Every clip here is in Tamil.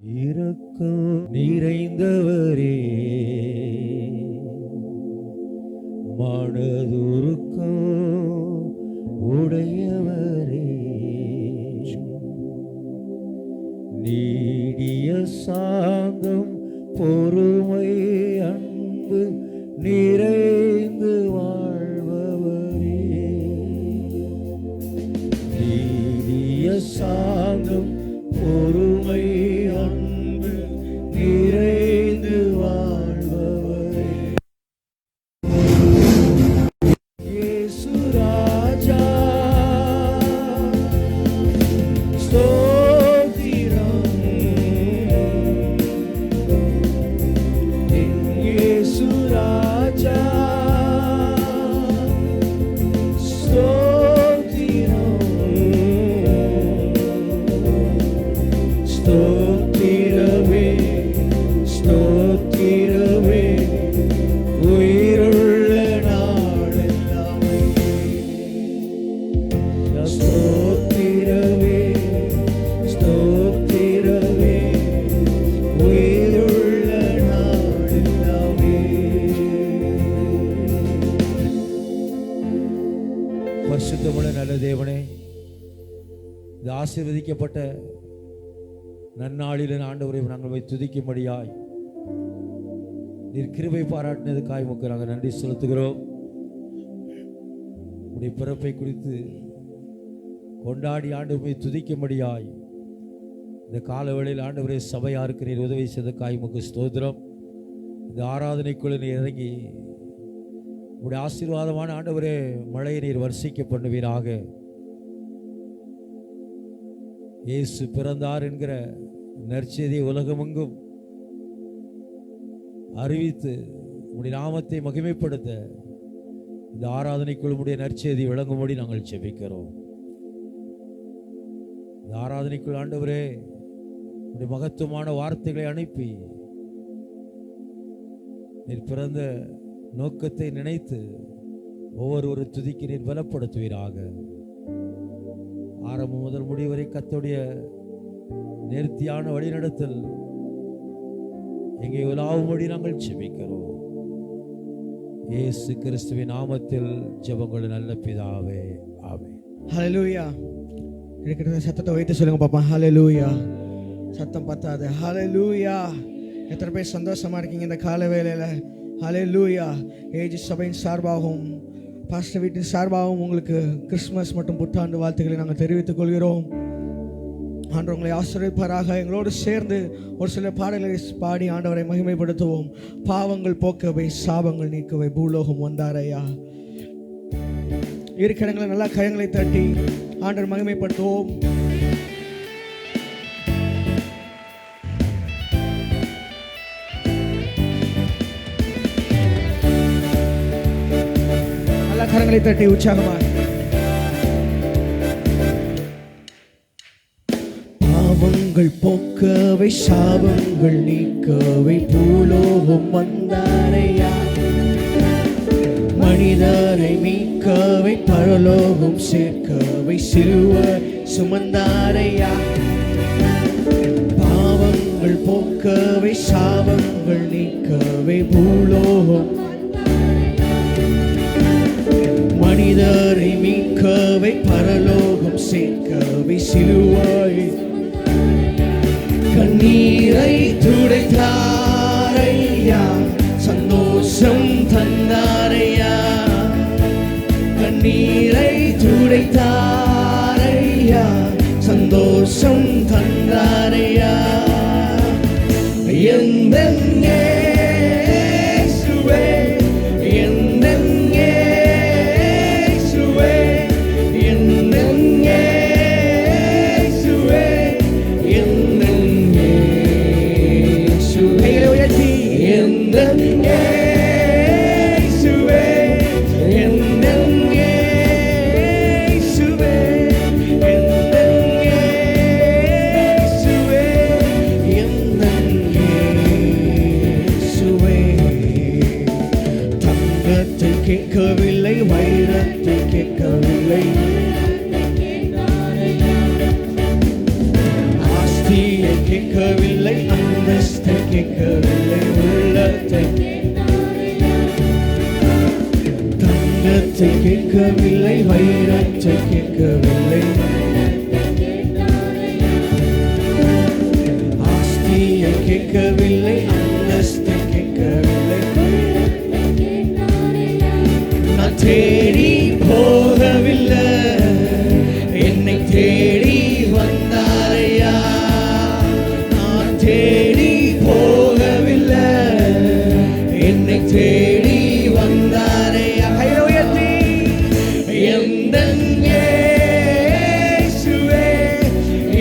இரக்கம் நிறைந்தவரே, மனதுருக்கம் உடையவரே, நீடிய சாந்தம் பொறுமை அன்பு நிறைந்து வாழ்பவரே, நீடிய சாந்தம் பொறுமை அன்பு நிறைந்து வாழ்பவரே, இயேசு ராஜா ஸ்தோத்திரம், இயேசு ராஜா ஸ்தோத்திரமே, ஸ்தோத்திரமே, உயிருள்ள நாளெல்லாமே ஸ்தோத்திரமே, ஸ்தோத்திரமே, உயிருள்ள நாளெல்லாமே. பரிசுத்தமுள்ள நல்ல தேவனே, இந்த ஆசீர்வதிக்கப்பட்ட நன்னாளில் ஆண்டவரை நாங்கள் துதிக்கும்படியாய் நீர் கிருபை பாராட்டினதுக்காய் உமக்கு நாங்கள் நன்றி செலுத்துகிறோம். உடைய பிறப்பை குறித்து கொண்டாடி ஆண்டவரை துதிக்கும்படியாய் இந்த காலவேளையில் ஆண்டவரை சபையாருக்கு நீர் உதவி செய்ததுக்காய் உமக்கு ஸ்தோத்திரம். இந்த ஆராதனைக்குள்ள நீர் இறங்கி உடைய ஆசீர்வாதமான ஆண்டவரே மழையை நீர் வர்ஷிக்க பண்ணுவீராக. இயேசு பிறந்தார் என்கிற நற்செய்தியை உலகமெங்கும் அறிவித்து உடைய நாமத்தை மகிமைப்படுத்த இந்த ஆராதனைக்குள் உடைய நற்செய்தி விளங்கும்படி நாங்கள் ஜெபிக்கிறோம். இந்த ஆராதனைக்குள் ஆண்டவரே உடைய மகத்துவமான வார்த்தைகளை அனுப்பி நீர் பிறந்த நோக்கத்தை நினைத்து ஒவ்வொரு துதிக்கு நீர் பலப்படுத்துவீராக. ஆரம்பம் முதல் முடிவரை கர்த்தருடைய நேர்த்தியான வழிநடத்தல் எங்கே உலாவும்படி நாங்கள் ஜெபிக்கிறோம். இயேசு கிறிஸ்துவின் நாமத்தில் ஜெபங்கள் நல்ல பிதாவே, ஆமென். ஹல்லேலூயா. இருக்கிற சத்தத்தை வைத்து சொல்லுங்க பாப்பா. ஹல்லேலூயா. சத்தம் பத்தாது. ஹல்லேலூயா. எத்தனை பேர் சந்தோஷமா இருக்கீங்க இந்த கால வேளையில? ஹல்லேலூயா. ஏஜி சபையின் சார்பாகவும் பாஸ்டர் வீட்டின் சார்பாகவும் உங்களுக்கு கிறிஸ்துமஸ் மற்றும் புத்தாண்டு வாழ்த்துக்களை நாங்கள் தெரிவித்துக் கொள்கிறோம். ஆண்டவர் உங்களை ஆசீர்வதிப்பாராக. எங்களோடு சேர்ந்து ஒரு சில பாடல்களை பாடி ஆண்டவரை மகிமைப்படுத்துவோம். பாவங்கள் போக்கவை, சாபங்கள் நீக்கவை, பூலோகம் வந்தாரையா. இருக்கிற இடங்களை நல்லா கரங்களை தட்டி ஆண்டவர் மகிமைப்படுத்துவோம். நல்லா கரங்களை தட்டி உற்சாகமாக. பாவங்கள் போக்கவை, சாபங்கள் நீக்கவை, பூலோகம் வந்தாரையா. மனிதரை மீட்கவை, பரலோகம் சேர்க்கவை, சிலுவை சுமந்தாரையா. பாவங்கள் போக்கவை, சாபங்கள் நீக்கவை, பூலோகம் மனிதரை மீட்கவை, பரலோகம் சேர்க்கவை, சிலுவை கண்ணீரை துடைத்தாரையா, சந்தோஷம் தந்தாரையா. கண்ணீரை துடைத்தாரையா, சந்தோஷம் தந்தாரையா. எந்தெங்கே கேட்கவில்லை, வைரத்தை கேட்கவில்லை, ஆஸ்தியை கேட்கவில்லை, அந்தஸ்தை கேட்கவில்லை, உள்ளத்தை தங்கத்தை கேட்கவில்லை, வைரத்தை கேட்கவில்லை, ஆஸ்தியை கேட்கவில்லை, அந்தஸ்தை கேட்கவில்லை. நான் தேடி போகவில்லை, என்னை தேடி வந்தாரையா. நான் தேடி போகவில்லை, என்னை தேடி வந்தாரையா. கையை உயர்த்தி எந்தன் இயேசுவே,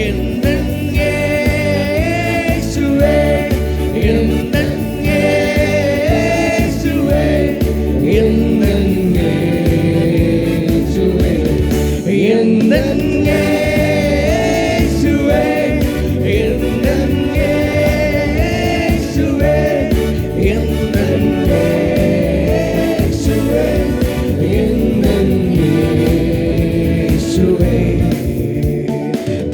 எந்தன் இயேசுவே, எந்தன் இயேசுவே, எந்தன் இயேசுவே, எந்தன் இயேசுவே, எந்தன் இயேசுவே, எந்தன் இயேசுவே, எந்தன் இயேசுவே.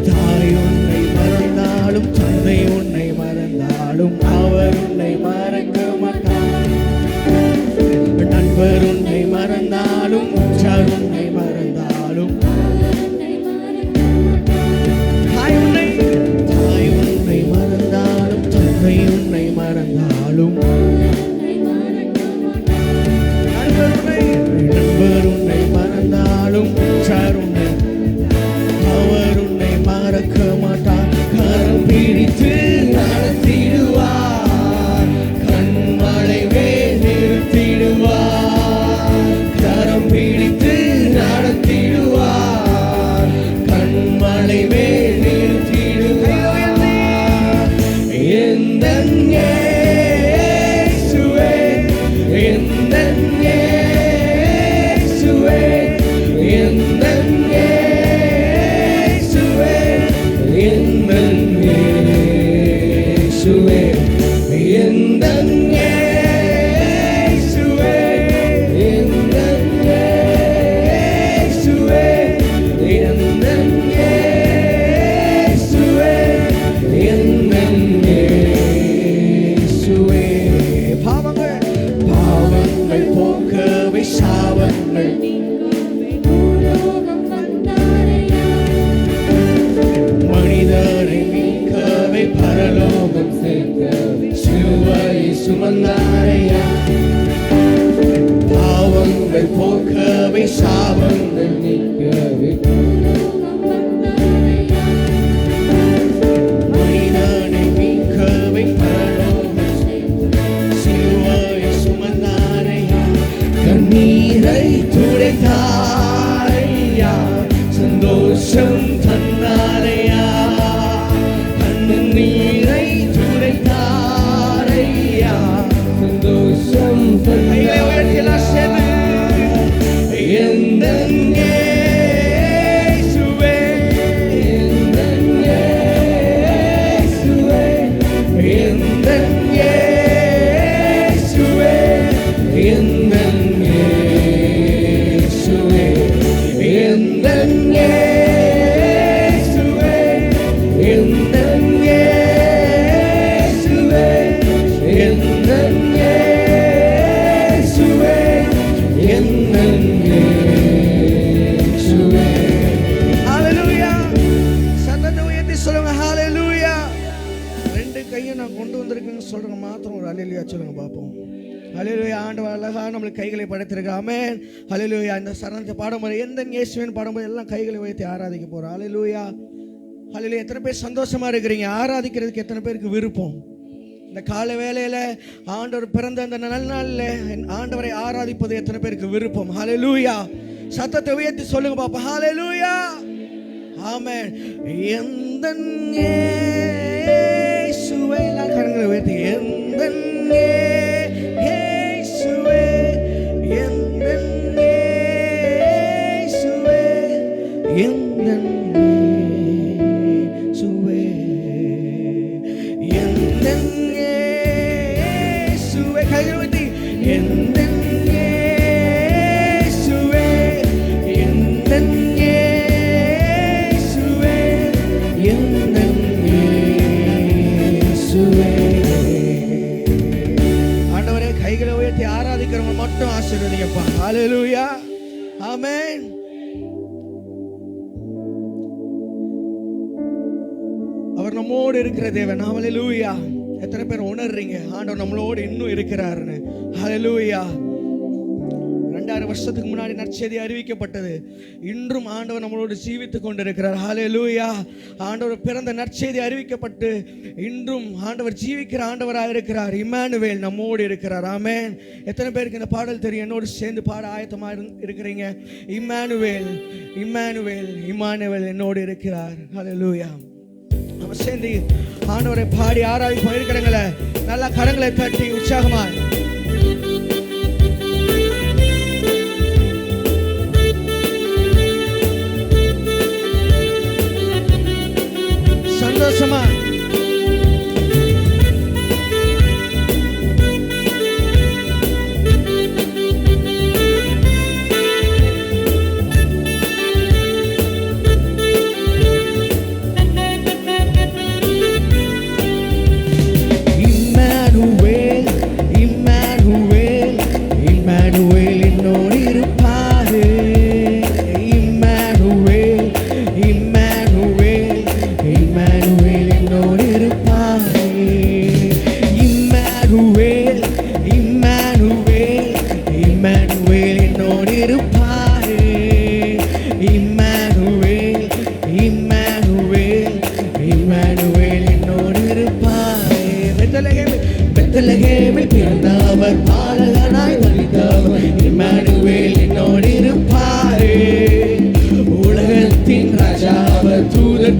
தாய் உன்னை மறந்தாலும், தந்தை உன்னை மறந்தாலும், அவர் உன்னை மறக்க மாட்டார். நண்பர் உன்னை மறந்தாலும், உற்றார் உன்னை மறந்தாலும், தாய் உன்னை மறந்தாலும், தந்தை உன்னை மறந்தாலும், நண்பர் உன்னை மறந்தாலும், உற்றார் உன்னை, அவர் உன்னை மறக்க மாட்டார். கரம் பிடித்து நடத்திடுவார், கண்மலைவே நிறுத்திடுவார். கரம் பிடித்து நடத்திடுவார், கண்மலைவே நிறுத்திடுவார். எந்தன் இயேசுவே, எந்தன் இயேசுவே, எந்தன் இயேசுவே, எந்தன் இயேசுவே, எந்தன் இயேசுவே, எந்தன் இயேசுவே, எந்தன் இயேசுவே, எந்தன் இயேசுவே. பாவங்கள் போக்கவே, சாபங்கள் மனிதரை மீட்கவே, பரலோகம் சேர்க்கவே, சிலுவையை சுமந்தாரையா. பாவங்கள் போக்கவே, சாபங்கள் நீக்கவே, மனிதனை மீட்கவே, பரலோகம் சிலுவையை சுமந்தாரையா. கண்ணீரை துடைத்தாரையா, சந்தோஷம் தந்தாரையா. கண்ணீரை துடைத்தாரையா, சந்தோஷம் தந்தாரையா. எந்தன் இயேசுவே, எந்தன் இயேசுவே, எந்தன் இயேசுவே, எந்தன் இயேசுவே, எந்தன் இயேசுவே, எந்தன் இயேசுவே, எந்தன் இயேசுவே, எந்தன் இயேசுவே. ஹalleluya. சத்தத்தை உயர்த்தி சொல்லுங்க ஹalleluya. ரெண்டு கையை நான் கொண்டு வந்திருக்கேன்னு சொல்றேங்க, மாத்திரம் ஒரு ஹalleluya சொல்லுங்க பாப்போம். ஹalleluya. ஆண்டவர் அழகா நம்மளுக்கு கைகளை படைத்திருக்க. ஆமென். ஹalleluya. இந்த சரணத்தை பாடும்போது, எந்தன் இயேசுவின் பாடும்போது எல்லாம் கைகளை வைத்து ஆராதிக்க போறோம். ஹalleluya. ஹalleluya. எத்தனை பேர் சந்தோஷமா இருக்கிறீங்க? ஆராதிக்கிறதுக்கு எத்தனை பேருக்கு விருப்பம்? இந்த கால வேளையில ஆண்டவர் பிறந்த அந்த நல்ல நாளில் ஆண்டவரை ஆராதிப்பது எத்தனை பேருக்கு விருப்பம்? ஹalleluya. சத்தத்தை உயர்த்தி சொல்லுங்க பாப்பா. ஹalleluya. ஆமென். எந்தன் இயேசுவே, எல்லாம் கரங்களை உயர்த்தி, எந்தன் இயேசுவே, எந்தன் இயேசுவே, எந்தன் இயேசுவே, எந்தன் இயேசுவே, கைகளை உயர்த்தி, எந்தன் இயேசுவே, எந்தன் இயேசுவே, எந்தன் இயேசுவே, இருந்தீங்கப்பா. ஹalleluya. ஆமென். அவர் நம்மோடு இருக்கிற தேவன். ஹalleluya. எத்தனை பேர் உணர்றீங்க ஆண்டவர் நம்மளோடு இன்னும் இருக்கிறாருன்னு? ஹalleluya. 2000 வருஷத்துக்கு முன்னாடி நற்செய்தி அறிவிக்கப்பட்டது. இன்றும் ஆண்டவர் நம்மளோடு ஜீவித்துக் கொண்டிருக்கிறார். ஹalleluya. ஆண்டவர் பிறந்த நற்செய்தி அறிவிக்கப்பட்டு இன்றும் ஆண்டவர் ஜீவிக்கிற ஆண்டவராக இருக்கிறார். இம்மானுவேல் நம்மோடு இருக்கிறார். ஆமென். எத்தனை பேருக்கு இந்த பாடல் தெரியும்? என்னோடு சேர்ந்து பாட ஆயத்தமா இருக்கிறீங்க? இம்மானுவேல், இம்மானுவேல், இம்மானுவேல் என்னோடு இருக்கிறார். ஹalleluya. நம்ம சேர்ந்து ஆண்டவரை பாடி ஆராதிப்போம். இருக்கிறங்களே நல்லா கரங்களை தட்டி உற்சாகமா சந்தோஷமா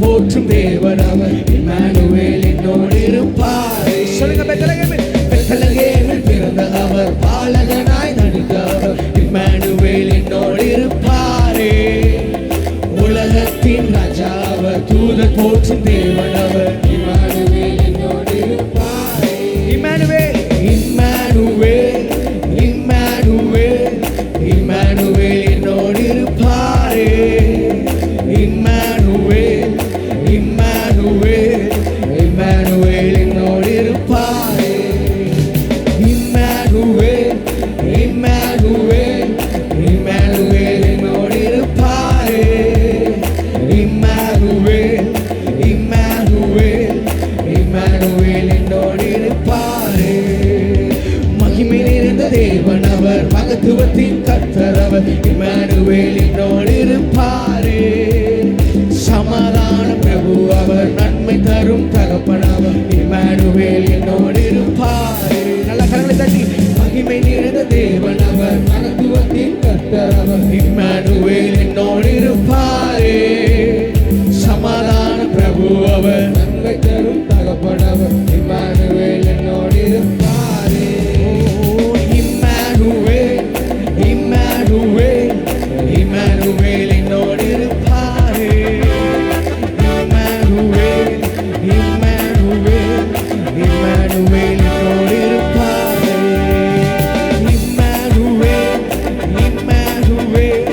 போற்றும் தேவன் அவர். இம்மானுவேல் என்னோடு இருப்பாரே. சொல்லுங்க, பெத்லகேமில் பிறந்த அவர் பாலகனாய் நடித்தவர். இம்மானுவேல் என்னோடு இருப்பாரே. உலகத்தின் ராஜா அவர், தூதர் போற்றும் தேவன் அவர். இம்மானுவேல் என்னோடு இருப்பாரே. இம்மானுவேல், இம்மானுவேல், இம்மானுவேல், இம்மானுவேல் என்னோடு இருப்பாரே. இம்மானுவேல், இம்மானுவேல், இம்மானுவேல் என்னோடு இருப்பாரே. இம்மானுவேல், இம்மானுவேல், இம்மானுவேல் என்னோடு இருப்பாரே. இம்மானுவேல், இம்மானுவேல், இம்மானுவேல் என்னோடு இருப்பாரே. மகிமை நிறைந்த தேவன் அவர், மகத்துவத்தின் கர்த்தர் அவர். இம்மானுவேல் என்னோடு இருப்பாரே. சமாதான பிரபு அவர், நன்மை தரும் தகப்பன் அவர். இம்மானுவேல் என்னோடு இருப்பாரே. நல்ல கரங்களை தட்டி. மகிமை நிறைந்த தேவன் அவர், மகத்துவத்தின் கர்த்தர் அவர். இம்மானுவேல் என்னோடு இருப்பாரே. சமாதான பிரபு அவர், நன்மை தரும் தகப்பன் அவர். இம்மானுவேல் என்னோடு இருப்பாரே. இம்மானுவேல், இம்மானுவேல், இம்மானுவேல் என்னோடு இருப்பாரே. இம்மானுவேல், இம்மானுவேல், இம்மானுவேல் என்னோடு இருப்பாரே. இம்மானுவேல், இம்மானுவேல்,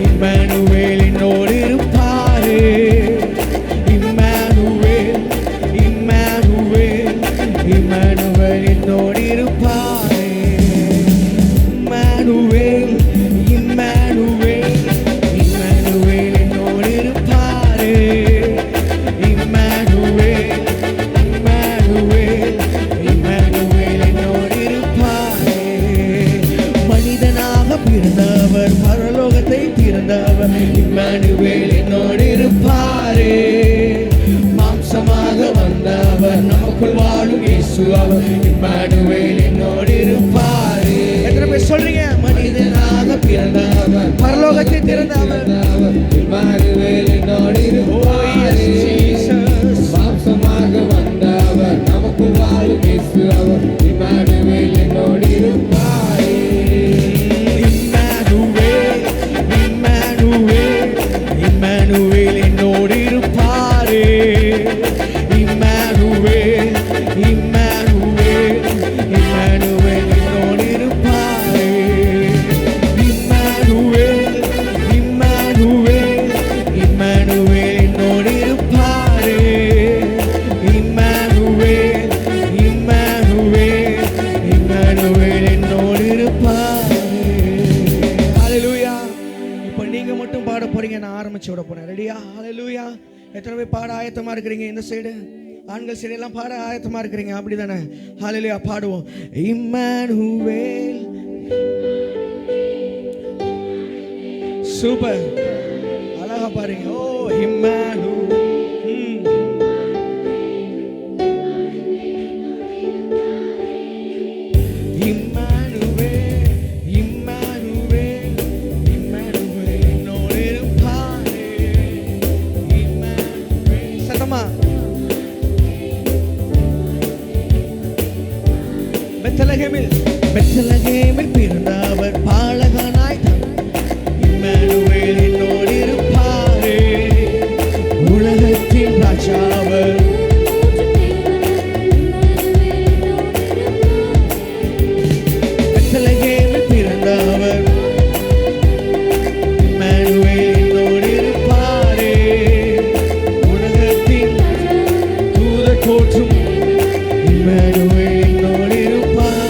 இம்மானுவேல் என்னோடு இருப்பாரே. இம்மானுவேல், இம்மானுவேல், இம்மானுவேல் என்னோடு இருப்பாரே. இம்மானுவேல், இம்மானுவேல், இம்மானுவேல் என்னோடு இருப்பாரே. இம்மானுவேல், இம்மானுவேல், இம்மானுவேல் என்னோடு இருப்பாரே. மனிதனாக பிறந்தவர், பரலோகத்தை திறந்தவர். இம்மானுவேல் என்னோடு இருப்பாரே. மாம்சமாக வந்தவர், நமக்குள் வாழும் இயேசு அவர். இம்மானுவேல் என்னோடு இருப்பாரே. எத்தனை பேர் சொல்றீங்க? மனிதனாக பிறந்தவர், பரலோகத்தை திறந்தவர். இம்மானுவேல் என்னோடு இருப்பாரே. மாம்சமாக வந்தவர், நமக்குள் வாழும் இயேசு அவர். இம்மானுவேல் என்னோடு இருப்பாரே. இம்மானுவேல், இம்மானுவேல், இம்மானுவேல் என்னோடு இருப்பாரே. இம்மானுவேல், இம்மானுவேல், இம்மானுவேல் என்னோடு இருப்பாரே. இம்மானுவேல், இம்மானுவேல், இம்மானுவேல் என்னோடு இருப்பாரே. இம்மானுவேல், இம்மானுவேல், இம்மானுவேல் என்னோடு இருப்பாரே. எத்தனை பேர் பாட ஆயத்தமா இருக்கிறீங்க? இந்த சைடு ஆண்கள் சைடு எல்லாம் பாட ஆயத்தமா இருக்கிறீங்க, அப்படிதானே? ஹல்லேலூயா பாடுவோம். இம்மானுவேல். சூப்பர், அழகா பாருங்க. ஓ இம்மானுவேல். பெத்லகேமில் பிறந்தவர் பாலகனாய் இம்மானுவேல் என்னோடு இருப்பாரே. உலகத்தின் ராஜாவர் பெத்லகேமில் பிறந்தவர் இம்மானுவேல் என்னோடு இருப்பாரே. உலகத்தின் தூதர் போற்றும் இம்மானுவேல் என்னோடு இருப்பாரே.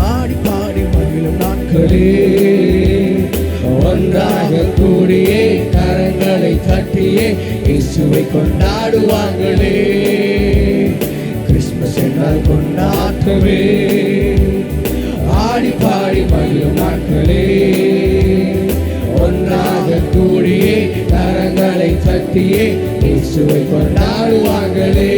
ஆடி பாடி மகிழும் நாட்களே, ஒன்றாக கூடியே கரங்களை தட்டியே இயேசுவை கொண்டாடுவாங்களே. கிறிஸ்துமஸ் என்றால் கொண்டாட்டமே, ஆடி பாடி மகிழும் நாட்களே, ஒன்றாக கூடியே கரங்களை தட்டியே இயேசுவை கொண்டாடுவாங்களே.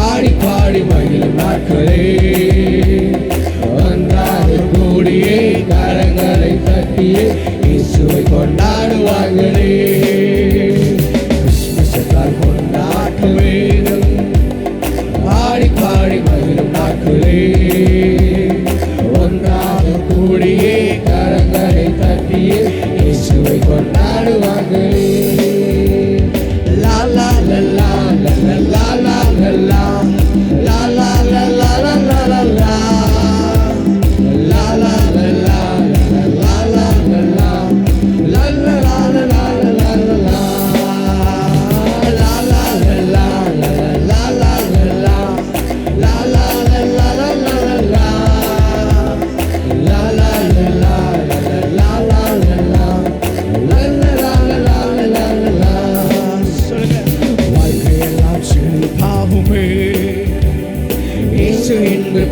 ஆடி பாடி மகிழும் நாட்களே, ஒன்றாக கூடியே கரங்களை தட்டியே இயேசுவை கொண்டாடுவார்களே. கிறிஸ்துமஸ் என்றால் கொண்டாட்டமே, ஆடி பாடி மகிழும் நாட்களே, ஒன்றாக கூடியே கரங்களை தட்டியே இயேசுவை கொண்டாடுவார்களே.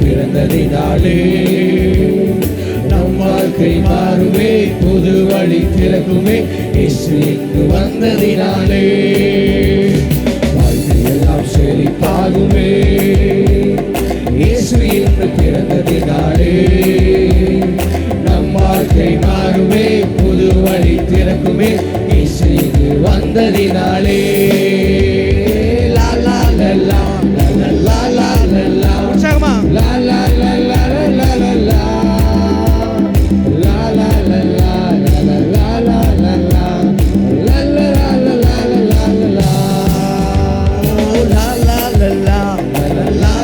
பிறந்ததினாலே நம் வாழ்க்கை மாறுமே, புது வழி திறக்குமே. இயேசு இங்கு வந்ததினாலே வாழ்க்கையெல்லாம் செழிப்பாகுமே. இயேசு இங்கு பிறந்ததினாலே நம் வாழ்க்கை மாறுமே, புது வழி திறக்குமே. இயேசு இங்கு வந்ததினாலே la la la la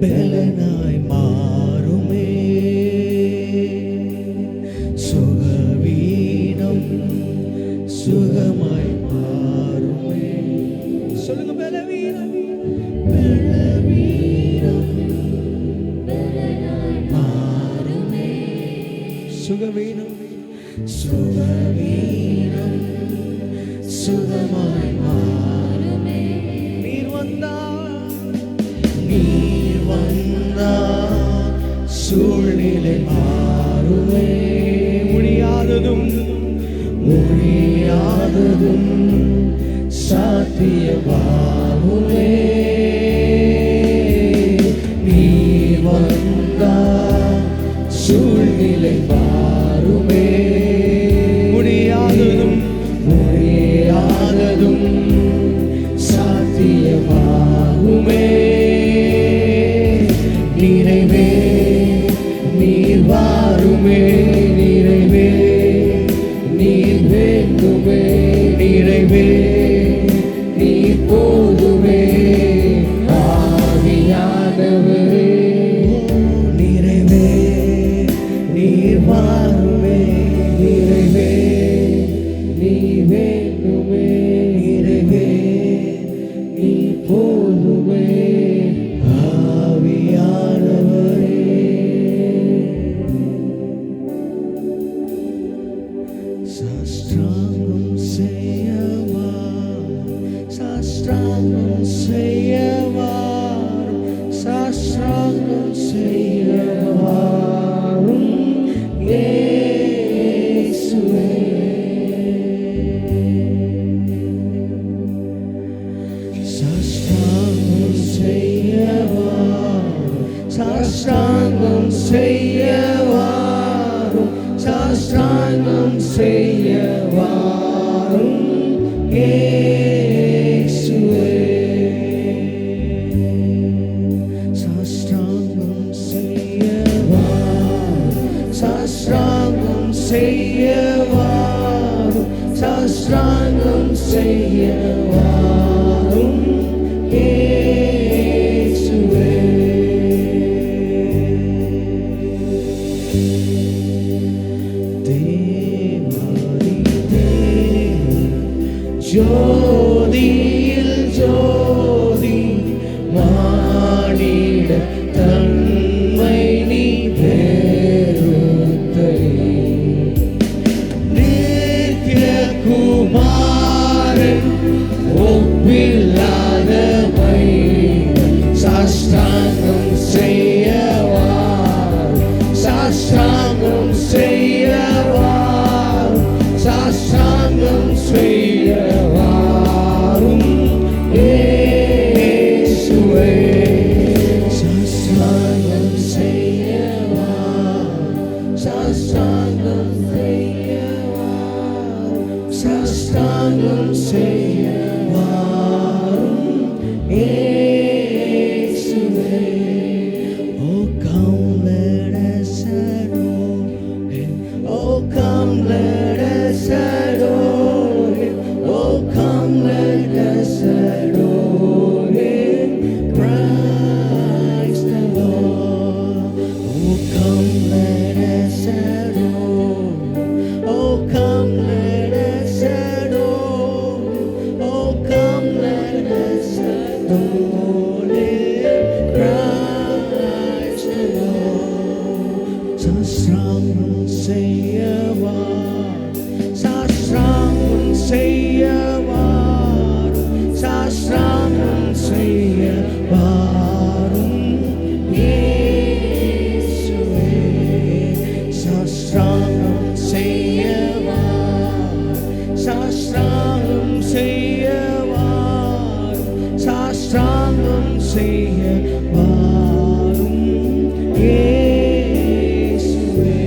பலனாய் மாறுமே. சுகவீனம் சுகமாய் மாறுமே. சொல்லுங்க, பலவீனம் மாறுமே. சுகவீனம் சுகவீனம் சுகமாய் மாறுமே. நீர் வந்தா சூழ்நிலை மாறுமே. முடியாததும் சாத்தியமாகுமே. நீர் வந்தா சூழ்நிலை மாறுமே. முடியாததும் சாத்தியமாகுமே. நிறைவே நீர் வாருமே. நிறைவே நீர் வேண்டுமே. நிறைவே நீர் போதுமே. ஆவியானவரே, நிறைவே நீர் வாருமே. நிறைவே நீர் வேண்டுமே. நிறைவே நீர் போதுமே. ஆவியானவரே, சாஸ்திராங்கம் செய்யவா, சாஸ்திராங்கம் செய்யவா, சாஸ்திராங்கம் செய்யவா இயேசுவே. சாஸ்திராங்கம் செய்யவா, சாஸ்திராங்கம் செய்யவா, சாஸ்திராங்கம் செய்யவா இயேசுவே. சாஸ்திராங்கம் செய்யவா, சாஸ்திராங்கம் செய்யவா, சாஸ்திராங்கம் செய்யவா இயேசுவே. ஜோதியில் ஜோதி மானிட தன்மை நீ பெருத்தை. நித்ய குமாரன் ஒப்பில்லாதவை. சாஸ்திராங்கம் செய்யவா, சாஸ்திராங்கம் செய்யவா, சாஸ்திராங்கம் செய்யவா இயேசுவே. சாஸ்திராங்கம் செய்யவா, சாஸ்திராங்கம் செய்யவா, சாஸ்திராங்கம் செய்யவா இயேசுவே. Oh, come let us adore Him. Oh, come let us adore Him. Oh, come let us adore Him, Christ the Lord. Oh, come let us adore Him. Oh, come let us adore Him. Oh, come let us adore Him, Christ the Lord. சாஸ்திராங்கம் செய்யவா, சாஸ்திராங்கம் செய்யவா, சாஸ்திராங்கம் செய்யவா இயேசுவே. சாஸ்திராங்கம் செய்யவா, சாஸ்திராங்கம் செய்யவா, சாஸ்திராங்கம் செய்யவா இயேசுவே.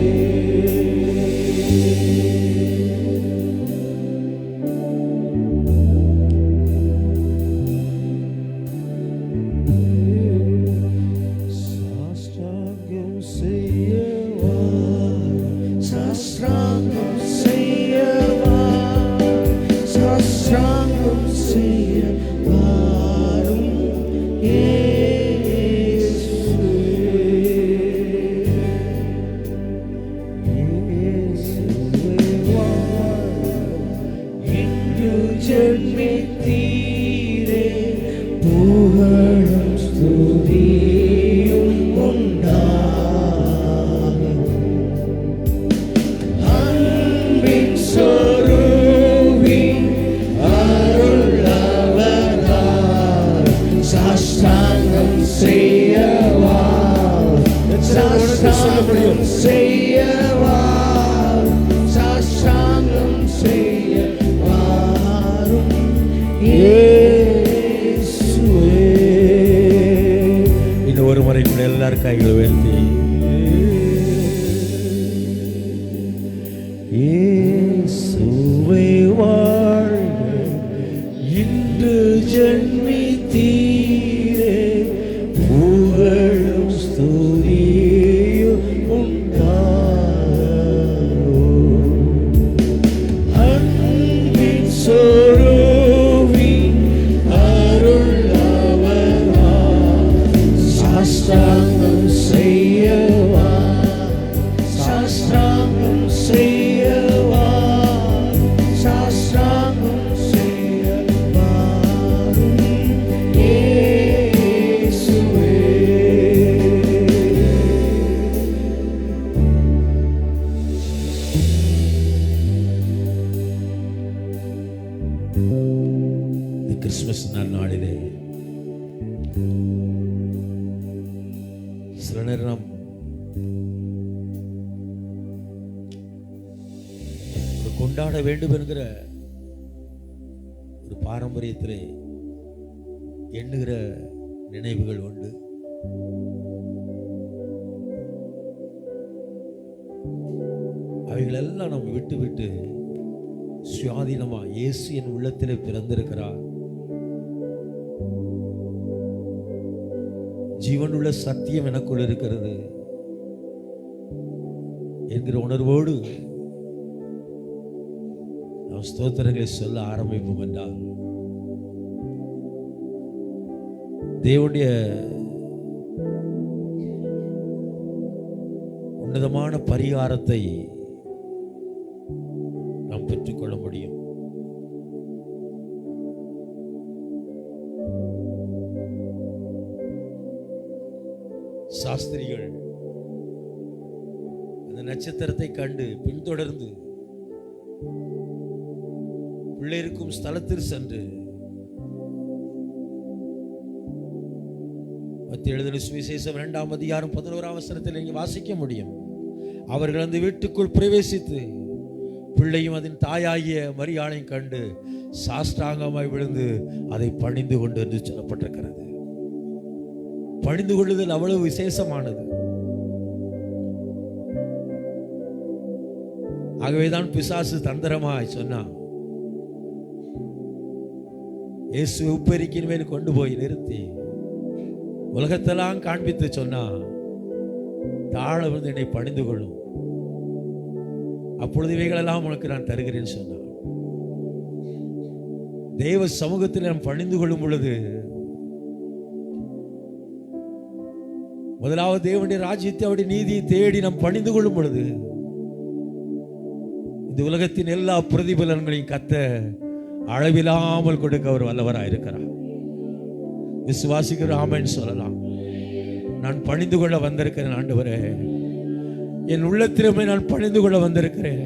செய்யவா, சாஷ்டாங்கம் செய்யவாரும் இயேசுவே. இன்னும் ஒரு முறை கூட எல்லாரும் கைகளை உயர்த்தி இயேசுவே வாழ்க, இன்று ஜென்மித்தீரே, புகழும் ஸ்துதியும் உண்டாகும். அன்பின் சொரூபி அருளவரா, சாஷ்டாங்கம் செய்யவா, சாஷ்டாங்கம் செய்யவா, சாஷ்டாங்கம் செய்யவா இயேசுவே. இந்த கிறிஸ்துமஸ் நாளிலே சில நேரம் கொண்டாட வேண்டும் என்கிற ஒரு பாரம்பரியத்திலே எண்ணுகிற நினைவுகள் உண்டு. அவைகளெல்லாம் நம்ம விட்டு விட்டு சுயாதீனமா இயேசு என் உள்ளத்திலே பிறந்திருக்கிறார், ஜீவனுள்ள சத்தியம் எனக்குள் இருக்கிறது என்கிற உணர்வோடு நாம் ஸ்தோத்திரங்களை சொல்ல ஆரம்பிப்போம் என்றால் தேவனுடைய உன்னதமான பரிகாரத்தை நாம் பெற்றுக்கொள்ள முடியும். சாஸ்திரிகள் அந்த நட்சத்திரத்தை கண்டு பின்தொடர்ந்து பிள்ளை இருக்கும் ஸ்தலத்தில் சென்று மத்திய எழுதின சுவிசேஷம் 2ஆம் அதிகாரம் 11ஆம் வசனத்தில் நீங்க வாசிக்க முடியும். அவர்கள் அந்த வீட்டுக்குள் பிரவேசித்து பிள்ளையும் அதன் தாயாகிய மரியாளையும் கண்டு சாஷ்டாங்கமாய் விழுந்து அதை பணிந்து கொண்டு என்று சொல்லப்பட்டிருக்கிறது. பணிந்து கொள்ளுதல் அவ்வளவு விசேஷமானது. ஆகவேதான் பிசாசு தந்திரமாய் சொன்னான், இயேசு உப்பரிக்கின் மேல் கொண்டு போய் நிறுத்தி உலகத்தெல்லாம் காண்பித்து சொன்னா, தாழ விழுந்து என்னை பணிந்து கொள்ளும், அப்பொழுது இவைகளெல்லாம் உனக்கு நான் தருகிறேன் சொன்னான். தேவ சமூகத்தில் நாம் பணிந்து கொள்ளும் பொழுது முதலாவது தேவனுடைய ராஜ்யத்தை அவருடைய நீதியை தேடி நாம் பணிந்து கொள்ளும் பொழுது இந்த உலகத்தின் எல்லா பிரதிபலன்களையும் கத்த அளவில்லாமல் கொடுக்க அவர் வல்லவராயிருக்கிறார். விசுவாசிக்கிற ஆமென் சொல்லலாம். நான் பணிந்து கொள்ள வந்திருக்கிறேன் ஆண்டவரே, என் உள்ளத்திலுமே நான் பணிந்து கொள்ள வந்திருக்கிறேன்,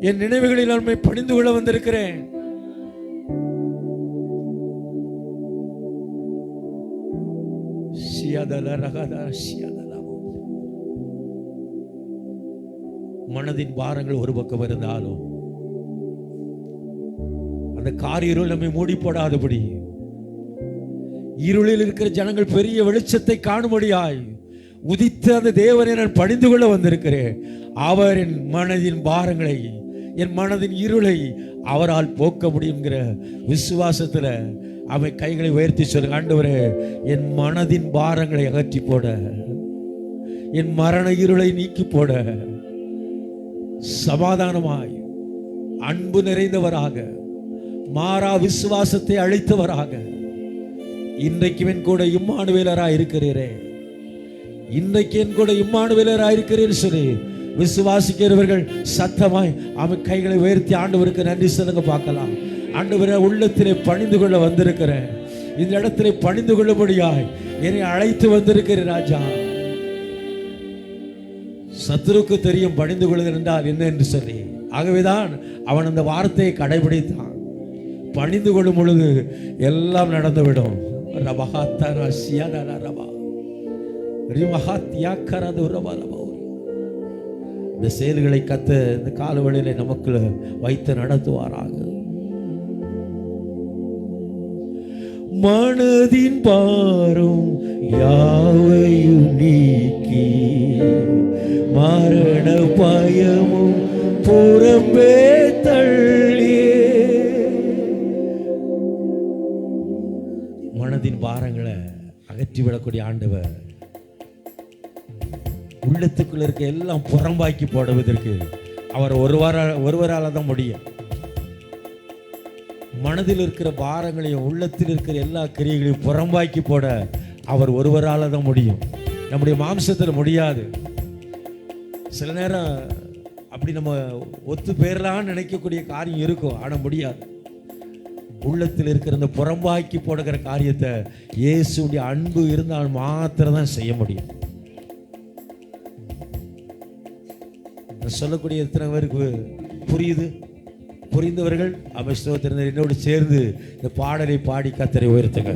என் நினைவுகளில் நான் பணிந்து கொள்ள வந்திருக்கிறேன். மனதின் பாரங்கள் ஒரு பக்கம் இருந்தாலும் அந்த காரிருள் நம்மை மூடி போடாதபடி இருளில் இருக்கிற ஜனங்கள் பெரிய வெளிச்சத்தை காணும்படியாய் உதித்த அந்த தேவனை நான் பணிந்து கொள்ள வந்திருக்கிறேன். அவர் என் மனதின் பாரங்களை, என் மனதின் இருளை அவரால் போக்க முடியுங்கிற விசுவாசத்துல அவன் கைகளை உயர்த்தி சொல்லுங்க, ஆண்டவரே என் மனதின் பாரங்களை அகற்றி போட, என் மரண இருளை நீக்கி போட, சமாதானமாய் அன்பு நிறைந்தவராக மாறா விசுவாசத்தை அளித்தவராக இன்றைக்கு என் கூட இம்மானுவேலராய் இருக்கிறீரே, இன்றைக்கு என் கூட இம்மானுவேலராய் இருக்கிறேன்னு சொல்லி விசுவாசிக்கிறவர்கள் சத்தமாய் அவன் கைகளை உயர்த்தி ஆண்டவருக்கு நன்றி சொல்லுங்க பார்க்கலாம். ஆண்டவரே, உள்ளத்திலே பணிந்து கொள்ள வந்திருக்கிறேன், இந்த இடத்திலே பணிந்து கொள்ளும்படியாய் என்னை அழைத்து வந்திருக்கிறேன் ராஜா. சத்துருக்கு தெரியும் பணிந்து கொள்ளுதல் என்றால் என்ன என்று சொல்லி, ஆகவேதான் அவன் அந்த வார்த்தையை கடைபிடித்தான். பணிந்து கொள்ளும் பொழுது எல்லாம் நடந்துவிடும். இந்த செயல்களை கத்த இந்த காலவெளியில நமக்கு வைத்து நடத்துவாராக. மனதின் பாரம் யாவையும் நீக்கி மரண பயமும் புறம்பே தள்ளியே. மனதின் பாரங்களை அகற்றிவிடக்கூடிய ஆண்டவர் உள்ளத்துக்குள்ள இருக்க எல்லாம் புறம்பாக்கி போடுவதற்கு அவர் ஒருவரால் தான் முடியும். மனதில் இருக்கிற பாரங்களையும் உள்ளத்தில் இருக்கிற எல்லா கிரியைகளையும் புறம்பாக்கி போட அவர் ஒருவரால் தான் முடியும். நம்முடைய மாம்சத்தில் முடியாது. சில நேரம் அப்படி நம்ம ஒத்து பேரலான்னு நினைக்கக்கூடிய காரியம் இருக்கும், ஆனால் முடியாது. உள்ளத்தில் இருக்கிற இந்த புறம்பாக்கி போடுகிற காரியத்தை இயேசுடைய அன்பு இருந்தால் மாத்திரம் தான் செய்ய முடியும். சொல்லக்கூடிய எத்தனை பேருக்கு புரியுது? புரிந்தவர்கள் ஸ்தோத்திரம் என்னோடு சேர்ந்து இந்த பாடலை பாடி கர்த்தரை உயர்த்துங்க.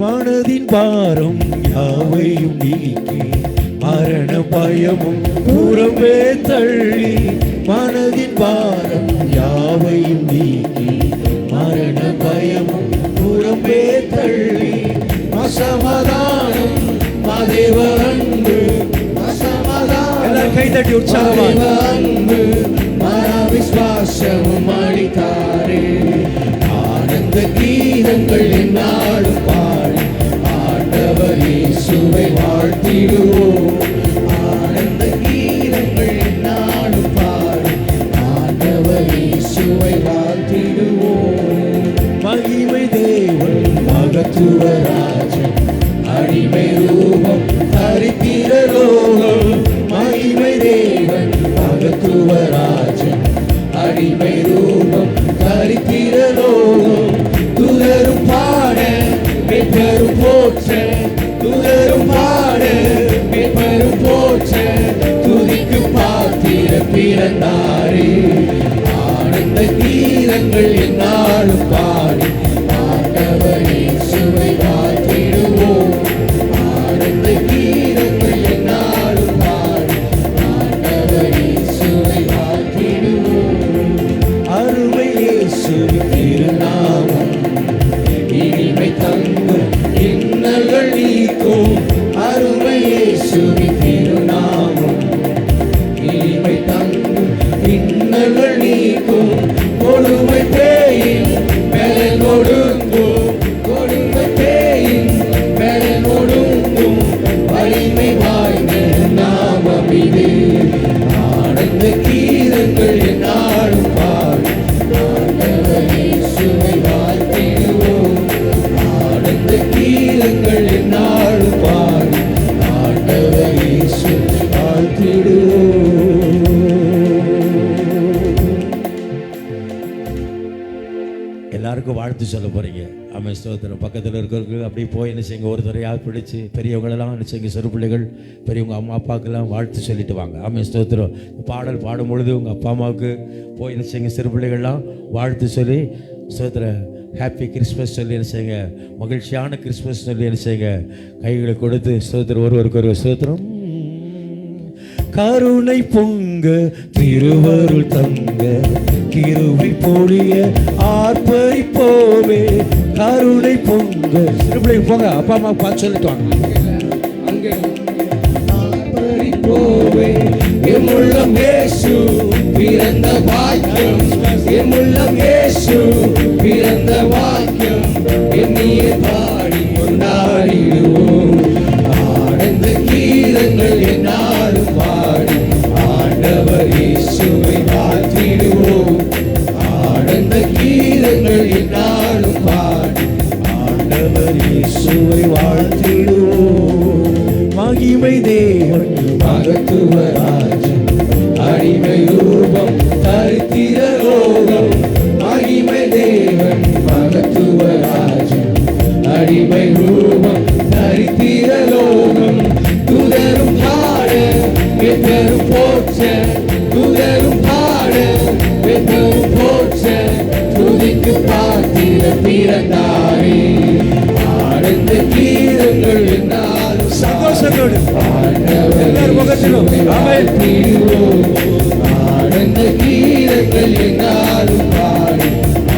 மனதின் பாரம் யாவையும் நீக்கி மரண பயமும் புறம்பே தள்ளி. மனதின் பாரம் யாவையும் நீக்கி மரண பயமும் புறம்பே தள்ளி. அசமாதானம் மதேவ அன்பு, அசமாதானம் கைதட்டி உற்சாகமாக அன்பு மன விசுவாசமும் அளித்தாரே. ஆனந்த கீதங்கள் என்னாலும் பாடி ஆண்டவர் இயேசுவை வாழ்த்திடுவோம். ஆனந்த கீதங்கள் என்னாலும் பாடி ஆண்டவர் இயேசுவை வாழ்த்திடுவோம். மகிமை தேவன் மகத்துவ ராஜன் அடிமை ரூபம் தரித்திர லோகம். மகிமை தேவன் மகத்துவ ராஜன் அடிமை ரூபம் தரித்திர லோகம். துதரும் பாட பெரும் போற்ற, துதரும் பாட பெரும் போற்ற, துதிக்கு பாத்திர பிறந்தாரே. ஆனந்த கீதங்கள் என்னாலும் பாடி ஆண்டவர் இயேசுவை வாழ்த்திடுவோம். ஆனந்த கீதங்கள் என்னாலும் பாடி ஆண்டவர் இயேசுவை வாழ்த்திடுவோம். அருமை இயேசுவின் திருநாமம் இனிமை தங்கும் இன்னல்கள் நீக்கும். அருமை இயேசுவின் திருநாமம் இனிமை தங்கும் இன்னல்கள் நீக்கும். கொடுமை பேயின் பெலன் ஒடுங்கும், கொடுமை பேயின் பெலன் ஒடுங்கும். வலிமை வாய்ந்த நாமம் இது. ஆனந்த கீதங்கள் என்னாலும் பாடி ஆண்டவர் இயேசுவை வாழ்த்திடுவோம். ஆனந்த கீதங்கள் என்னாலும் பாடி ஆண்டவர் இயேசுவை வாழ்த்திடுவோம். எல்லாருக்கும் வாழ்த்து சொல்ல போறீங்க. ஸ்தோத்திரம். பக்கத்தில் இருக்கிறவர்கள் அப்படியே போய் என்ன செய்யுங்க, ஒரு தரையாக பிடிச்சி பெரியவங்களெல்லாம் என்ன செய்யுங்க, சிறு பிள்ளைகள் பெரியவங்க அம்மா அப்பாவுக்கெல்லாம் வாழ்த்து சொல்லிட்டு வாங்க. ஸ்தோத்திரம். பாடல் பாடும் பொழுது உங்கள் அப்பா அம்மாவுக்கு போய் என்ன செய்யுங்க, சிறு பிள்ளைகள்லாம் வாழ்த்து சொல்லி ஸ்தோத்திரம் ஹாப்பி கிறிஸ்மஸ் சொல்லி என்ன செய்யுங்க, மகிழ்ச்சியான கிறிஸ்மஸ் சொல்லி என்ன செய்யுங்க, கைகளை கொடுத்து ஸ்தோத்திரம் ஒருவருக்கு ஒரு ஸ்தோத்திரம். கருணை பொங்க திருவருள் தங்க கிருபை பொழிய ஆர்ப்பரிப்போமே. கருணை பொங்க திருப்பிள்ளைக்கு போங்க, அப்பா அம்மா பார்த்து சொல்லிட்டு வாங்க. ஆர்ப்பரிப்போமே. எம்முள்ளம் இயேசு பிறந்த வாக்கியம், எம்முள்ளம் இயேசு பிறந்த வாக்கியம். எண்ணியே பாடி கொண்டாடிடுவோம். ஆனந்த கீதங்கள் என்னாலும் பாடி ஆண்டவர் இயேசுவை வாழ்த்திடுவோம். ஆனந்த கீதங்கள் என்னாலும் பாடி ஆண்டவர் இயேசுவை வாழ்த்திடுவோம். மகிமை தேவன் மகத்துவ ராஜன் அடிமை ரூபம் தரித்திர லோகம். மகிமை தேவன் மகத்துவ ராஜன் அடிமை ரூபம் தரித்திர லோகம். துதரும் பாட பெரும் போற்ற, சந்தோஷத்தோடு எல்லார் முகத்திலும் ஆமென். ஆனந்த கீதங்கள் என்னாலும் பாடி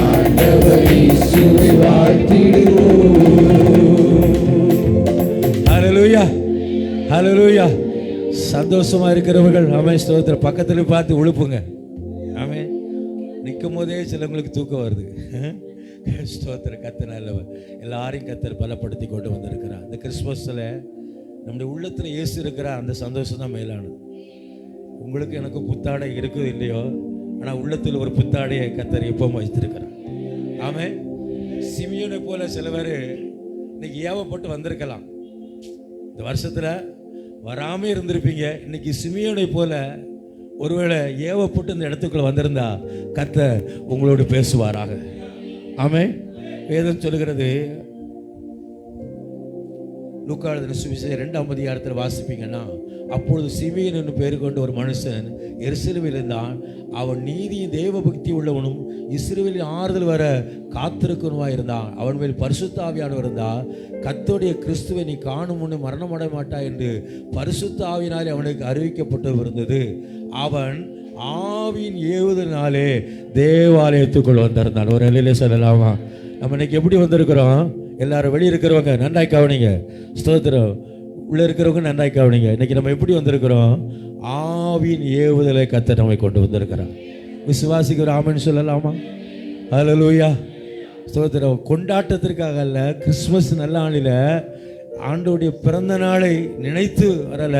ஆண்டவர் இயேசுவை வாழ்த்திடுவோம். ஹல்லேலூயா, ஹல்லேலூயா. சந்தோஷமா இருக்கிறவர்கள் ஆமென் ஸ்தோத்திரம். பக்கத்துல பார்த்து உழுப்புங்க. ஆமென். நிற்கும் போதே சிலவங்களுக்கு தூக்கம் வருது. ஸ்தோத்திரம். கர்த்தர் நல்லவர். எல்லாரையும் கர்த்தர் பலப்படுத்தி கொண்டு வந்திருக்கிறார். இந்த கிறிஸ்மஸில் நம்முடைய உள்ளத்தில் இயேசு இருக்கிறார். அந்த சந்தோஷம் தான் மேலானது. உங்களுக்கு எனக்கு புத்தாடை இருக்குது இல்லையோ, ஆனால் உள்ளத்தில் ஒரு புத்தாடையை கர்த்தர் எப்பவும் வைத்திருக்கிறார். ஆமென். சிமியோனை போல சில பேர் இன்னைக்கு ஏவப்பட்டு வந்திருக்கலாம். இந்த வருஷத்தில் வராமல் இருந்திருப்பீங்க. இன்னைக்கு சிமியோனை போல ஒருவேளை ஏவப்பட்டு இந்த இடத்துக்குள்ள வந்திருந்தா கர்த்தர் உங்களோடு பேசுவாராக. ஆமென். வேதம் சொல்லுகிறது, லூக்கா எழுதின சுவிசேஷம் 2ஆம் அதிகாரத்தில் வாசிப்பீங்கன்னா, அப்பொழுது சிமியோன் என்னும் பேர் கொண்ட ஒரு மனுஷன் எருசலேமில் இருந்தான். அவன் நீதியும் தேவ பக்தி உள்ளவனும் இஸ்ரவேலின் ஆறுதல் வர காத்திருக்கணுமாய் இருந்தான். அவன் மேல் பரிசுத்த ஆவியானவர் இருந்தால், கர்த்தருடைய கிறிஸ்துவை நீ காணும் முன்னே மரணமடைய மாட்டாய் என்று பரிசுத்த ஆவியினாலே அவனுக்கு அறிவிக்கப்பட்டு இருந்தது. அவன் ஆவியின் ஏவுதனாலே தேவாலயத்துக்குள் வந்திருந்தான். ஒரு நிலையிலே சொல்லலாமா? நம்ம இன்னைக்கு எப்படி வந்திருக்கிறோம்? எல்லாரும் வெளியே இருக்கிறவங்க நன்றாய் கவனிங்க. ஸ்தோத்திரம். உள்ளே இருக்கிறவங்க நன்றாய் கவனிங்க. இன்னைக்கு நம்ம எப்படி வந்திருக்கிறோம்? ஆவியின் ஏவுதலை கர்த்தர் நம்மை கொண்டு வந்திருக்கிறார். விசுவாசிக்கிற ஆமென் சொல்லலாமா? ஹல்லேலூயா. ஸ்தோத்திரம். கொண்டாட்டத்திற்காக அல்ல, கிறிஸ்மஸ் நல்ல நாளில் ஆண்டவருடைய பிறந்த நாளை நினைத்து வரல,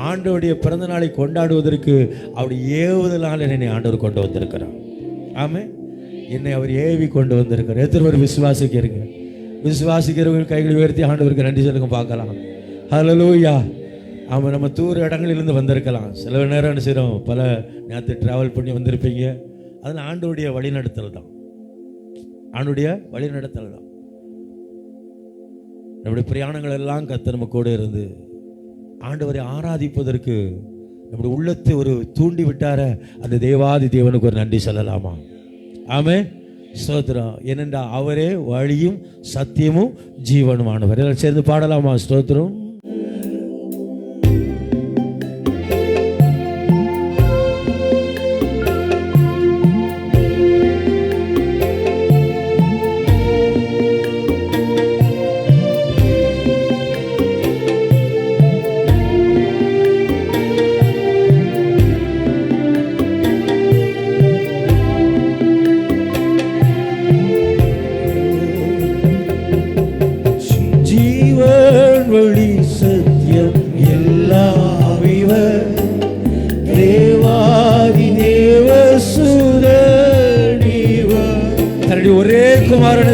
ஆண்டவருடைய பிறந்த நாளை கொண்டாடுவதற்கு அவருடைய ஏவுதலால் என்னை ஆண்டவர் கொண்டு வந்திருக்கிறார். ஆமென். என்னை அவர் ஏவி கொண்டு வந்திருக்கிறார். எத்தனை பேர் விசுவாசிக்கிறீங்க? விசுவாசிக்கிறவங்க கைகளை உயர்த்தி ஆண்டவருக்கு நன்றி சொல்லுங்க பார்க்கலாம். ஹல்லேலூயா. ஆமாம். நம்ம தூர இடங்களிலிருந்து வந்திருக்கலாம். சில நேரம் என்ன செய்கிறோம், பல நேரத்தை ட்ராவல் பண்ணி வந்திருப்பீங்க. அதில் ஆண்டவருடைய வழிநடத்தல் தான். ஆண்டவருடைய வழிநடத்தல் தான். நம்முடைய பிரயாணங்கள் எல்லாம் கர்த்தர் நம்ம கூட இருந்து ஆண்டவரை ஆராதிப்பதற்கு நம்முடைய உள்ளத்தை ஒரு தூண்டி விட்டார அந்த தேவாதி தேவனுக்கு ஒரு நன்றி சொல்லலாமா? ஆமென். ஸ்தோத்திரம். ஏனென்றா அவரே வழியும் சத்தியமும் ஜீவனுமானவர். எல்லாம் சேர்ந்து பாடலாமா? ஸ்தோத்திரம்.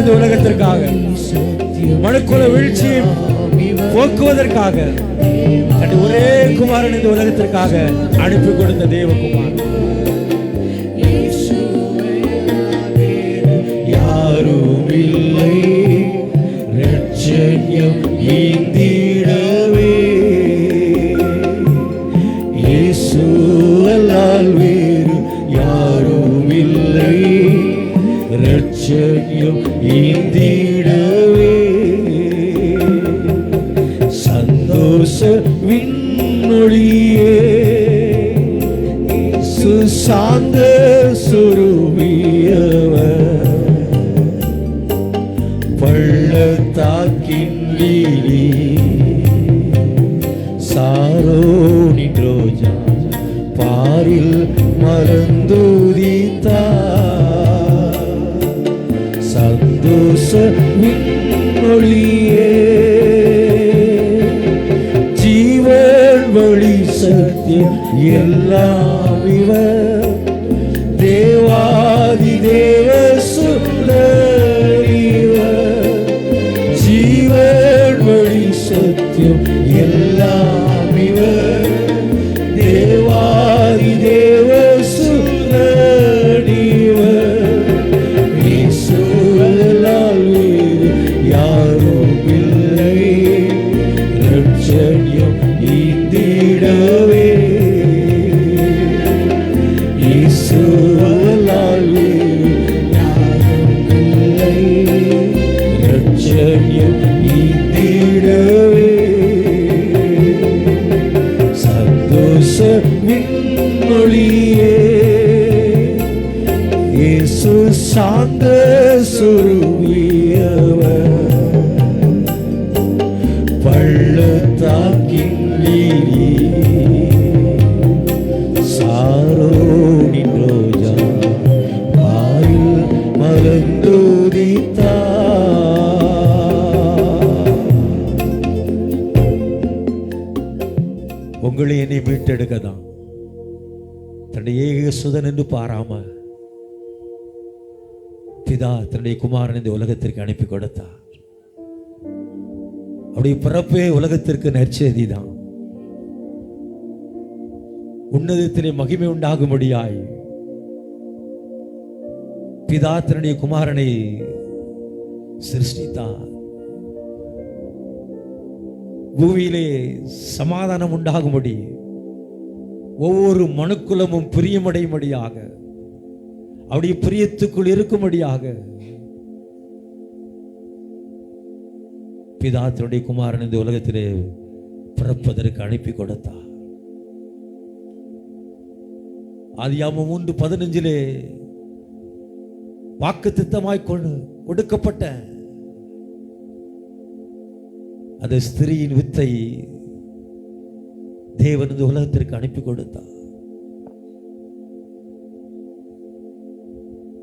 இந்த உலகத்திற்காக மனுக்குல வீழ்ச்சியை போக்குவதற்காக தன்னுடைய ஒரே குமாரன் இந்த உலகத்திற்காக அனுப்பி கொடுத்த தேவகுமாரன். யாரும் இல்லை ரட்சண்யம் ஈந்திடவே, இயேசு அல்லால் வேறு யாரும் இல்லை ரட்சண்யம் ஈந்திடவே. சந்தோஷ விண்ணொளியே இயேசு சாந்த சுரூபியவர், பள்ளத்தாக்கின் லீலி சாரோனின் ரோஜா பாரில் மறந்துதித்தார். சந்தோஷ விண்ணொளியே ஜீவன் வழி சத்தியம் எல்லாம் இவர், தேவாதி தேவ சுந்தரிவர். ஜீவன் வழி சத்தியம் எல்லாம் இவர், தேவாதி தேவ சுந்தரிவர். இயேசுவால் வேறு யாரும் இல்லை ரட்சண்யம் ஈந்திடவே. இயேசுவால் வேறு யாரும் இல்லை ரட்சண்யம் ஈந்திடவே. சாந்த சுருவியவர் பள்ளத்தாக்கின் லீலி சாரோனின் ரோஜா ஆயுள் மலர்ந்தோதித்தார். உங்களை என்னை மீட்டெடுக்கதான் தன்னுடைய ஏக சுதன் என்று பாராம பிதா தன்னுடைய குமாரன் இந்த உலகத்திற்கு அனுப்பி கொடுத்தார். அப்படி பிறப்பே உலகத்திற்கு நற்செய்தி தான். உன்னதத்திலே மகிமை உண்டாகும்படியாய் பிதா தன்னுடைய குமாரனை சிருஷ்டித்தார். பூமியிலே சமாதானம் உண்டாகும்படி ஒவ்வொரு மனுக்குலமும் பிரியமடையும்படியாக அவருடைய பிரியத்துக்குள் இருக்கும்படியாக பிதா தன்னுடைய குமாரன் இந்த உலகத்திலே பிறப்பதற்கு அனுப்பி கொடுத்தார். ஆதியாகமம் 3:15 வாக்குத்தத்தமாய் கொடுக்கப்பட்ட அந்த ஸ்திரீயின் வித்தை தேவன் இந்த உலகத்திற்கு அனுப்பி கொடுத்தார்.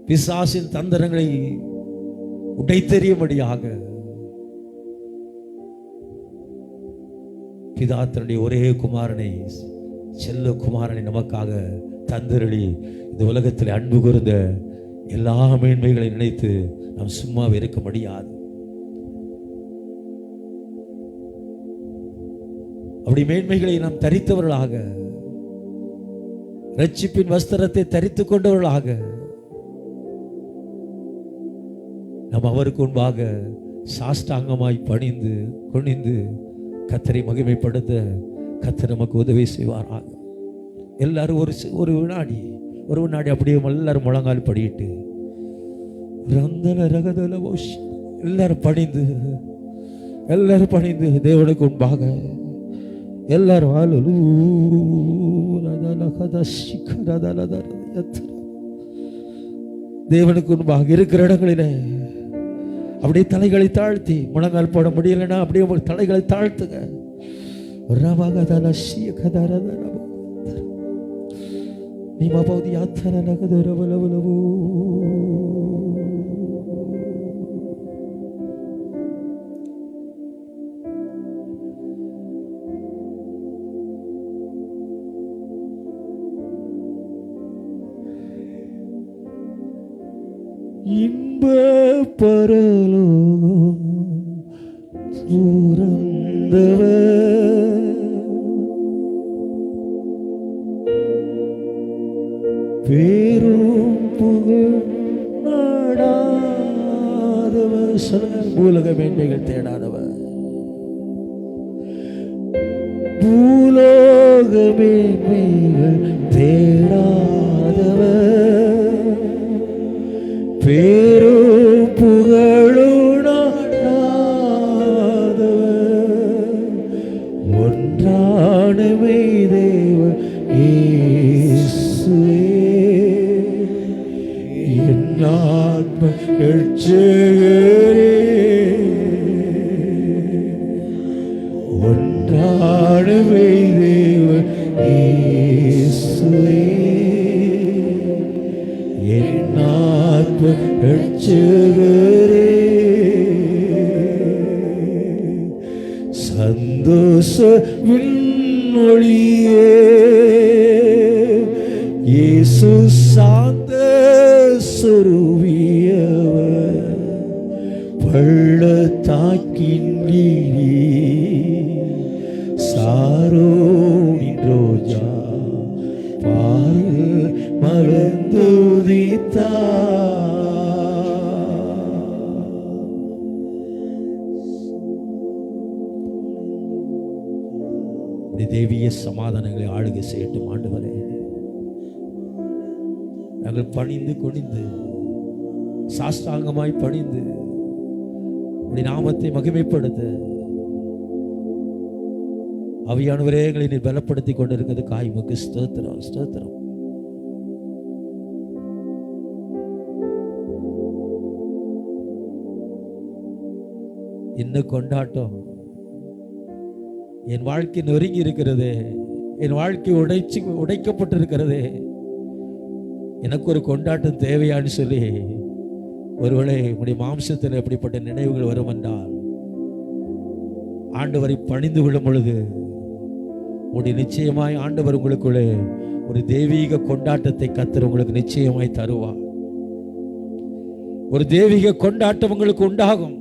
பிசாசின் தந்திரங்களை உடைத்தெறியும்படியாக பிதா தன்னுடைய ஒரே குமாரனை, செல்ல குமாரனை நமக்காக தந்தருளி இந்த உலகத்தில் அன்பு கூர்ந்த எல்லா மேன்மைகளை நினைத்து நாம் சும்மா இருக்க முடியாது. அப்படி மேன்மைகளை நாம் தரித்தவர்களாக, ரட்சிப்பின் வஸ்திரத்தை தரித்துக் கொண்டவர்களாக நாம் அவருக்கு முன்பாக சாஷ்டாங்கமாய் பணிந்து குனிந்து கர்த்தரை மகிமைப்படுத்த கர்த்தர் நமக்கு உதவி செய்வாராக. எல்லாரும் ஒரு வினாடி அப்படியே எல்லாரும் முழங்கால் படிட்டு எல்லாரும் பணிந்து தேவனுக்கு முன்பாக எல்லாரும் தேவனுக்கு முன்பாக இருக்கிற இடங்களிலே அப்படியே தலைகளை தாழ்த்தி, முழங்கால் போட முடியலன்னா அப்படியே தலைகளை தாழ்த்துங்க. இன்ப பரலோகம் துறந்தவர் பேரும் புகழ் நாடாதவர், பூலக மேன்மைகள் தேடாதவர், பூலோக மேன்மைகள் தேடாதவர், பேரும் புகழுணாதவர், ஒன்றானவை தேவ இயேசுவே, என் ஆத்ம ரட்சகரே, ஒன்றானவை தேவ இயேசுவே, என் ஆத்ம ரட்சகரே, சந்தோஷ விண்ணொளியே, இயேசு சாந்த சொருவியவர், பள்ளத்தாக்கின் லீலி சாரோனின் ரோஜா பால் மலர்ந்துதித்தார். தேவிய சமாதானங்களை ஆளுகை செய்யட்டும் ஆண்டவரே. நாங்கள் பணிந்து குனிந்து சாஷ்டாங்கமாய் பணிந்து உடைய நாமத்தை மகிமைப்படுத்த ஆவியானவரே எங்களை நீர் பலப்படுத்தி கொண்டிருக்கிறது காய்முக்கு ஸ்தோத்திரம் ஸ்தோத்திரம். என்ன கொண்டாட்டம்! என் வாழ்க்கை நொறுங்கி இருக்கிறது, என் வாழ்க்கை உடைக்கப்பட்டிருக்கிறது, எனக்கு ஒரு கொண்டாட்டம் தேவையான்னு சொல்லி ஒருவேளை உங்களுடைய மாம்சத்தில் எப்படிப்பட்ட நினைவுகள் வரும் என்றால், ஆண்டவரை பணிந்து கொள்ளும் பொழுது உங்களுடைய நிச்சயமாய் ஆண்டவர் உங்களுக்குள்ளே ஒரு தெய்வீக கொண்டாட்டத்தை கர்த்தர் உங்களுக்கு நிச்சயமாய் தருவார். ஒரு தெய்வீக கொண்டாட்டம் உங்களுக்கு உண்டாகும்.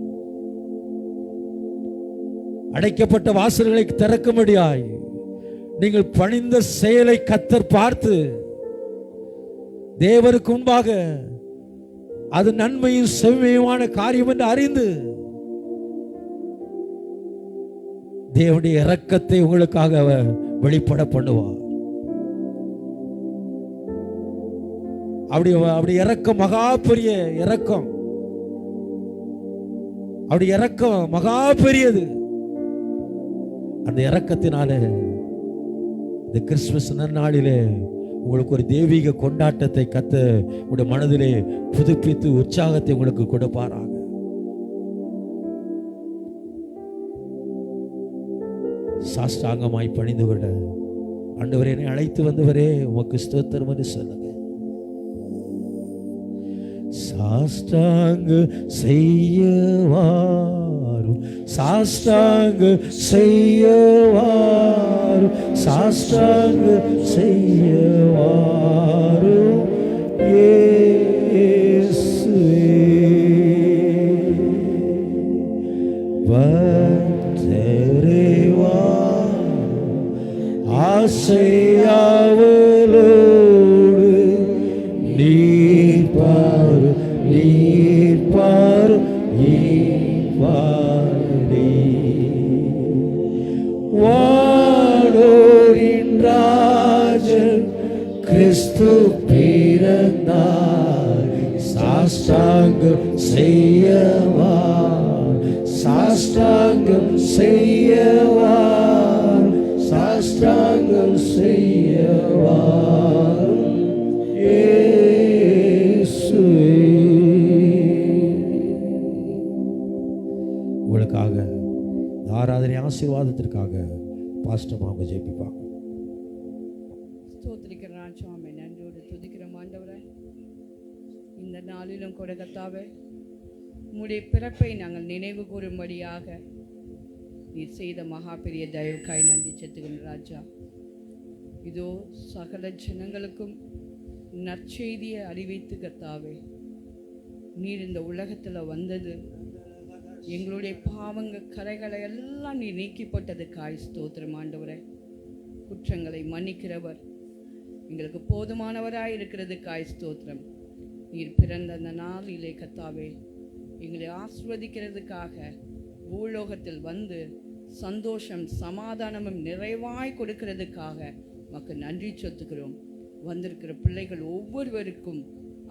அடைக்கப்பட்ட வாசல்களை திறக்கும்படியாய் நீங்கள் பணிந்த செயலை கர்த்தர் பார்த்து தேவருக்கு முன்பாக அது நன்மையும் செம்மையுமான காரியம் என்று அறிந்து தேவனுடைய இரக்கத்தை உங்களுக்காக அவர் வெளிப்பட பண்ணுவார். அப்படி இரக்கம் மகா பெரிய இரக்கம், அப்படி இரக்கம் மகா பெரியது. அந்த இரக்கத்தினால இந்த கிறிஸ்துமஸ் நன்னாளிலே உங்களுக்கு ஒரு தெய்வீக கொண்டாட்டத்தை கர்த்தர் உங்களுடைய மனதிலே புதுப்பித்து உற்சாகத்தை உங்களுக்கு கொடுப்பாராக. சாஷ்டாங்கமாய் பணிந்து கொள்ள, ஆண்டவரே என்னை அழைத்து வந்தவரே உமக்கு ஸ்தோத்திரம் என்று சொல்லுங்க. சாஷ்டாங்க செய்யவாரும், சாஷ்டாங்க செய்யவாரும், சாஷ்டாங்க செய்யவாரும் இயேசுவே. பக்தரேவா ஆசையாவலோடு நீர் பாரு, நீர் பாரு, நீர் பாரு. வானோரின் ராஜன் கிறிஸ்து பிறந்தார். சாஷ்டாங்கம் செய்யவா, சாஷ்டாங்கம் செய்யவா, சாஷ்டாங்கம் செய்யவா இயேசுவே. உங்களுக்காக ஆராதனை ஆசீர்வாதத்திற்காக பாஸ்டர் மாமா ஜெபிப்பாங்க. ஸ்தோத்திரிக்கிற ராஜாவை நன்றியோடு துதிக்கிற ஆண்டவரே, இந்த நாளிலும் கூட கர்த்தாவே உம்முடைய பிறப்பை நாங்கள் நினைவு கூறும்படியாக நீர் செய்த மகா பெரிய தயவுக்காய் நன்றி செலுத்துகின்ற ராஜா. இதோ சகல ஜனங்களுக்கும் நற்செய்தியை அறிவித்து கர்த்தாவே, நீர் இந்த உலகத்தில் வந்தது எங்களுடைய பாவங்க கரைகளை எல்லாம் நீர் நீக்கி போட்டதுக்காய் ஸ்தோத்திரம் ஆண்டவரே. குற்றங்களை மன்னிக்கிறவர், எங்களுக்கு போதுமானவராய் இருக்கிறதுக்காய் ஸ்தோத்திரம். நீர் பிறந்த அந்த நாளிலே கர்த்தாவே எங்களை ஆசிர்வதிக்கிறதுக்காக பூலோகத்தில் வந்து சந்தோஷம் சமாதானமும் நிறைவாய் கொடுக்கிறதுக்காக மக்கு நன்றி செலுத்துகிறோம். வந்திருக்கிற பிள்ளைகள் ஒவ்வொருவருக்கும்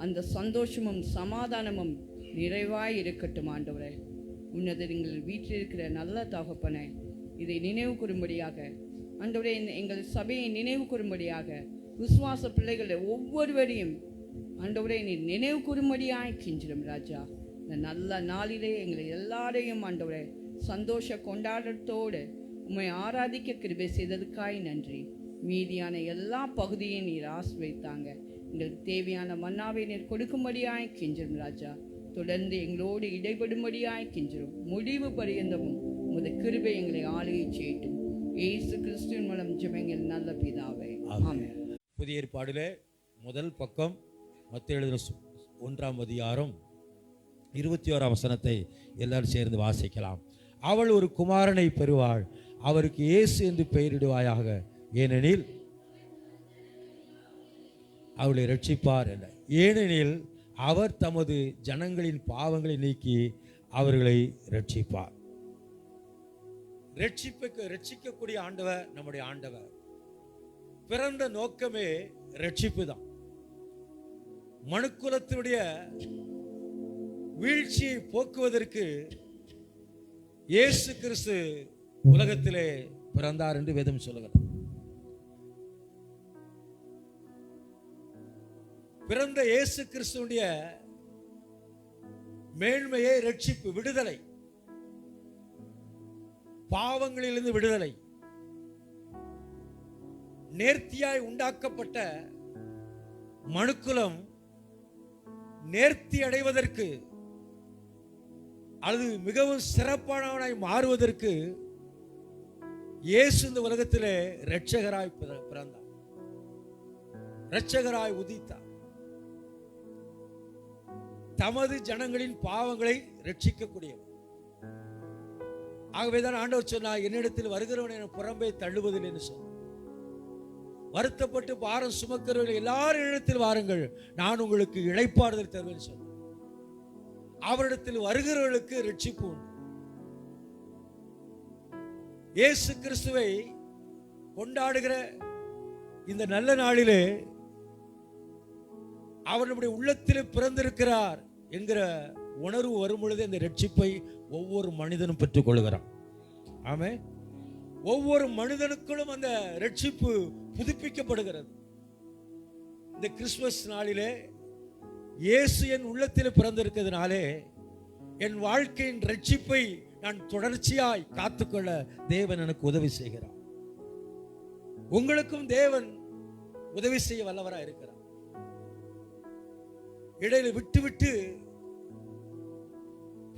அந்த சந்தோஷமும் சமாதானமும் நிறைவாய் இருக்கட்டும் ஆண்டவரே. உன்னதங்கள் வீட்டில் இருக்கிற நல்ல தகப்பனை இதை நினைவு கூறும்படியாக ஆண்டவரே, எங்கள் சபையை நினைவு கூறும்படியாக விசுவாச பிள்ளைகளை ஒவ்வொருவரையும் ஆண்டவரே நீர் நினைவு கூறும்படியாய் கிஞ்சிடும் ராஜா. இந்த நல்ல நாளிலே எங்களை எல்லாரையும் ஆண்டவரே சந்தோஷ கொண்டாட்டத்தோடு உம்மை ஆராதிக்க கிருபை செய்ததுக்காய் நன்றி. மீதியான எல்லா பகுதியையும் நீர் ஆசீர்வதித்தாங்க. எங்களுக்கு தேவையான மன்னாவை நீர் கொடுக்கும்படியாய் கிஞ்சிடும் ராஜா. தொடர்ந்து எங்களோடு இடைபடும்படியாய் கிஞ்சிடும். முடிவு பரியந்தமும் உமது கிருபை எங்களை ஆளுகை செய்யட்டும். இயேசு கிறிஸ்துவின் மூலம் ஜெபங்கள் நல்ல பிதாவே, ஆமென். புதிய ஏற்பாடிலே முதல் பக்கம் மத்தேயு எழுதின 1ஆம் அதிகாரம் 21ஆம் வசனத்தை எல்லாரும் சேர்ந்து வாசிக்கலாம். அவள் ஒரு குமாரனை பெறுவாள், அவருக்கு இயேசு என்று பெயரிடுவாயாக, ஏனெனில் அவளை ரட்சிப்பார் என்ற. ஏனெனில் அவர் தமது ஜனங்களின் பாவங்களை நீக்கி அவர்களை ரட்சிப்பார். ரட்சிக்கக்கூடிய ஆண்டவர் நம்முடைய ஆண்டவர். பிறந்த நோக்கமே ரட்சிப்பு தான். மனுக்குலத்தினுடைய வீழ்ச்சியை போக்குவதற்கு இயேசு கிறிஸ்து உலகத்திலே பிறந்தார் என்று வேதம் சொல்லுகிறது. பிறந்த இயேசு கிறிஸ்துடைய மேன்மையை ரட்சிப்பு, விடுதலை. பாவங்களிலிருந்து விடுதலை, நேர்த்தியாய் உண்டாக்கப்பட்ட மனுக்குலம் நேர்த்தி அடைவதற்கு அல்லது மிகவும் சிறப்பானவனாய் மாறுவதற்கு இயேசு இந்த உலகத்திலே இரட்சகராய் பிறந்தார், இரட்சகராய் உதித்தார். தமது ஜனங்களின் பாவங்களை ரட்சிக்கக்கூடியவர். ஆகவேதான் ஆண்டவர் சொன்னார், என்னிடத்தில் வருகிறவனை என புறம்பே தள்ளுவதில்லை என்று சொன்னார். வருத்தப்பட்டு பாரம் சுமக்கிறவர்கள் எல்லாரும் இடத்தில் வாருங்கள், நான் உங்களுக்கு இளைப்பாறுதல் தருவேன் சொன்னார். அவரிடத்தில் வருகிறவர்களுக்கு ரட்சிப்பு உண்டு. இயேசு கிறிஸ்துவை கொண்டாடுகிற இந்த நல்ல நாளிலே அவர் நம்முடைய உள்ளத்தில் பிறந்திருக்கிறார் என்கிற உணர்வு வரும் பொழுது இந்த ரட்சிப்பை ஒவ்வொரு மனிதனும் பெற்றுக் கொள்கிறான். ஆமென். ஒவ்வொரு மனிதனுக்குள்ளும் அந்த ரட்சிப்பு புதுப்பிக்கப்படுகிறது. இந்த கிறிஸ்துமஸ் நாளிலே இயேசு என் உள்ளத்தில் பிறந்திருக்கிறதுனாலே என் வாழ்க்கையின் ரட்சிப்பை நான் தொடர்ச்சியாய் காத்துக்கொள்ள தேவன் எனக்கு உதவி செய்கிறார். உங்களுக்கும் தேவன் உதவி செய்ய வல்லவராய் இருக்கிறார். இடையில விட்டு விட்டு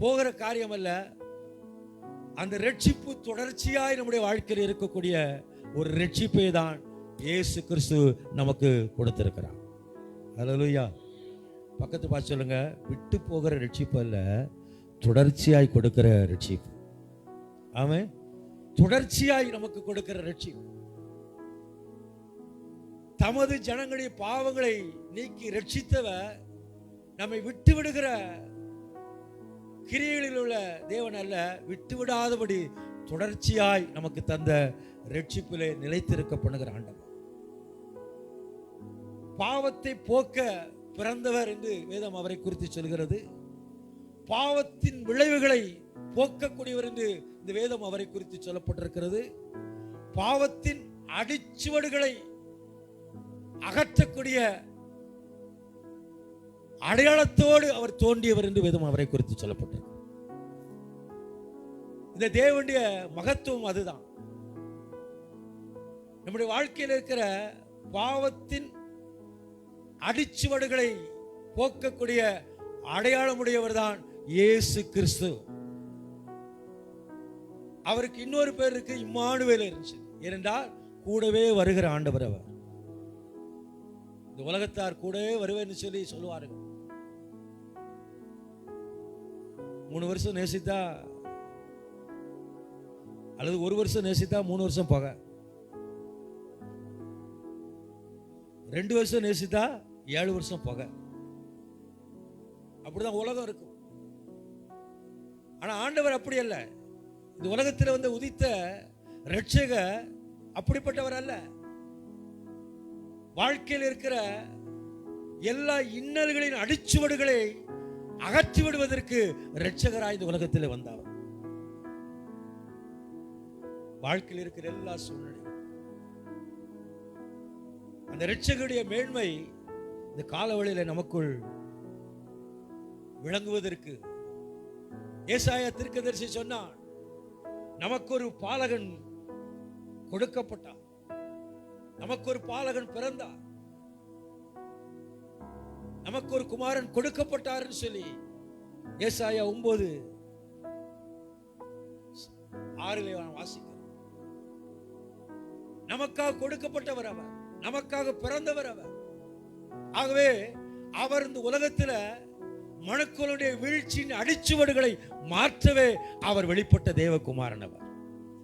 போகிற காரியம் அல்ல, அந்த ரட்சிப்பு தொடர்ச்சியாய் நம்முடைய வாழ்க்கையில் இருக்கக்கூடிய ஒரு ரட்சிப்பை தான் இயேசு கிறிஸ்து நமக்கு கொடுத்திருக்கிறார். ஹல்லேலூயா. பக்கத்து பார்த்து சொல்லுங்க, விட்டு போகிற ரட்சிப்பு அல்ல, தொடர்ச்சியாய் கொடுக்கிற ரட்சிப்பு. ஆமென். தொடர்ச்சியாய் நமக்கு கொடுக்கிற ரட்சிப்பு. தமது ஜனங்களுடைய பாவங்களை நீக்கி ரட்சித்தவர் நம்மை விட்டு விடுகிற கிரியைகளில் உள்ள தேவன் அல்ல, விட்டு விடாதபடி தொடர்ச்சியாய் நமக்கு தந்த ரட்சிப்பிலே நிலைத்திருக்க பண்ணுகிற ஆண்டவர். பாவத்தை போக்க பிறந்தவர் என்று வேதம் அவரை குறித்து சொல்கிறது. பாவத்தின் விளைவுகளை போக்கக்கூடியவர் என்று இந்த வேதம் அவரை குறித்து சொல்லப்பட்டிருக்கிறது. பாவத்தின் அடிச்சுவடுகளை அகற்றக்கூடிய அடையாளத்தோடு அவர் தோன்றியவர் என்று வேதம் அவரை குறித்து சொல்லப்பட்டிருக்கு. இந்த தேவனுடைய மகத்துவம் அதுதான். நம்முடைய வாழ்க்கையில் இருக்கிற பாவத்தின் அடிச்சுவடுகளை போக்கக்கூடிய அடையாளமுடையவர் தான் இயேசு கிறிஸ்து. அவருக்கு இன்னொரு பேர் இருக்கு, இம்மானுவேல் இருந்துச்சு. ஏனென்றால் கூடவே வருகிற ஆண்டவர் அவர். இந்த உலகத்தார் கூடவே வருவேன்னு சொல்லி சொல்லுவார்கள். 3 வருஷம் நேசித்தா அல்லது 1 வருஷம் நேசித்தா 3 வருஷம் போக, 2 வருஷம் நேசித்தா 7 வருஷம் போக. அப்படிதான் உலகம் இருக்கும். ஆனா ஆண்டவர் அப்படி அல்ல. இந்த உலகத்தில் வந்து உதித்த இரட்சகர் அப்படிப்பட்டவர் அல்ல. வாழ்க்கையில் இருக்கிற எல்லா இன்னல்களின் அடிச்சுவடுகளை அகற்றி விடுவதற்கு இரட்சகராய் இந்த உலகத்தில் வந்தார். வாழ்க்கையில் இருக்கிற எல்லா சூழ்நிலை, அந்த இரட்சகருடைய மேன்மை இந்த காலவெளியில நமக்குள் விளங்குவதற்கு ஏசாயா தீர்க்கதரிசி சொன்னான், நமக்கு ஒரு பாலகன் கொடுக்கப்பட்டார், நமக்கு ஒரு பாலகன் பிறந்தார், நமக்கு ஒரு குமாரன் கொடுக்கப்பட்டார் சொல்லி ஏசாயா 9:6 வாசிக்கிறோம். நமக்காக கொடுக்கப்பட்டவர் அவர், நமக்காக பிறந்தவர் அவர். ஆகவே அவர் இந்த உலகத்தில் மனுக்களுடைய வீழ்ச்சியின் அடிச்சுவடுகளை மாற்றவே அவர் வெளிப்பட்ட தேவகுமாரன் அவர்.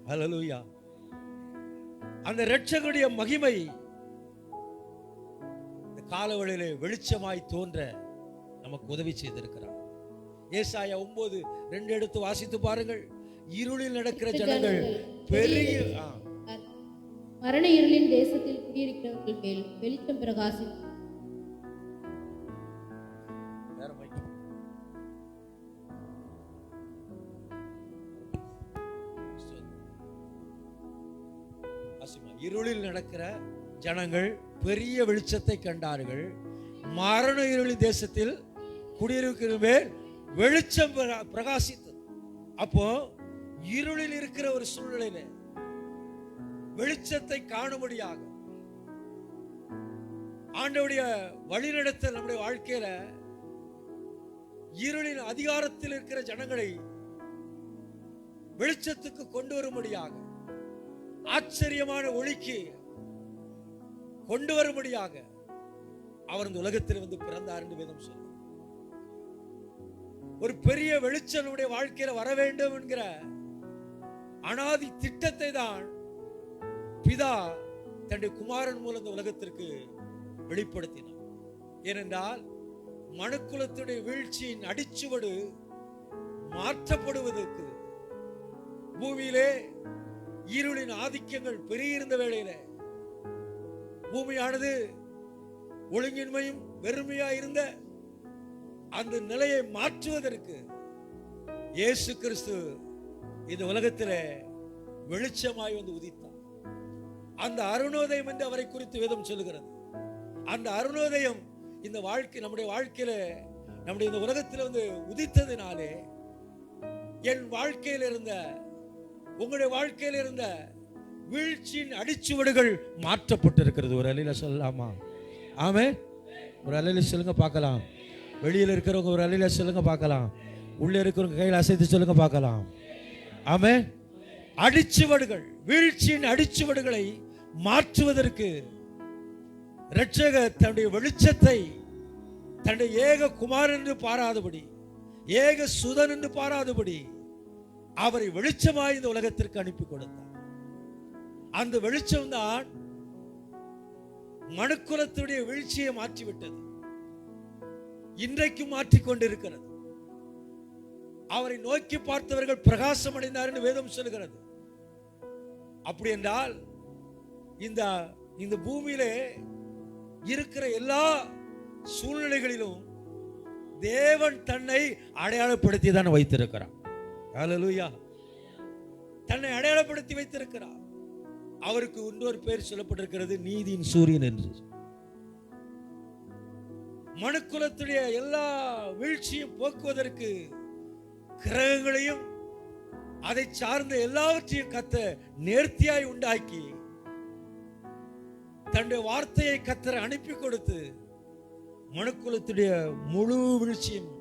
ஹல்லேலூயா. அந்த இரட்சகருடைய மகிமை இந்த காலவெளியிலே வெளிச்சமாய் தோன்ற நமக்கு உதவி செய்திருக்கிறார். ஏசாயா 9:2 எடுத்து வாசித்து பாருங்கள். இருளில் நடக்கிற ஜனங்கள் பெரிய மரண இருளின் தேசத்தில் குடியிருக்கிறவர்கள் மேல் வெளிச்சம் பிரகாசிக்கும். இருளில் நடக்கிற ஜனங்கள் பெரிய வெளிச்சத்தை கண்டார்கள். மரண இருளின் தேசத்தில் குடியிருக்கிற மேல் வெளிச்சம் பிரகாசித்தது. அப்போ இருளில் இருக்கிற ஒரு சூழ்நிலையில வெளிச்சத்தை காணும்படியாக ஆண்டவருடைய வழிநடத்தல் நம்முடைய வாழ்க்கையில இருளின் அதிகாரத்தில் இருக்கிற ஜனங்களை வெளிச்சத்துக்கு கொண்டு வரும்படியாக, ஆச்சரியமான ஒளிக்கு கொண்டு வரும்படியாக அவர் இந்த உலகத்தில் வந்து பிறந்தார் என்று வேதம் சொல்லும். ஒரு பெரிய வெளிச்சம் நம்முடைய வாழ்க்கையில வர வேண்டும் என்கிற அனாதி திட்டத்தை தான் பிதா தன்னுடைய குமாரன் மூலம் இந்த உலகத்திற்கு வெளிப்படுத்தினார். ஏனென்றால் மனுக்குலத்துடைய வீழ்ச்சியின் அடிச்சுவடு மாற்றப்படுவதற்கு, பூமியிலே இருளின் ஆதிக்கங்கள் பெருகியிருந்த வேளையில பூமியானது ஒழுங்கின்மையும் வெறுமையா இருந்த அந்த நிலையை மாற்றுவதற்கு இயேசு கிறிஸ்து இந்த உலகத்திலே வெளிச்சமாய் வந்து உதித்தார். அந்த அருணோதயம் என்று அவரை குறித்து வேதம் சொல்லுகிறது. அந்த அருணோதயம் இந்த வாழ்க்கை, நம்முடைய வாழ்க்கையில, நம்முடைய இந்த உலகத்தில் வந்து உதித்ததினாலே என் வாழ்க்கையில் இருந்த, உங்களுடைய வாழ்க்கையில் இருந்த வீழ்ச்சியின் அடிச்சுவடுகள் மாற்றப்பட்டிருக்கிறது. ஒரு அலையில சொல்லலாமா? ஆமே. ஒரு அலையில சொல்லுங்க பார்க்கலாம். வெளியில் இருக்கிறவங்க ஒரு அலையில சொல்லுங்க பார்க்கலாம். உள்ளே இருக்கிறவங்க கையில் அசைத்து சொல்லுங்க பார்க்கலாம். ஆமே. அடிச்சுவடுகள், வீழ்ச்சியின் அடிச்சுவடுகளை மாற்றுவதற்கு இரட்சகர் தன்னுடைய வெளிச்சத்தை தன்னுடைய ஏக குமாரன் என்று பாராதபடி, ஏக சுதன் என்று பாராதபடி அவரை வெளிச்சமாய் இந்த உலகத்திற்கு அனுப்பி கொடுத்தார். அந்த வெளிச்சம் தான் மனுக்குலத்துடைய வீழ்ச்சியை மாற்றிவிட்டது, இன்றைக்கும் மாற்றிக்கொண்டிருக்கிறது. அவரை நோக்கி பார்த்தவர்கள் பிரகாசம் அடைந்தார் என்று வேதம் சொல்கிறது. அப்படி என்றால் இந்த பூமியிலே இருக்கிற எல்லா சூழ்நிலைகளிலும் தேவன் தன்னை அடையாளப்படுத்தி தான் வைத்திருக்கிறார். ஹல்லேலூயா. தன்னை அடையாளப்படுத்தி வைத்திருக்கிறார். அவருக்கு இன்னொரு பேர் சொல்லப்பட்டிருக்கிறது, நீதியின் சூரியன் என்று. மனுக்குலத்துடைய எல்லா வீழ்ச்சியும் போக்குவதற்கு கிரகங்களையும் அதை சார்ந்த எல்லாவற்றையும் கர்த்தர் நேர்த்தியாய் உண்டாக்கி தன்னுடைய வார்த்தையை கர்த்தர் அனுப்பி கொடுத்து மனுக்குலத்துடைய முழு வீழ்ச்சியும்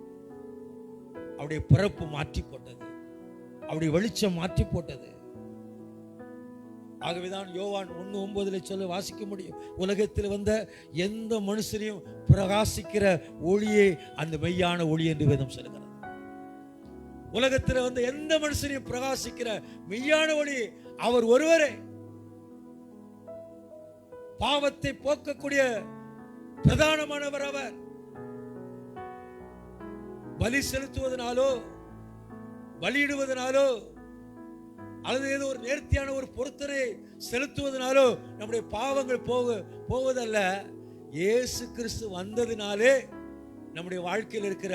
அவருடைய பிறப்பு மாற்றி போட்டது, அவருடைய வெளிச்சம் மாற்றி போட்டது. ஆகவேதான் யோவான் 1:9 சொல்ல வாசிக்க முடியும், உலகத்தில் வந்த எந்த மனுஷனையும் பிரகாசிக்கிற ஒளியே அந்த மெய்யான ஒளி என்று வேதம் சொல்லுகிறது. உலகத்தில் வந்த எந்த மனுஷனையும் பிரகாசிக்கிற மெய்யான ஒளி அவர் ஒருவரே. பாவத்தை போக்கக்கூடிய பிரதானமானவர் அவர். பலி செலுத்துவதனாலோ பலியிடுவதனாலோ அல்லது ஏதோ ஒரு நேர்த்தியான ஒரு பொருத்தனை செலுத்துவதனாலோ நம்முடைய பாவங்கள் போவதல்ல. இயேசு கிறிஸ்து வந்ததினாலே நம்முடைய வாழ்க்கையில் இருக்கிற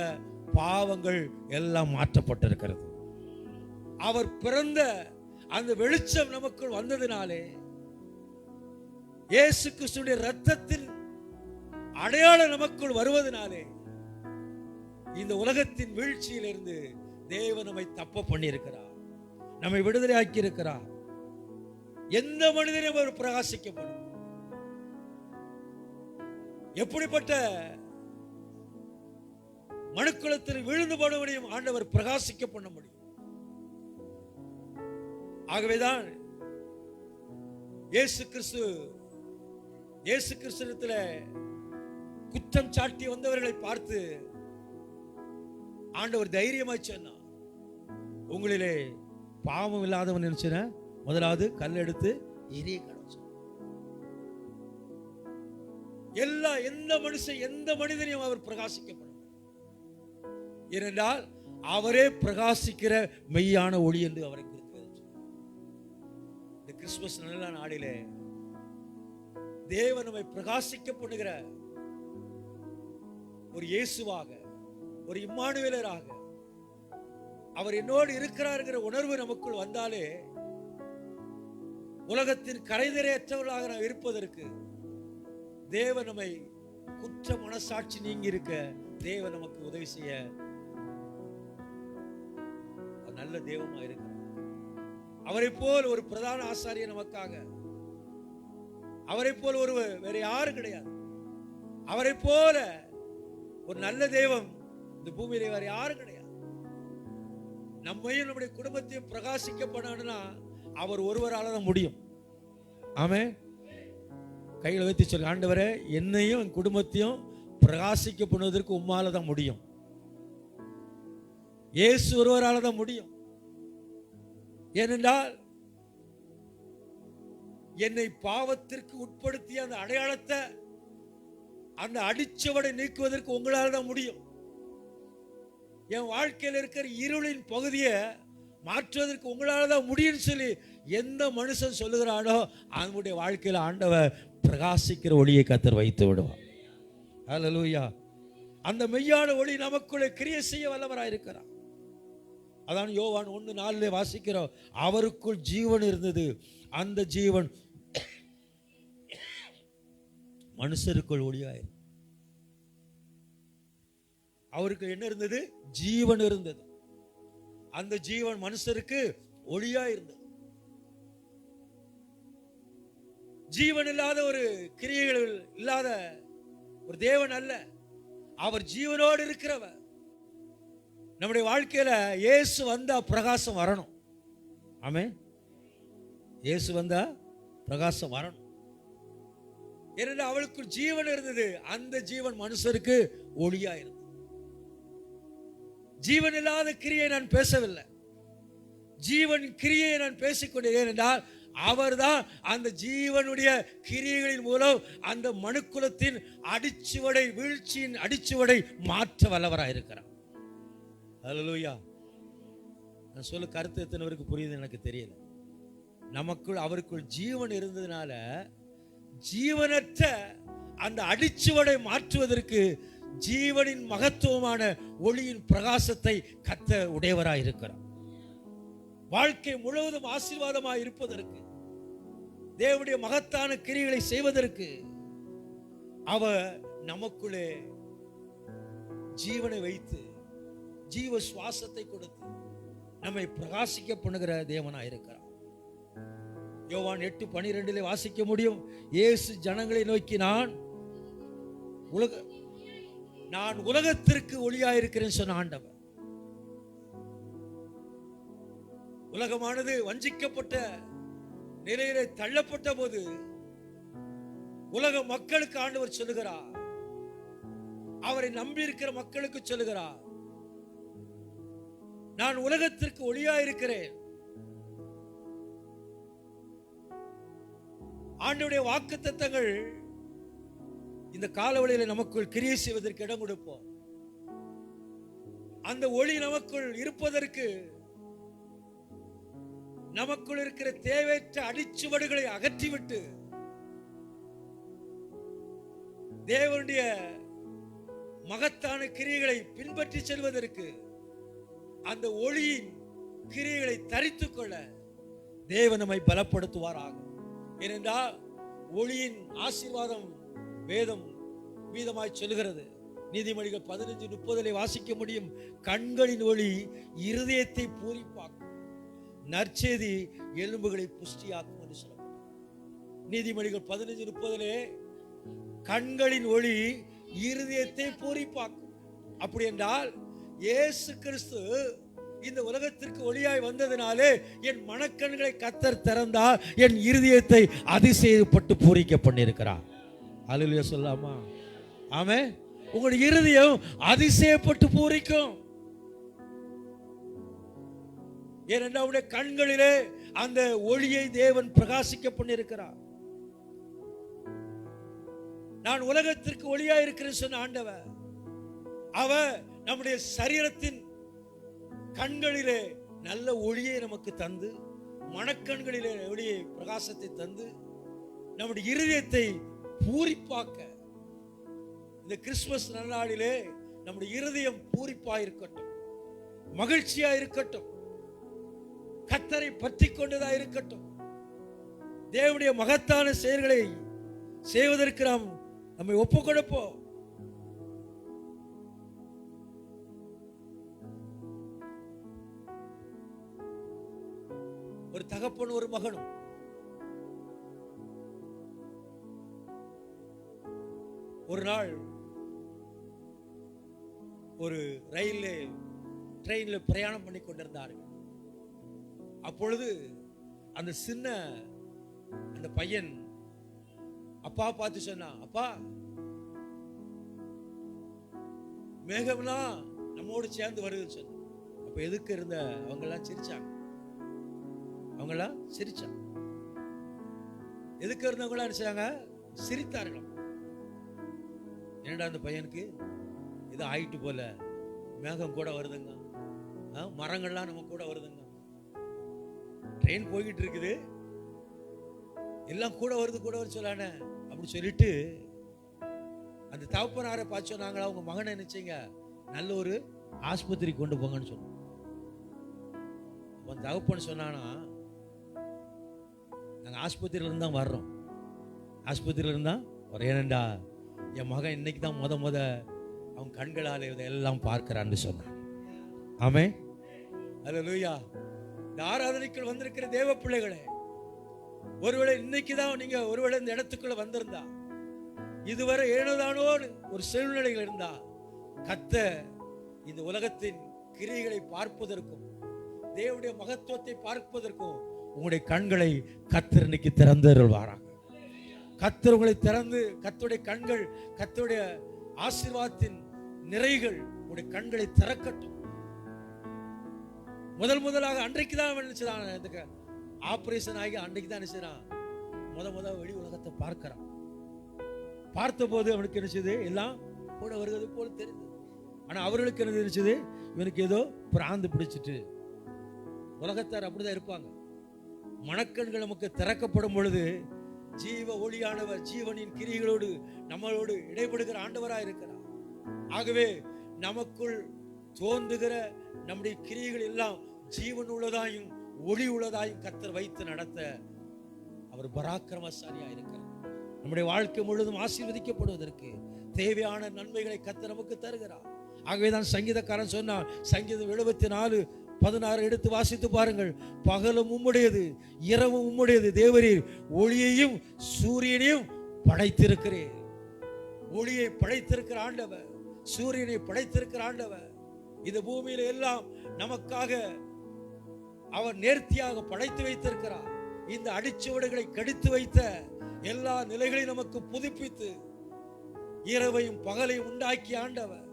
பாவங்கள் எல்லாம் மாற்றப்பட்டிருக்கிறது. அவர் பிறந்த அந்த வெளிச்சம் நமக்குள் வந்ததினாலே, இயேசு கிறிஸ்துவின் இரத்தத்தின் அடையாளம் நமக்குள் வருவதனாலே இந்த உலகத்தின் வீழ்ச்சியிலிருந்து தேவன் நம்மை தப்ப பண்ணி இருக்கிறார், நம்மை விடுதலை ஆக்கி இருக்கிறார். எந்த மனிதனையும் அவர் பிரகாசிக்கப்படும். எப்படிப்பட்ட மனுக்குலத்தில் விழுந்து போனவனையும் ஆண்டவர் பிரகாசிக்க பண்ண முடியும். ஆகவேதான் இயேசு கிறிஸ்துவிடத்துல குற்றம் சாட்டி வந்தவர்களை பார்த்து ஆண்டவர் தைரியமாய் சொன்னார், உங்களிலே பாவம் இல்லாதவன் நினைச்சன முதலாவது கல் எடுத்து எரிய கடவுள். எந்த மனிதனையும் அவர் பிரகாசிக்கப்படும். ஏனென்றால் அவரே பிரகாசிக்கிற மெய்யான ஒளி என்று அவரை குறித்து இந்த கிறிஸ்துமஸ் நல்ல நாளிலே தேவன் நம்மை பிரகாசிக்க பண்ணுகிற ஒரு இயேசுவாக, ஒரு இம்மானுவேலராக அவர் என்னோடு இருக்கிறார்கிற உணர்வு நமக்குள் வந்தாலே உலகத்தின் கரைதிரையற்றவர்களாக நாம் இருப்பதற்கு தேவன் நம்மை குற்ற மனசாட்சி நீங்கி இருக்க தேவன் நமக்கு உதவி செய்ய நல்ல தெய்வமா இருக்கிறார். அவரை போல் ஒரு பிரதான ஆசாரியர் நமக்காக, அவரை போல் ஒரு வேற யாரும் கிடையாது. அவரை போல ஒரு நல்ல தெய்வம் இந்த பூமியில வேற யாரும் கிடையாது. நம்மையும் நம்முடைய குடும்பத்தையும் பிரகாசிக்கப்படணும்னா அவர் ஒருவரால தான் முடியும். ஆமென். கையில் வைத்து சொல்லு, ஆண்டவரே என்னையும் என் குடும்பத்தையும் பிரகாசிக்கப்படுவதற்கு உம்மால தான் முடியும். இயேசு ஒருவரால தான் முடியும். ஏனென்றால் என்னை பாவத்திற்கு உட்படுத்திய அந்த அடையாளத்தை, அந்த அடிச்சவடை நீக்குவதற்கு உங்களால் தான் முடியும். என் வாழ்க்கையில் இருக்கிற இருளின் பகுதியை மாற்றுவதற்கு உங்களால் தான் முடியும்னு சொல்லி எந்த மனுஷன் சொல்லுகிறானோ அவனுடைய வாழ்க்கையில் ஆண்டவர் பிரகாசிக்கிற ஒளியை கர்த்தர் வைத்து விடுவார். ஹல்லேலூயா. அந்த மெய்யான ஒளி நமக்குள்ளே கிரியை செய்ய வல்லவராயிருக்கிறார். அதான் யோவான் 1:4 வாசிக்கிறோம். அவருக்குள் ஜீவன் இருந்தது, அந்த ஜீவன் மனுஷருக்குள் ஒளியாயிரு. அவருக்கு என்ன இருந்தது? ஜீவன் இருந்தது. அந்த ஜீவன் மனுஷருக்கு ஒளியா இருந்தது. ஜீவன் இல்லாத ஒரு கிரியைகள் இல்லாத ஒரு தேவன் அல்ல, அவர் ஜீவனோடு இருக்கிறவர். நம்முடைய வாழ்க்கையில இயேசு வந்தா பிரகாசம் வரணும். ஆமென். இயேசு வந்தா பிரகாசம் வரணும். ஏனென்றால் அவளுக்கு ஜீவன் இருந்தது, அந்த ஜீவன் மனுஷருக்கு ஒளியா இருந்தது. ஜீவன் இல்லாத கிரியை நான் பேசவில்லை, ஜீவன் கிரியை நான் பேசிக்கொண்டேன். என்றால் அவர்தான் அந்த ஜீவனுடைய கிரியைகளின் மூலம் அந்த மனுக்குலத்தின் அடிச்சுவடை, வீழ்ச்சியின் அடிச்சுவடை மாற்ற வல்லவராயிருக்கிறார். ஹல்லேலூயா. நான் சொல்ல கருத்து எத்தனை பேருக்கு புரியுது எனக்கு தெரியல. நமக்குள் அவருக்குள் ஜீவன் இருந்ததுனால ஜீவனற்ற அந்த அடிச்சுவடை மாற்றுவதற்கு ஜீவனின் மகத்துவமான ஒளியின் பிரகாசத்தை கர்த்தர் உடையவராய் இருக்கிறார். வாழ்க்கை முழுவதும் ஆசீர்வாதமாய் இருப்பதற்கு, தேவனுடைய மகத்தான கிரியைகளை செய்வதற்கு அவர் நமக்குள்ளே ஜீவனை வைத்து ஜீவ சுவாசத்தை கொடுத்து நம்மை பிரகாசிக்க பண்ணுகிற தேவனாய் இருக்கிறார். யோவான் 8:12 வாசிக்க முடியும். இயேசு ஜனங்களை நோக்கி, நான் உலகத்திற்கு ஒளியாயிருக்கிறேன் சொன்ன ஆண்டவர். உலகமானது வஞ்சிக்கப்பட்ட நிலையிலே தள்ளப்பட்ட போது உலக மக்களுக்கு ஆண்டவர் சொல்லுகிறார், அவரை நம்பி இருக்கிற மக்களுக்கு சொல்லுகிறார், நான் உலகத்திற்கு ஒளியாயிருக்கிறேன். ஆண்டவருடைய வாக்குத்தத்தங்கள் இந்த காலவெளியில நமக்குள் கிரியை செய்வதற்கு இடம் கொடுப்போம். அந்த ஒளி நமக்குள் இருப்பதற்கு நமக்குள் இருக்கிற தேவையற்ற அடிச்சுவடுகளை அகற்றிவிட்டு தேவனுடைய மகத்தான கிரியைகளை பின்பற்றி செல்வதற்கு, அந்த ஒளியின் கிரியைகளை தரித்துக் கொள்ள தேவன் நம்மை பலப்படுத்துவாராக. ஏனென்றால் ஒளியின் ஆசீர்வாதம் வேதம் வீதமாய் சொல்லுகிறது. நீதிமொழிகள் 15:30 வாசிக்க முடியும். கண்களின் ஒளி இருதயத்தை பூரிப்பாக்கும், நற்செய்தி எலும்புகளை புஷ்டியாக்கும் என்று சொல்லப்படும். நீதிமொழிகள் 15:30 கண்களின் ஒளி இருதயத்தை பூரிப்பாக்கும். அப்படி என்றால் இயேசு கிறிஸ்து இந்த உலகத்திற்கு ஒளியாய் வந்ததினாலே என் மனக்கண்களை கர்த்தர் திறந்தார், என் இருதயத்தை அதிசயப்பட்டு பூரிக்க பண்ணியிருக்கிறார். அல்லேலூயா சொல்லாமா? ஆமென். உங்களுடைய இருதயம் அதிசயப்பட்டு பூரிக்கும். ஏனென்றால் அவருடைய கண்களிலே அந்த ஒளியை தேவன் பிரகாசிக்க பண்ணியிருக்கிறார். நான் உலகத்திற்கு ஒளியாய் இருக்கிறேன் சொன்ன ஆண்டவர், அவர் நம்முடைய சரீரத்தின் கண்களிலே நல்ல ஒளியை நமக்கு தந்து, மனக்கண்களிலே ஒளியை பிரகாசத்தை தந்து நம்முடைய இருதயத்தை பூரிப்பாக்க, இந்த கிறிஸ்துமஸ் நன்னாளிலே நம்முடைய இருதயம் பூரிப்பாக இருக்கட்டும், மகிழ்ச்சியா இருக்கட்டும், கர்த்தரை பற்றி கொண்டதா இருக்கட்டும். தேவனுடைய மகத்தான செயல்களை செய்வதற்கு நாம் நம்மை ஒப்புக் கொடுப்போம். ஒரு தகப்பன் ஒரு மகனும். ஒரு நாள் ஒரு ட்ரெயின்ல பிரயாணம் பண்ணி கொண்டிருந்தார்கள். அப்பொழுது அந்த சின்ன அந்த பையன் அப்பா பார்த்து சொன்னான், அப்பா மேகம்லாம் நம்மோடு சேர்ந்து வருதுன்னு சொன்ன. அப்ப எதுக்கு இருந்த அவங்க எல்லாம் சிரிச்சாங்க. எதுக்கு இருந்தவங்களா நினைச்சாங்க? சிரித்தார்கள். என்னடா அந்த பையனுக்கு இது ஆயிட்டு போல, மேகம் கூட வருதுங்க, மரங்கள்லாம் நம்ம கூட வருதுங்க, ட்ரெயின் போய்கிட்டு இருக்குது, எல்லாம் கூட வருது சொல்லானே அப்படி சொல்லிட்டு அந்த தகப்பனாரை பார்த்து சொன்னாங்களா, உங்க மகனை நினைச்சீங்க நல்ல ஒரு ஆஸ்பத்திரி கொண்டு போங்கன்னு சொன்னாங்க. அவன் தகப்பன் சொன்னானா, நாங்கள் ஆஸ்பத்திரியில இருந்தா வர்றோம், ஆஸ்பத்திரியில இருந்தா ஏனண்டா என் மகன் இன்னைக்கு தான் முத அவன் கண்களால் இதெல்லாம் பார்க்கிறான்னு சொன்னான். ஆமென், அல்லேலூயா. இந்த ஆராதனைக்குள் வந்திருக்கிற தேவ பிள்ளைகளே, ஒருவேளை இன்னைக்கு தான் நீங்க ஒருவேளை இந்த இடத்துக்குள்ள வந்திருந்தா, இதுவரை ஏனோதானோன்னு ஒரு சூழ்நிலைகள் இருந்தா, கர்த்தர் இந்த உலகத்தின் கிரியைகளை பார்ப்பதற்கும் தேவனுடைய மகத்துவத்தை பார்ப்பதற்கும் உங்களுடைய கண்களை கர்த்தர் இன்னைக்கு திறந்தருள்வாராங்க. கர்த்தர் உங்களை திறந்து, கர்த்தருடைய கண்கள், கர்த்தருடைய ஆசீர்வாதத்தின் நிறைகள் உங்களுடைய கண்களை திறக்கட்டும். முதலாக அன்றைக்கு தான் நினைச்சான், ஆபரேஷன் ஆகி அன்றைக்கு தான் நினைச்சான் முத வெளி உலகத்தை பார்க்கிறான். பார்த்த போது அவனுக்கு நினைச்சது எல்லாம் கூட வருவது போல தெரிந்தது. ஆனா அவர்களுக்கு என்ன நினைச்சது, இவனுக்கு ஏதோ பிராந்து பிடிச்சிட்டு. உலகத்தார் அப்படிதான் இருப்பாங்க. மனக்கண்கள் நமக்கு திறக்கப்படும் பொழுது ஜீவ ஒளியானவர் ஜீவனின் கிரியைகளோடு நம்மளோடு இடைபடுகிற ஆண்டவராய் இருக்கிறார். ஆகவே நமக்குள் தோன்றுகிற நம்முடைய கிரியைகள் எல்லாம் ஜீவன் உள்ளதாயும் ஒளி உள்ளதாயும் கர்த்தர் வைத்து நடத்த அவர் பராக்கிரமசாலியா இருக்கிறார். நம்முடைய வாழ்க்கை முழுவதும் ஆசீர்வதிக்கப்படுவதற்கு தேவையான நன்மைகளை கர்த்தர் நமக்கு தருகிறார். ஆகவேதான் சங்கீதக்காரன் சொன்னார், சங்கீதம் 74:16 எடுத்து வாசித்து பாருங்கள். பகலும் உம்முடையது, இரவும் உம்முடையது, தேவரீர் ஒளியையும் சூரியனையும் படைத்திருக்கிறேன். ஒளியை படைத்திருக்கிற ஆண்டவர், சூரியனை படைத்திருக்கிற ஆண்டவர், இந்த பூமியில எல்லாம் நமக்காக அவர் நேர்த்தியாக படைத்து வைத்திருக்கிறார். இந்த அடிச்சுவடுகளை கடித்து வைத்த எல்லா நிலைகளையும் நமக்கு புதுப்பித்து இரவையும் பகலையும் உண்டாக்கிய ஆண்டவர்,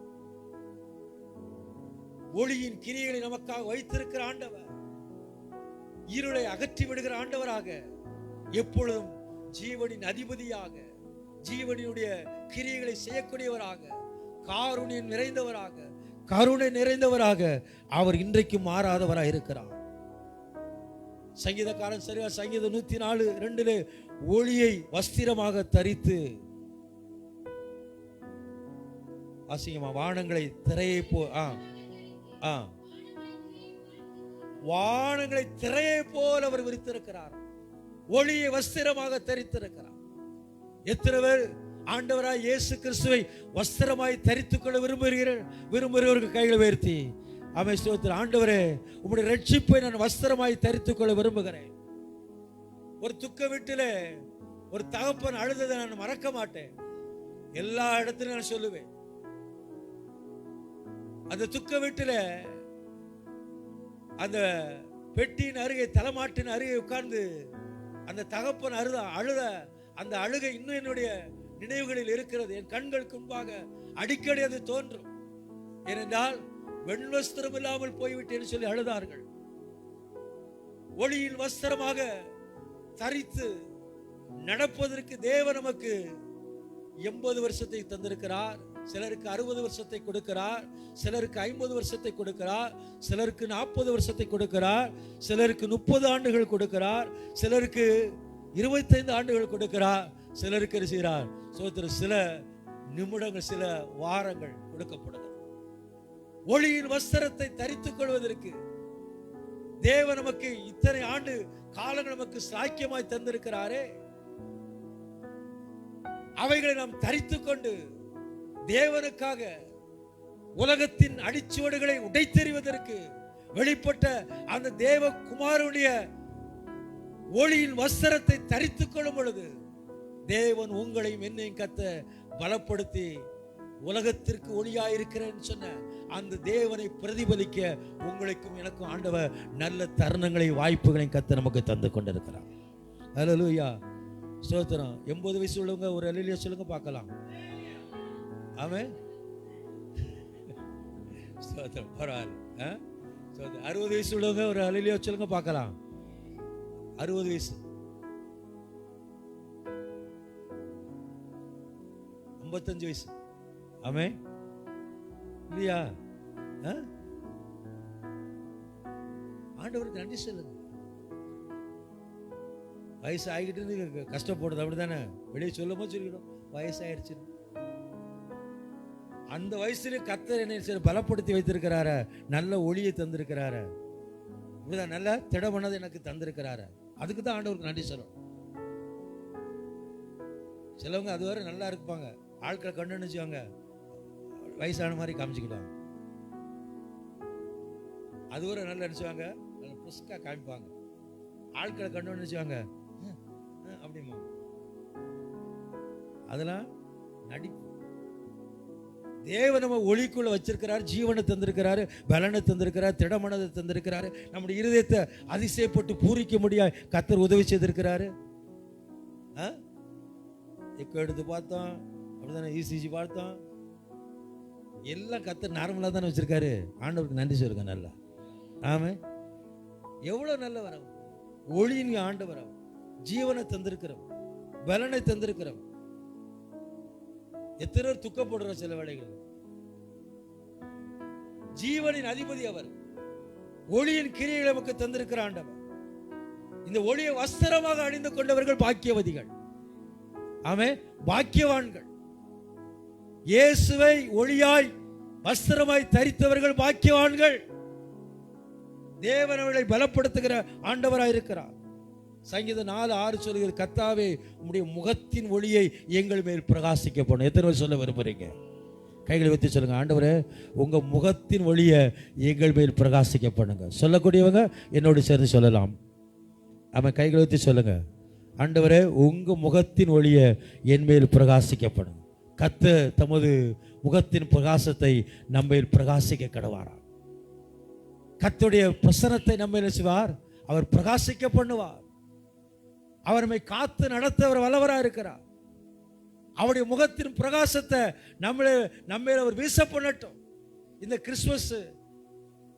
ஒளியின் கிரியைகளை நமக்காக வைத்திருக்கிற ஆண்டவர், இருளை அகற்றி விடுகிற ஆண்டவராக, எப்பொழுதும் ஜீவனின் அதிபதியாக, ஜீவனினுடைய கிரியைகளை செய்யக்கூடியவராக, காருண்யம் நிறைந்தவராக, கருணை நிறைந்தவராக அவர் இன்றைக்கும் மாறாதவராக இருக்கிறார். சங்கீதக்காரன் சரியா சங்கீதம் 104:2 ஒளியை வஸ்திரமாக தரித்து அசிங்கமா வானங்களை திரையை வானங்களை திரையை போல் அவர் விரித்திருக்கிறார். ஒளியை வஸ்திரமாக தரித்திருக்கிறார். எத்தனை பேர் ஆண்டவராய் இயேசு கிறிஸ்துவை வஸ்திரமாய் தரித்துக் கொள்ள விரும்புகிறவருக்கு கைகளை உயர்த்தி ஆமென் ஸ்தோத்திரம். ஆண்டவரே, உம்முடைய ரட்சிப்பை நான் வஸ்திரமாய் தரித்துக் கொள்ள விரும்புகிறேன். ஒரு துக்க வீட்டிலே ஒரு தகப்பன் அழுததை நான் மறக்க மாட்டேன். எல்லா இடத்திலும் நான் சொல்லுவேன். அந்த துக்க வீட்டில அந்த பெட்டியின் அருகே, தலைமாட்டின் அருகே உட்கார்ந்து அந்த தகப்பன் அழுத அந்த அழுகை இன்னும் என்னுடைய நினைவுகளில் இருக்கிறது. என் கண்களுக்கு முன்பாக அடிக்கடி அது தோன்றும். ஏனென்றால் வெண் வஸ்திரம் இல்லாமல் போய்விட்டேன்னு சொல்லி அழுதார்கள். ஒளியின் வஸ்திரமாக தரித்து நடப்பதற்கு தேவன் நமக்கு 80 வருஷத்தை தந்திருக்கிறார். சிலருக்கு 60 வருஷத்தை கொடுக்கிறார், சிலருக்கு 50 வருஷத்தை கொடுக்கிறார், சிலருக்கு 40 வருஷத்தை கொடுக்கிறார், சிலருக்கு 30 ஆண்டுகள் கொடுக்கிறார், சிலருக்கு 25 ஆண்டுகள் கொடுக்கிறார், சிலருக்கு என்ன செய்கிறார் சில நிமிடங்கள், சில வாரங்கள் கொடுக்கப்படுகிறது. ஒளியின் வஸ்திரத்தை தரித்துக் கொள்வதற்கு தேவன் நமக்கு இத்தனை ஆண்டு காலங்கள் நமக்கு சாக்கியமாய் தந்திருக்கிறாரே, அவைகளை நாம் தரித்துக் கொண்டு தேவனுக்காக உலகத்தின் அடிச்சுவடுகளை உடைத்தெறிவதற்கு வெளிப்பட்ட அந்த தேவ குமாரனுடைய ஒளியின் வஸ்திரத்தை தரித்துக் கொள்ளும் பொழுது தேவன் உங்களையும் என்னையும் கத்த பலப்படுத்தி உலகத்திற்கு ஒளியாயிருக்கிறேன்னு சொன்ன அந்த தேவனை பிரதிபலிக்க உங்களுக்கும் எனக்கும் ஆண்டவர் நல்ல தருணங்களை வாய்ப்புகளையும் கத்த நமக்கு தந்து கொண்டிருக்கிறார். ஹல்லேலூயா, ஸ்தோத்திரம். 80 வயசு உள்ளவங்க ஒரு அல்லேலூயா சொல்லுங்க பார்க்கலாம். ஆமென், ஸ்தோத்திரம். பரவாயில்ல. 60 வயசு உள்ளவங்க ஒரு அல்லேலூயா சொல்லுங்க பார்க்கலாம். 60 வயசு, 55 வயசு. ஆமென், இல்லையா? ஆண்டவருக்கு நன்றி சொல்லுங்க. வயசு ஆகிட்டு இருந்து கஷ்டப்படுறது அப்படித்தானே, வெளியே சொல்லும்போது சொல்லிக்கணும் வயசாயிருச்சு. அந்த வயசுல கர்த்தர் என்ன பலப்படுத்தி வைத்திருக்கிறாரு, நல்ல ஒளியை தந்திருக்கிறாரு, இப்படிதான் நல்ல திடமனதை எனக்கு தந்திருக்கிறாரு. அதுக்கு தான் ஆண்டவருக்கு நன்றி சொல்லணும். சிலவங்க அதுவரை நல்லா இருப்பாங்க, ஆட்களை கண்டு நினைச்சுவாங்க வயசான மாதிரி காமிச்சுக்கிடுவாங்க. அதுவரை நல்லா நினைச்சுவாங்க, நல்லா புஸ்கா காமிப்பாங்க. ஆட்களை கண்டு நினைச்சுவாங்க அப்படிமா. அதெல்லாம் நடிப்பு. தேவன் நம்ம ஒளிக்குள்ள வச்சிருக்கிறார், ஜீவனை தந்திருக்கிறாரு, பலனை தந்திருக்கிறார், திடமனதை தந்திருக்கிறாரு. நம்முடைய இருதயத்தை அதிசயப்பட்டு பூரிக்க முடியாது கர்த்தர் உதவி செய்திருக்கிறாரு. எக்கோ எடுத்து பார்த்தோம், அப்படிதானே, இசிஜி பார்த்தோம், எல்லாம் கர்த்தர் நார்மலா தானே வச்சிருக்காரு. ஆண்டவருக்கு நன்றி சொல்லுங்க. நல்லா ஆமென். எவ்வளவு நல்ல வரம், ஒளியின் ஆண்டவர், ஜீவனை தந்திருக்கிறோம், பலனை தந்திருக்கிறோம். எத்தனை பேர் துக்கப்படுற சில வேளைகள். ஜீவனின் அதிபதி அவர், ஒளியின் கிரியைகளை நமக்கு தந்திருக்கிற ஆண்டவர். இந்த ஒளியை வஸ்திரமாக அணிந்து கொண்டவர்கள் பாக்கியவதிகள். ஆமென், பாக்கியவான்கள். இயேசுவை ஒளியாய் வஸ்திரமாய் தரித்தவர்கள் பாக்கியவான்கள். தேவன் அவர்களை பலப்படுத்துகிற ஆண்டவராய் இருக்கிறார். சங்கீதம் 4:6 சொல்லுகிறது, கர்த்தாவே உம்முடைய முகத்தின் ஒளியை எங்கள் மேல் பிரகாசிக்க பண்ணணும். எத்தனை பேர் சொல்ல விரும்புறீங்க? கைகளை வைத்து சொல்லுங்க, ஆண்டவரே உங்க முகத்தின் ஒளியை எங்கள் மேல் பிரகாசிக்க பண்ணுங்க. சொல்லக்கூடியவங்க என்னோடு சேர்ந்து சொல்லலாம். ஆமாம், கைகளை வைத்து சொல்லுங்க, ஆண்டவரே உங்க முகத்தின் ஒளியை என் மேல் பிரகாசிக்க பண்ணுங்க. கர்த்தர் தமது முகத்தின் பிரகாசத்தை நம்ம பிரகாசிக்க கடவாராம். கர்த்தருடைய பிரசன்னத்தை நம்ம செய்வார், அவர் பிரகாசிக்க பண்ணுவார். அவர் நம்மை காத்து நடத்த அவர் வல்லவராக இருக்கிறார். அவருடைய முகத்தின் பிரகாசத்தை நம்ம அவர் வீச பண்ணட்டும். இந்த கிறிஸ்துமஸ்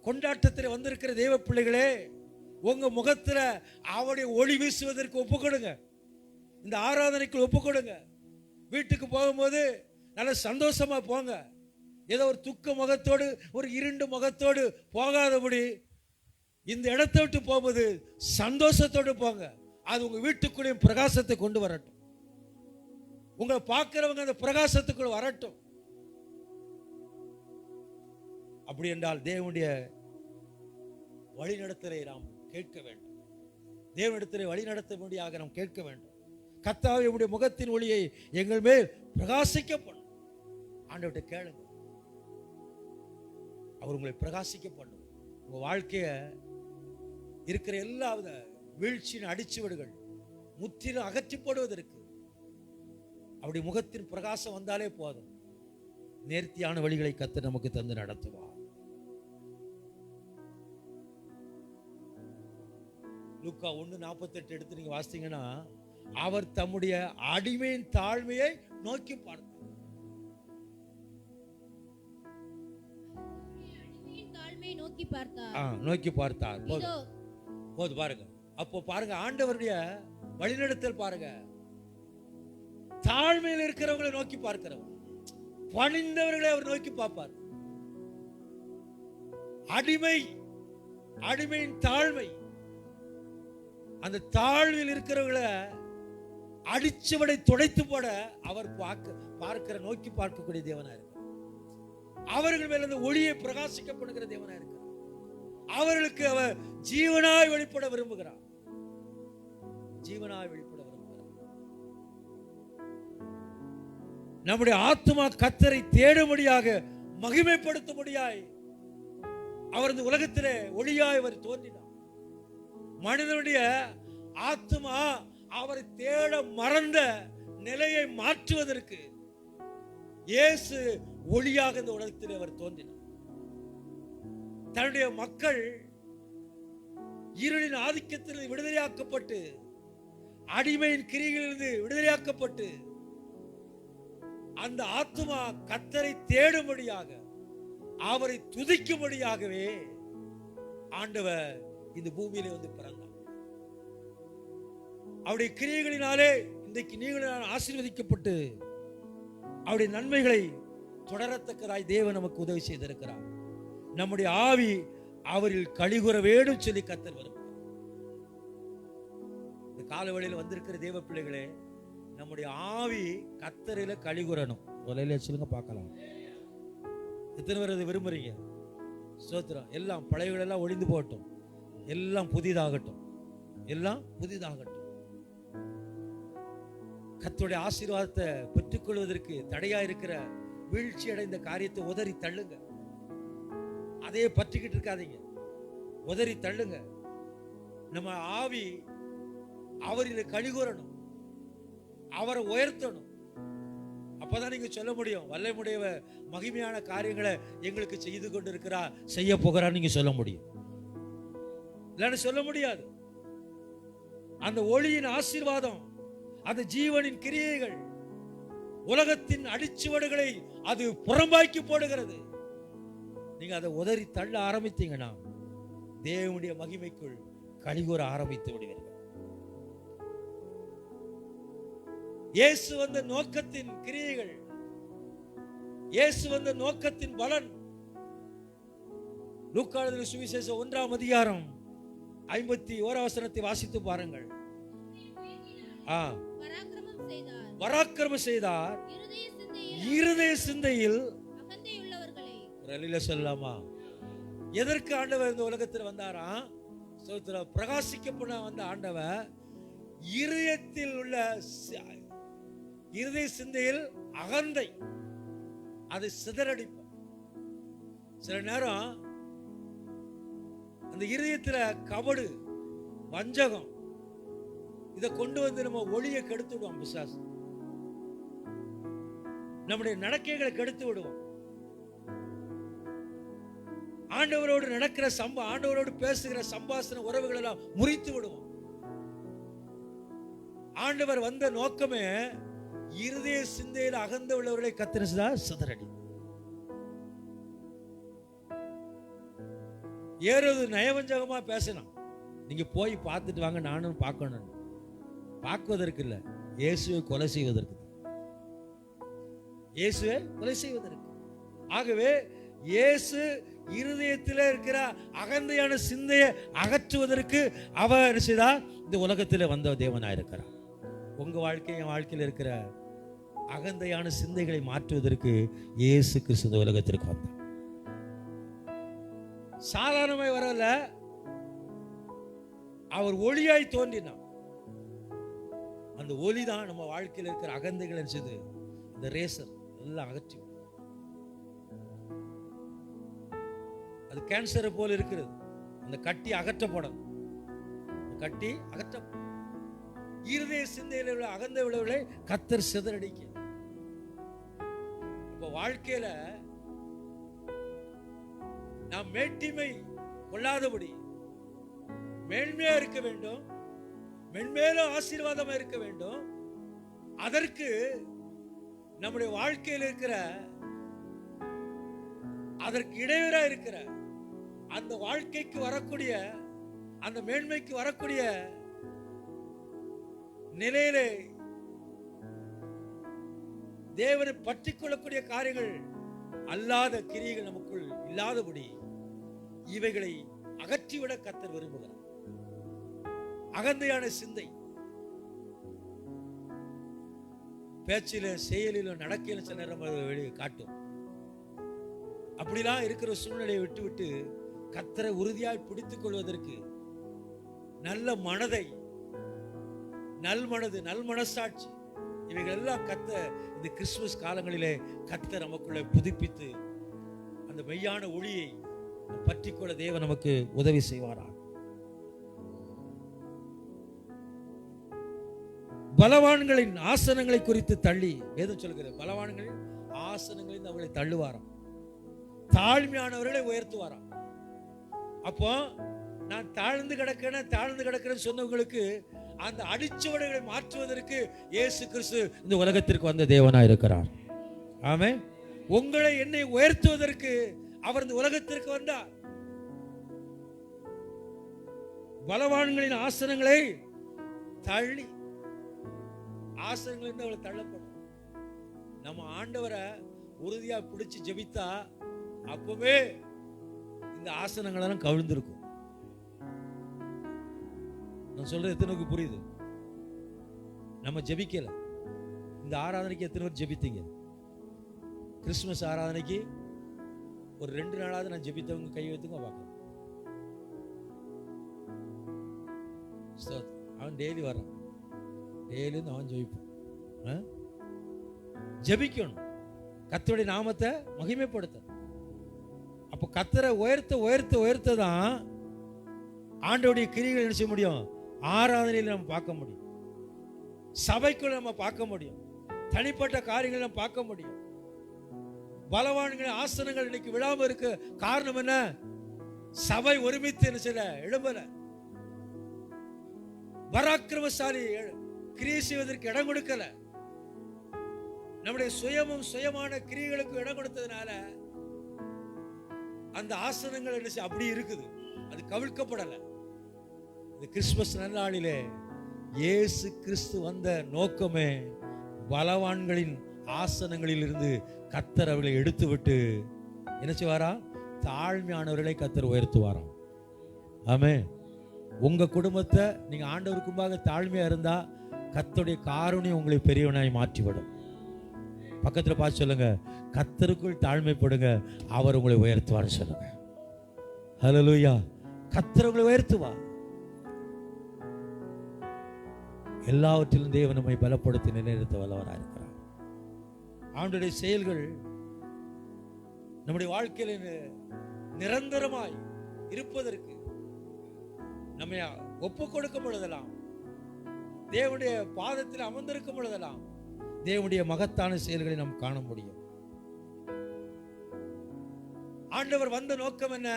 கொண்டாட்டத்தில் வந்திருக்கிற தேவ பிள்ளைகளே, உங்க முகத்துல அவருடைய ஒளி வீசுவதற்கு ஒப்பு கொடுங்க. இந்த ஆராதனைக்கு ஒப்பு கொடுங்க. வீட்டுக்கு போகும்போது நல்ல சந்தோஷமா போங்க. ஏதோ ஒரு துக்க முகத்தோடு, ஒரு இருண்டு முகத்தோடு போகாதபடி இந்த இடத்தை விட்டு போகும்போது சந்தோஷத்தோடு போங்க. அது உங்க வீட்டுக்குள்ளேயும் பிரகாசத்தை கொண்டு வரட்டும். உங்களை பார்க்கிறவங்க அந்த பிரகாசத்துக்குள்ள வரட்டும். அப்படி என்றால் தேவனுடைய வழிநடத்தலை நாம் கேட்க வேண்டும். தேவனிடத்திலே வழிநடத்தும்படியாக நாம் கேட்க வேண்டும். கர்த்தாவே உம்முடைய முகத்தின் ஒளியை எங்கள் மேல் பிரகாசிக்க பண்ணும். ஆண்டவர்கிட்ட கேளுங்க, அவர் உங்களை பிரகாசிக்க பண்ணும். உங்க வாழ்க்கைய இருக்கிற எல்லா வீழ்ச்சியின் அடிச்சுவடுகள் முற்றிலும் அகற்றி போடுவதற்கு அப்படி முகத்தின் பிரகாசம் வந்தாலே போதும். நேர்த்தியான வழிகளை கர்த்தர் நமக்கு தந்து நடத்துவார். லூக்கா 1:48 எடுத்து நீங்க வாசித்தீங்கன்னா, அவர் தம்முடைய அடிமையின் தாழ்மையை நோக்கி பார்த்தார். நோக்கி பார்த்தார். போது பாருங்க. அப்போ பாருங்க, ஆண்டவருடைய வழிநடத்தல் பாருங்க. தாழ்மையில் இருக்கிறவங்களை நோக்கி பார்க்கிறவர், பணிந்தவர்களை அவர் நோக்கி பார்ப்பார். அடிமையின் தாழ்மை, அந்த தாழ்வில் இருக்கிறவர்களை அடிச்சுவடை துடைத்து போட அவர் பார்க்கிற நோக்கி பார்க்கக்கூடிய தேவனா இருக்கிறார். அவர்கள் மேல அந்த ஒளியை பிரகாசிக்கப்படுகிற தேவனா இருக்கிறார். அவர்களுக்கு அவர் ஜீவனாய் வெளிப்பட விரும்புகிறார். ஜீவனாய் வெளிப்பட விரும்புகிறார். நம்முடைய ஆத்துமா கர்த்தரை தேடும்படியாக, மகிமைப்படுத்தும்படியாய் அவர் இந்த உலகத்திலே ஒளியாய் அவர் தோன்றினார். மனிதனுடைய ஆத்துமா அவரை தேட மறந்த நிலையை மாற்றுவதற்கு இயேசு ஒளியாக இந்த உலகத்தில் அவர் தோன்றினார். தன்னுடைய மக்கள் இருளின் ஆதிக்கத்தில் விடுதலையாக்கப்பட்டு, அடிமையின் கிரியிலிருந்து விடுதலையாக்கப்பட்டு, அந்த ஆத்துமா கர்த்தரை தேடும்படியாக, அவரை துதிக்கும்படியாகவே ஆண்டவர் இந்த பூமியிலே வந்து பிறந்தார். அவருடைய கிரியைகளினாலே இன்றைக்கு நீங்கள் ஆசீர்வதிக்கப்பட்டு அவருடைய நன்மைகளை தொடரத்தக்கதாய் தேவன் நமக்கு உதவி செய்திருக்கிறார். நம்முடைய ஆவி அவரில் கலிகுற வேண்டும் சொல்லி கர்த்தர் வரும். இந்த காலவெளியில் வந்திருக்கிற தேவ பிள்ளைகளே, நம்முடைய ஆவி கர்த்தரில கலிகுறணும். ஒலையில சொல்லுங்க பார்க்கலாம். எத்தனை பேர் அதை விரும்புறீங்க? ஸ்தோத்திரம். எல்லாம் பழையகள் எல்லாம் ஒளிந்து போகட்டும், எல்லாம் புதிதாகட்டும், எல்லாம் புதிதாகட்டும். கர்த்தருடைய ஆசீர்வாதத்தை பெற்றுக்கொள்வதற்கு தடையா இருக்கிற வீழ்ச்சி அடைந்த காரியத்தை உதறி தள்ளுங்க. அதையே பற்றிக்கிட்டு இருக்காதீங்க, உதறி தள்ளுங்க. நம்ம ஆவி அவரில் கலிகூறணும், அவரை உயர்த்தணும். அப்பதான் நீங்க சொல்ல முடியும், வல்லமுடைய மகிமையான காரியங்களை எங்களுக்கு செய்து கொண்டு இருக்கிறா, செய்ய போகிறான்னு நீங்க சொல்ல முடியும். இல்லைன்னு சொல்ல முடியாது. அந்த ஒளியின் ஆசீர்வாதம், அந்த ஜீவனின் கிரியைகள் உலகத்தின் அடிச்சுவடுகளை அது புறம்பாக்கி போடுகிறது. நீங்க அதை உதறி தள்ள ஆரம்பித்தீங்கன்னா தேவனுடைய மகிமைக்குள் கலிகூற ஆரம்பித்து விடுவீர்கள். இயேசு வந்த நோக்கத்தின் கிரியைகள், இயேசு வந்த நோக்கத்தின் பலன் லூக்கா எழுதின சுவிசேஷம் 1ஆம் அதிகாரம் 51ஆம் வசனத்தை வாசித்து பாருங்கள். பராக்கிரமம் செய்தார், இருதய சிந்தையில் சொல்லலாமா? எதற்கு ஆண்டவர் இந்த உலகத்தில் வந்தாரா? பிரகாசிக்கப்பட வந்த ஆண்டவர் இருதயத்தில் உள்ள இருதய சிந்தையில் அகந்தை அதை சிதறடிப்பார். சில நேரம் அந்த இருதயத்துல கபடு, வஞ்சகம் இதை கொண்டு வந்து நம்ம ஒளியை கெடுத்து விடுவோம். பிசாசு நம்முடைய நடக்கைகளை கெடுத்து விடுவோம். ஆண்டவரோடு நடக்கிற ஆண்டவரோடு பேசுகிற சம்பாஷண உறவுகள் எல்லாம் முறித்து விடுவோம். ஆண்டவர் வந்த நோக்கமே இருதய சிந்தையில் அகந்த உள்ளவர்களை கத்திரசுதா சிதறடி. ஏறது நயவஞ்சகமா பேசணும். நீங்க போய் பார்த்துட்டு வாங்க, நானும் பார்க்கணும். பார்க்குவதற்கு இல்ல, இயேசுவை கொலை செய்வதற்கு. இயேசுவை கொலை செய்வதற்கு. ஆகவே இயேசு இருதயத்தில் இருக்கிற அகந்தையான சிந்தையை அகற்றுவதற்கு அவர் இந்த உலகத்தில் வந்த தேவனாயிருக்கிறார். உங்க வாழ்க்கை, என் வாழ்க்கையில் இருக்கிற அகந்தையான சிந்தைகளை மாற்றுவதற்கு இயேசு கிறிஸ்து இந்த உலகத்திற்கு வந்தார். சாதாரணமாய் வரல, அவர் ஒளியாய் தோன்றினார். அந்த ஒளி தான் நம்ம வாழ்க்கையில் இருக்கிற அகந்தைகள் செய்து இந்த ரேசர் எல்லாம் அகற்றி. அது கேன்சரை போல இருக்கிறது. அந்த கட்டி அகற்றப்படணும். கட்டி அகற்ற இருதய சிந்தையில் உள்ள அகந்த விளைவுகளை கர்த்தர் சிதறடிக்க. இப்ப வாழ்க்கையில நாம் மேட்டிமை கொள்ளாதபடி மேன்மையா இருக்க வேண்டும், மென்மேலும் ஆசீர்வாதமா இருக்க வேண்டும். அதற்கு நம்முடைய வாழ்க்கையில் இருக்கிற அதற்கு இடையூறா இருக்கிற அந்த வாழ்க்கைக்கு வரக்கூடிய அந்த மேன்மைக்கு வரக்கூடிய நிலையிலே தேவனை பற்றி கொள்ளக்கூடிய காரியங்கள் அல்லாத கிரியைகள் நமக்குள் இல்லாதபடி இவைகளை அகற்றிவிட கர்த்தர் விரும்புகிறார். அகந்தையான சிந்தை பேச்சில, செயலில, நடக்கையில சில நேரம் வெளியே காட்டும். அப்படிலாம் இருக்கிற சூழ்நிலையை விட்டு கர்த்தரை உறுதியாய் பிடித்துக் கொள்வதற்கு நல்ல மனதை, நல்மனது, நல்மனசாட்சி இவைகள் எல்லாம் கர்த்தர் இந்த கிறிஸ்துமஸ் காலங்களிலே கர்த்தர் நமக்குள்ள புதுப்பித்து அந்த மெய்யான ஒளியை பற்றிக்கொள்ள தேவன் நமக்கு உதவி செய்வாரா. பலவான்களின் ஆசனங்களை குறித்து தள்ளி வேதம் சொல்கிறது, பலவான்களின் ஆசனங்களில் அவர்களை தள்ளுவாராம், தாழ்மையானவர்களை உயர்த்துவாராம். அப்போ நான் தாழ்ந்து கிடக்கிறேன்னு சொன்னவங்களுக்கு அந்த அடிச்சுவடுகளை மாற்றுவதற்கு இயேசு கிறிஸ்து இந்த உலகத்திற்கு வந்த தேவனா இருக்கிறார். ஆமென். உங்களை என்னை உயர்த்துவதற்கு அவர் இந்த உலகத்திற்கு வந்தார். பலவான்களின் ஆசனங்களை தள்ளி, ஆசனங்கள் அவளை தள்ளப்படும். நம்ம ஆண்டவரை உறுதியா பிடிச்சு ஜெபித்தா அப்பவே இந்த ஆசனங்கள் எல்லாம் கவிழ்ந்திருக்கும். நான் சொல்றது எத்தனைக்கு புரியுது? நம்ம ஜெபிக்கல. இந்த ஆராதனைக்கு எத்தனை பேர் ஜெபித்தீங்க? கிறிஸ்துமஸ் ஆராதனைக்கு ஒரு 2 நாளாவது நான் ஜெபித்தவங்க கை வைத்துங்க பார்க்கலாம். அவன் டெய்லி வரான், டெய்லி அவன் ஜெபிப்பான். ஜெபிக்கணும், கர்த்தருடைய நாமத்தை மகிமைப்படுத்த. அப்போ கர்த்தரை உயர்த்த தான் ஆண்டவருடைய கிரியைகளை என்ன செய்ய முடியும்? ஆராதனையில் நம்ம பார்க்க முடியும், சபைக்குள்ள நம்ம பார்க்க முடியும், தனிப்பட்ட காரியங்களை நம்ம பார்க்க முடியும். பலவான்கள் ஆசனங்கள் இன்னைக்கு விழாம இருக்கு. காரணம் என்ன? சபை ஒருமித்து என்ன செய்யல, எழும்பல. பராக்கிரமசாலி கிரியை செய்வதற்கு இடம் கொடுக்கல. நம்முடைய சுயமான கிரியைகளுக்கு இடம் கொடுத்ததுனால அந்த ஆசனங்கள் என்ன செய்ய அப்படி இருக்குது, அது கவிழ்க்கப்படல. இந்த கிறிஸ்துமஸ் நன்னாளிலே இயேசு கிறிஸ்து வந்த நோக்கமே பலவான்களின் ஆசனங்களில் இருந்து கர்த்தர் அவர்களை எடுத்து விட்டு என்ன செய்வாரா? தாழ்மையானவர்களை கர்த்தர் உயர்த்துவாராம். ஆமென். உங்க குடும்பத்தை நீங்க ஆண்டவருக்கு முன்பாக தாழ்மையா இருந்தா கர்த்தருடைய காருண்யம் உங்களை பெரியவனாய் மாற்றிவிடும். பக்கத்துல பார்த்து சொல்லுங்க, கர்த்தருக்குள் தாழ்மைப்படுங்க, அவர் உங்களை உயர்த்துவார் சொல்லுங்க. ஹல்லேலூயா. கர்த்தர் உங்களை உயர்த்துவார். எல்லாவற்றிலும் தேவன் நம்மை பலப்படுத்தி நிலைநிறுத்த வல்லவராக இருக்கிறார். ஆண்டவருடைய செயல்கள் நம்முடைய வாழ்க்கையில் நிரந்தரமாய் இருப்பதற்கு நம்மை ஒப்பு கொடுக்கும் பொழுதெல்லாம், தேவனுடைய பாதத்தில் அமர்ந்திருக்கும் பொழுதெல்லாம் தேவனுடைய மகத்தான செயல்களை நாம் காண முடியும். ஆண்டவர் வந்த நோக்கம் என்ன?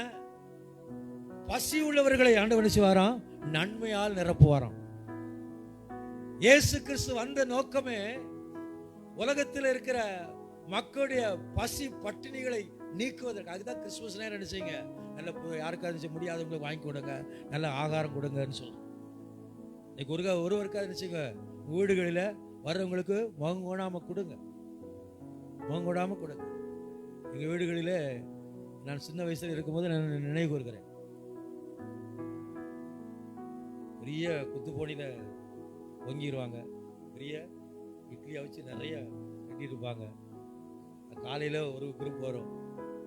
பசி உள்ளவர்களை ஆண்டவர் செய்வாராம், நன்மையால் நிரப்புவாராம். இயேசு கிறிஸ்து வந்த நோக்கமே உலகத்தில் இருக்கிற மக்களுடைய பசி பட்டினிகளை நீக்குவதற்கு. அதுதான் கிறிஸ்துமஸ் நேரம் என்ன செய்யுங்க, நல்ல யாருக்காவது முடியாதவங்களுக்கு வாங்கி கொடுங்க, நல்ல ஆகாரம் கொடுங்கன்னு சொல்லுங்க. இன்னைக்கு ஒருவருக்காவது என்ன செய்யுங்க, வீடுகளில் வர்றவங்களுக்கு முகங்கோடாம கொடுங்க, முகங்கோடாம கொடுங்க. எங்கள் வீடுகளில் நான் சின்ன வயசுல இருக்கும்போது நான் நினைவு கூறுகிறேன், பெரிய குத்துப்போனியில் பொங்கிடுவாங்க, பெரிய இட்லியை வச்சு நிறைய கட்டியிருப்பாங்க. காலையில் ஒரு குரூப் வரும்,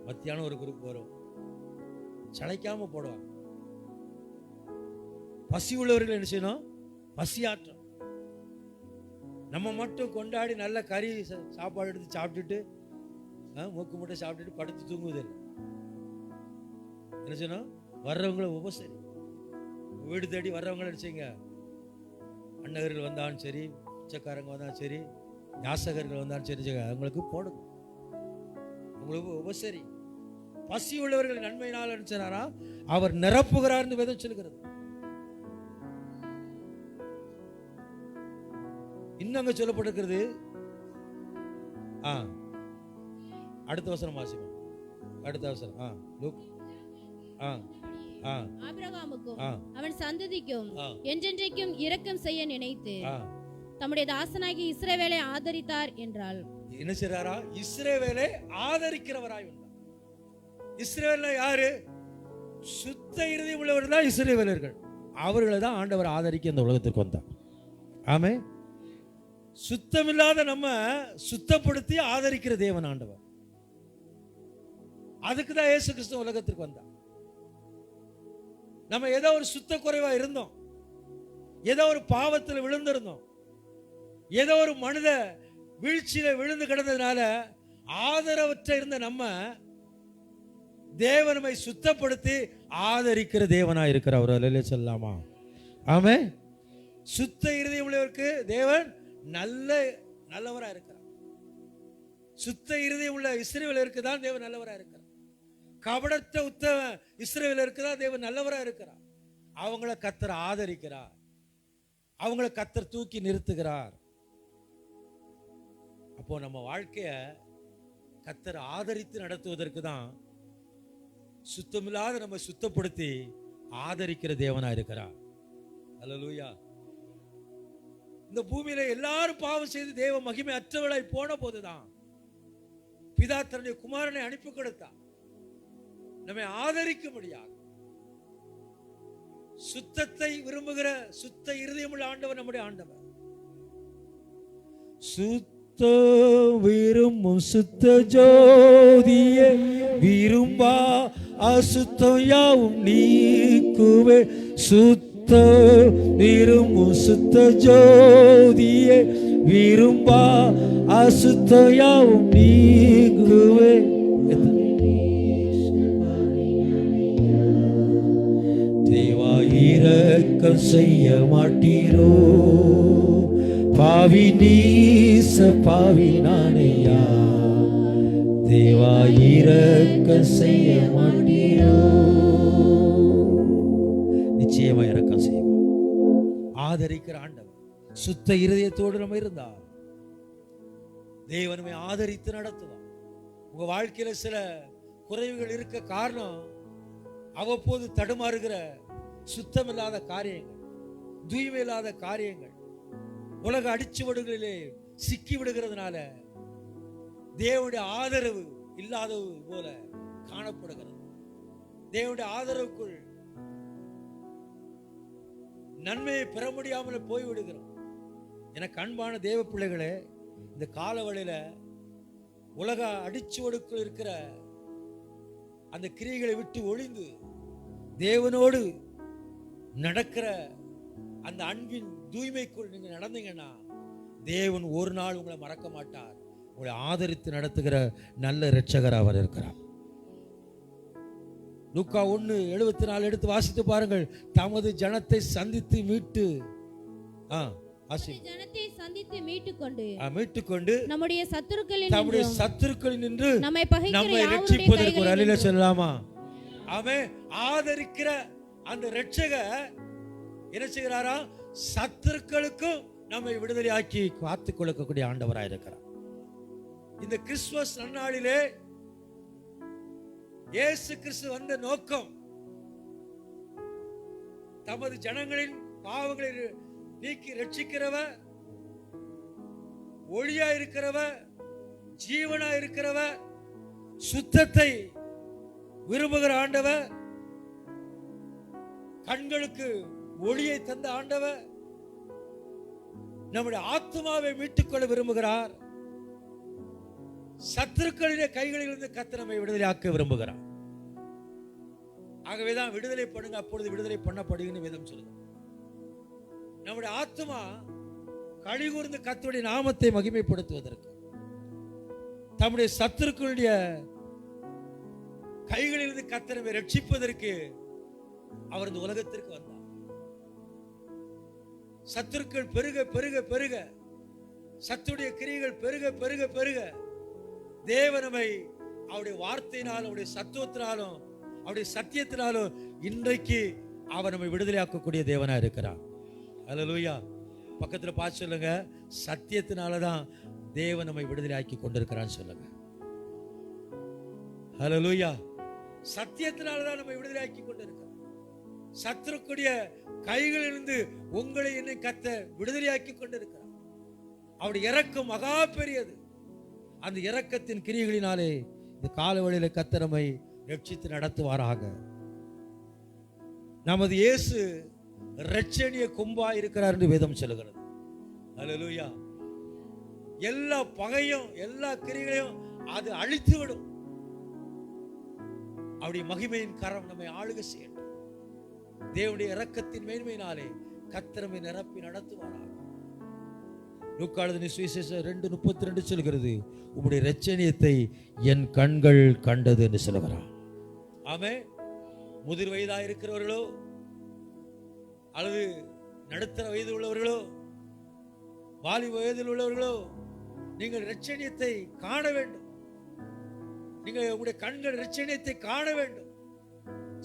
மத்தியானம் ஒரு குரூப் வரும், சளைக்காம போடுவாங்க. பசி உள்ளவர்கள் என்ன செய்யணும்? பசியாற்றம். நம்ம மட்டும் கொண்டாடி நல்ல கறி சாப்பாடு எடுத்து சாப்பிட்டுட்டு மூக்கு முட்டை சாப்பிட்டுட்டு படுத்து தூங்குவது என்ன செய்யணும்? வர்றவங்களை உபசரி. வீடு தேடி வர்றவங்களை என்ன செய்யுங்க, அண்ணகர்கள் வந்தாலும் சரி, பிச்சைக்காரங்க வந்தாலும் சரி, யாசகர்கள் வந்தாலும் சரி, அவங்களுக்கு போடுங்க, உங்களுக்கு உபசரி. பசி உள்ளவர்கள் நன்மையினால் நினைச்சாரா அவர் நிரப்புகிறார்னு வேதம் சொல்லுகிறது. இன்னும் அங்க சொல்லப்பட்டிருக்கிறது, அடுத்த வசனம் வாசிப்போம். அடுத்த வசனம் ஆபிரகாமுக்கும் அவன் சந்ததிக்கும் என்றென்றைக்கும் இரக்கம் செய்ய நினைத்து தம்முடைய தாசனாகி இஸ்ரவேலை ஆதரித்தார் என்றால் என்ன செய்றாரா? இஸ்ரவேலை ஆதரிக்கிறவராய் வந்தார். இஸ்ரவேல் யாரு? சுத்த இருதயம் உள்ளவர்கள் தான் இஸ்ரவேலர்கள். அவர்களை தான் ஆண்டவர் ஆதரிக்க இந்த உலகத்திற்கு வந்தார். ஆமே. சுத்தமில்லாத நம்ம சுத்தப்படுத்தி ஆதரிக்கிற தேவன் ஆண்டவர். அதுக்கு தான் இயேசு கிறிஸ்து உலகத்திற்கு வந்தார். நம்ம ஏதோ ஒரு சுத்த குறைவா இருந்தோம், ஏதோ ஒரு பாவத்தில் விழுந்திருந்தோம், ஏதோ ஒரு மனித வீழ்ச்சியில விழுந்து கிடந்ததுனால ஆதரவற்ற இருந்த நம்ம தேவனை சுத்தப்படுத்தி ஆதரிக்கிற தேவனா இருக்கிற அவர் சொல்லலாமா? ஆமே. சுத்த இருதயம் உள்ளவருக்கு தேவன் நல்லவரா இருக்கிறார். சுத்த இருதயம் உள்ள இஸ்ரவேலருக்கு தான் தேவன் நல்லவரா இருக்கிறார். கபடத்த உத்தம இஸ்ரவேலருக்கு தான் தேவன் நல்லவரா இருக்கிறார். அவங்கள கர்த்தர் ஆதரிக்கிறார், அவங்கள கர்த்தர் தூக்கி நிறுத்துகிறார். அப்போ நம்ம வாழ்க்கைய கர்த்தர் ஆதரித்து நடத்துவதற்கு தான் சுத்தமில்லாத நம்ம சுத்தப்படுத்தி ஆதரிக்கிற தேவனா இருக்கிறார். அல்லேலூயா. இந்த பூமியில எல்லாரும் பாவம் செய்து தேவ மகிமை அற்றவளாய் போன போதுதான் பிதா தன்னுடைய குமாரனை அனுப்பி கொடுத்தார், நம்மை ஆதரிக்க முடியாது. சுத்தத்தை விரும்புகிற சுத்த இருதயமுள்ள ஆண்டவர் நம்முடைய ஆண்டவர். சுத்த விரும்பும் சுத்த ஜோதியே விரும்பா அசுத்தம் யாவும் நீக்குவே. சுத்த விரும்பும் சுத்த ஜோதியே விரும்பா அசுத்தம் யாவும் நீக்குவே. தேவா இரக்கம் செய்ய மாட்டீரோ, பாவி நீச பாவி நானையா. தேவா இரக்கம் செய்ய மாட்டீரோ. நிச்சயமா இரக்கம் செய்வோம். ஆதரிக்கிற ஆண்டவர். சுத்த இருதயத்தோடு நம்ம இருந்தா தேவனுமே ஆதரித்து நடத்துவார். உங்க வாழ்க்கையில சில குறைவுகள் இருக்க காரணம் அவ்வப்போது தடுமாறுகிற சுத்தமில்லாத காரியங்கள், தூய்மையில்லாத காரியங்கள், உலக அடிச்சுவடுகளிலே சிக்கி விடுகிறதுனால தேவனுடைய ஆதரவு இல்லாதது போல காணப்படுகிறது. தேவனுடைய ஆதரவுக்குள் நன்மையை பெற முடியாமல் போய்விடுகிறோம். எனக்கு அன்பான தேவ பிள்ளைகளே, இந்த காலவழியில உலக அடிச்சுவடுக்குள் இருக்கிற அந்த கிரியைகளை விட்டு ஒழிந்து தேவனோடு நடக்கிற அந்த அன்பின் தூய்மைக்குள் நீங்க நடந்தீங்கன்னா தேவன் ஒரு நாள் உங்களை மறக்க மாட்டார். உங்களை ஆதரித்து நடத்துகிற நல்ல இரட்சகர் அவர் இருக்கிறார். லூக்கா 1:74 எடுத்து வாசித்து பாருங்கள். தமது ஜனத்தை சந்தித்து மீட்டு ஜனத்தை சந்தித்து மீட்டுக்கொண்டு நம்முடைய சத்துருக்களில் நின்று நம்மை ரட்சிப்பதற்கு ஒரு அல்லேலூயா சொல்லலாமா? அவன் ஆதரிக்கிற அந்த இரட்சகர் என்ன செய்கிறாரா? சத்துருக்களுக்கும் நம்மை விடுதலையாக்கி காத்துக் கொள்ளக்கூடிய ஆண்டவராக இருக்கிறார். இந்த கிறிஸ்துமஸ் நன்னாளிலே இயேசு கிறிஸ்து வந்த நோக்கம் தமது ஜனங்களின் பாவங்களை நீக்கி ரட்சிக்கிறவர், ஒளியா இருக்கிறவர், ஜீவனா இருக்கிறவர், சுத்தத்தை விரும்புகிற ஆண்டவர், கண்களுக்கு ஒளியை தந்த ஆண்டவர், நம்முடைய ஆத்மாவை மீட்டுக்கொள்ள விரும்புகிறார். சத்துருக்களிலே கைகளிலிருந்து கர்த்தர் நம்மை விடுதலையாக்க விரும்புகிறார். ஆகவேதான் விடுதலை பண்ணுங்க, அப்பொழுது விடுதலை பண்ணப்படுகிறது வேதம் சொல்லுது. நம்முடைய ஆத்மா கழிகூர்ந்து கர்த்தருடைய நாமத்தை மகிமைப்படுத்துவதற்கு, தம்முடைய சத்துருக்களுடைய கைகளிலிருந்து கர்த்தர் நம்மை ரட்சிப்பதற்கு அவர் இந்த உலகத்திற்கு வந்தார். சத்துருக்கள் பெருக பெருக பெருக, சத்துடைய கிரியைகள் பெருக பெருக பெருக, தேவனமை அவருடைய வார்த்தையினாலும் அவருடைய சத்துவத்தினாலும் அவருடைய சத்தியத்தினாலும் இன்றைக்கு அவர் நம்மை விடுதலையாக்கக்கூடிய தேவனா இருக்கிறார். அல்லேலூயா. பக்கத்துல பார்த்து சொல்லுங்க, சத்தியத்தினாலதான் தேவன் நம்மை விடுதலையாக்கி கொண்டிருக்கிறான்னு சொல்லுங்க. அல்லேலூயா. சத்தியத்தினாலதான் நம்மை விடுதலையாக்கி கொண்டிருக்கிறார். சத்துருக்குடைய கைகளிலிருந்து உங்களை என்னை கத்த விடுதலையாக்கி கொண்டிருக்கிறார். அவருடைய இரக்கம் மகா பெரியது. அந்த இரக்கத்தின் கிரியைகளினாலே இந்த காலவழியில கர்த்தர் நம்மை ரட்சித்து நடத்துவாராக. நமது இயேசு இரட்சணிய கொம்பா இருக்கிறார் என்று வேதம் சொல்லுகிறது. அல்லேலூயா. எல்லா பகையும் எல்லா கிரியைகளையும் அது அழித்து விடும். அவருடைய மகிமையின் கரம் நம்மை ஆளுகை செய்யட்டும். தேவனுடைய இரக்கத்தின் மேன்மையினாலே கர்த்தர் நம்மை நிரப்பி நடத்துவாராக. லூக்கா எழுதின சுவிசேஷம் 2:32 சொல்கிறது, உம்முடைய இரட்சணியத்தை என் கண்கள் கண்டது என்று சொல்லுகிறார். ஆமென். முதிர் வயதாக இருக்கிறவர்களோ அல்லது நடுத்தர வயது உள்ளவர்களோ, வாலிப வயதில் உள்ளவர்களோ, நீங்கள் இரட்சணியத்தை காண வேண்டும். நீங்கள் உங்களுடைய கண்கள் இரட்சணியத்தை காண வேண்டும்.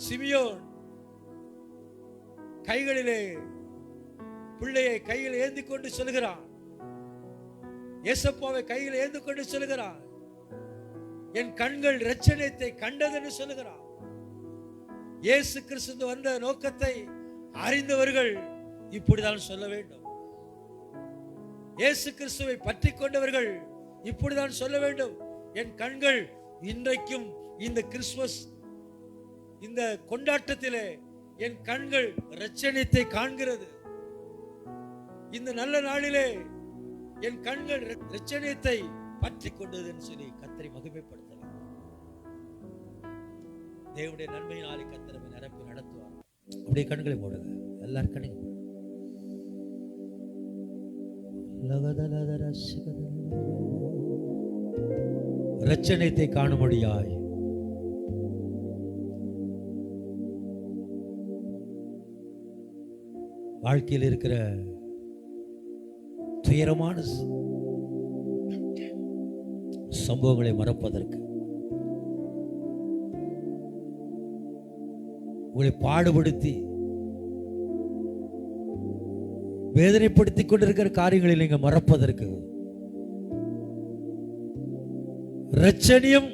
சிமியோன் கைகளிலே பிள்ளையை கையில் ஏந்தி கொண்டு சொல்கிறான், ஏசப்பாவை கையில் ஏந்தி கொண்டு சொல்கிறான், என் கண்கள் இரட்சணியத்தை கண்டதுன்னு சொல்லுகிறான். இயேசு கிறிஸ்து வந்த நோக்கத்தை அறிந்தவர்கள் இப்படிதான் சொல்ல வேண்டும். இயேசு கிறிஸ்துவை பற்றி கொண்டவர்கள் இப்படிதான் சொல்ல வேண்டும், என் கண்கள் இன்றைக்கும் இந்த கிறிஸ்துமஸ் இந்த கொண்டாட்டத்திலே என் கண்கள் இரட்சணியத்தை காண்கிறது. இந்த நல்ல நாளிலே என் கண்கள் இரட்சணியத்தை பற்றி கொண்டதுன்னு சொல்லி கர்த்தரை மகிமைப்படுத்தலாம். தேவனுடைய நன்மையினாலே கர்த்தரை நிரப்பி நடத்துவார். அப்படியே கண்களை மூடுங்க, எல்லாரும் கண்களை இரட்சணியத்தை காணும்படியாய் வாழ்க்கையில் இருக்கிற துயரமான சம்பவங்களை மறப்பதற்கு, உங்களை பாடுபடுத்தி வேதனைப்படுத்திக் கொண்டிருக்கிற காரியங்களை நீங்க மறப்பதற்கு, இரட்சணியம்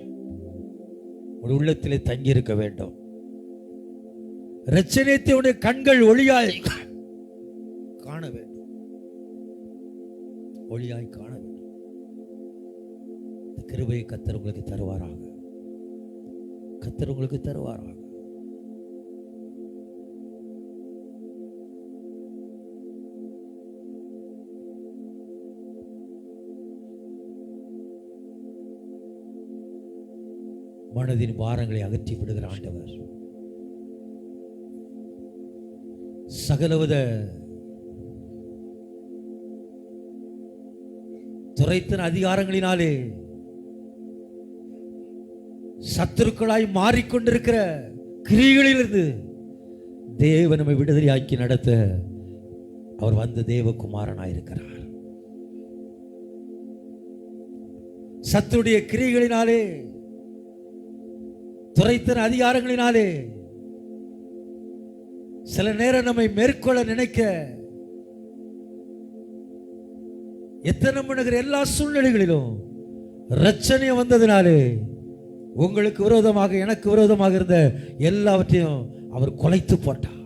ஒரு உள்ளத்திலே தங்கி இருக்க வேண்டும். இரட்சணியத்தை உடைய கண்கள் ஒளியாய் காண வேண்டும், ஒளியாய் காண வேண்டும். கிருபையை கர்த்தர் உங்களுக்கு தருவாராக, கர்த்தர் உங்களுக்கு தருவாராக. மனதின் பாரங்களை அகற்றி விடுகிற ஆண்டவர், சகலவித துரைத்தன அதிகாரங்களினாலே சத்துருக்களாய் மாறிக்கொண்டிருக்கிற கிரிகளிலிருந்து தேவன் நம்மை விடுதலையாக்கி நடத்த அவர் வந்த தேவகுமாரனாயிருக்கிறார். சத்துடைய கிரிகளினாலே, துரைத்தன அதிகாரங்களினாலே சில நேரம் நம்மை மேற்கொள்ள நினைக்க எத்தனை பண்ணுகிற எல்லா சூழ்நிலைகளிலும் இரட்சணியம் வந்ததினாலே உங்களுக்கு விரோதமாக எனக்கு விரோதமாக இருந்த எல்லாவற்றையும் அவர் குலைத்து போட்டார்.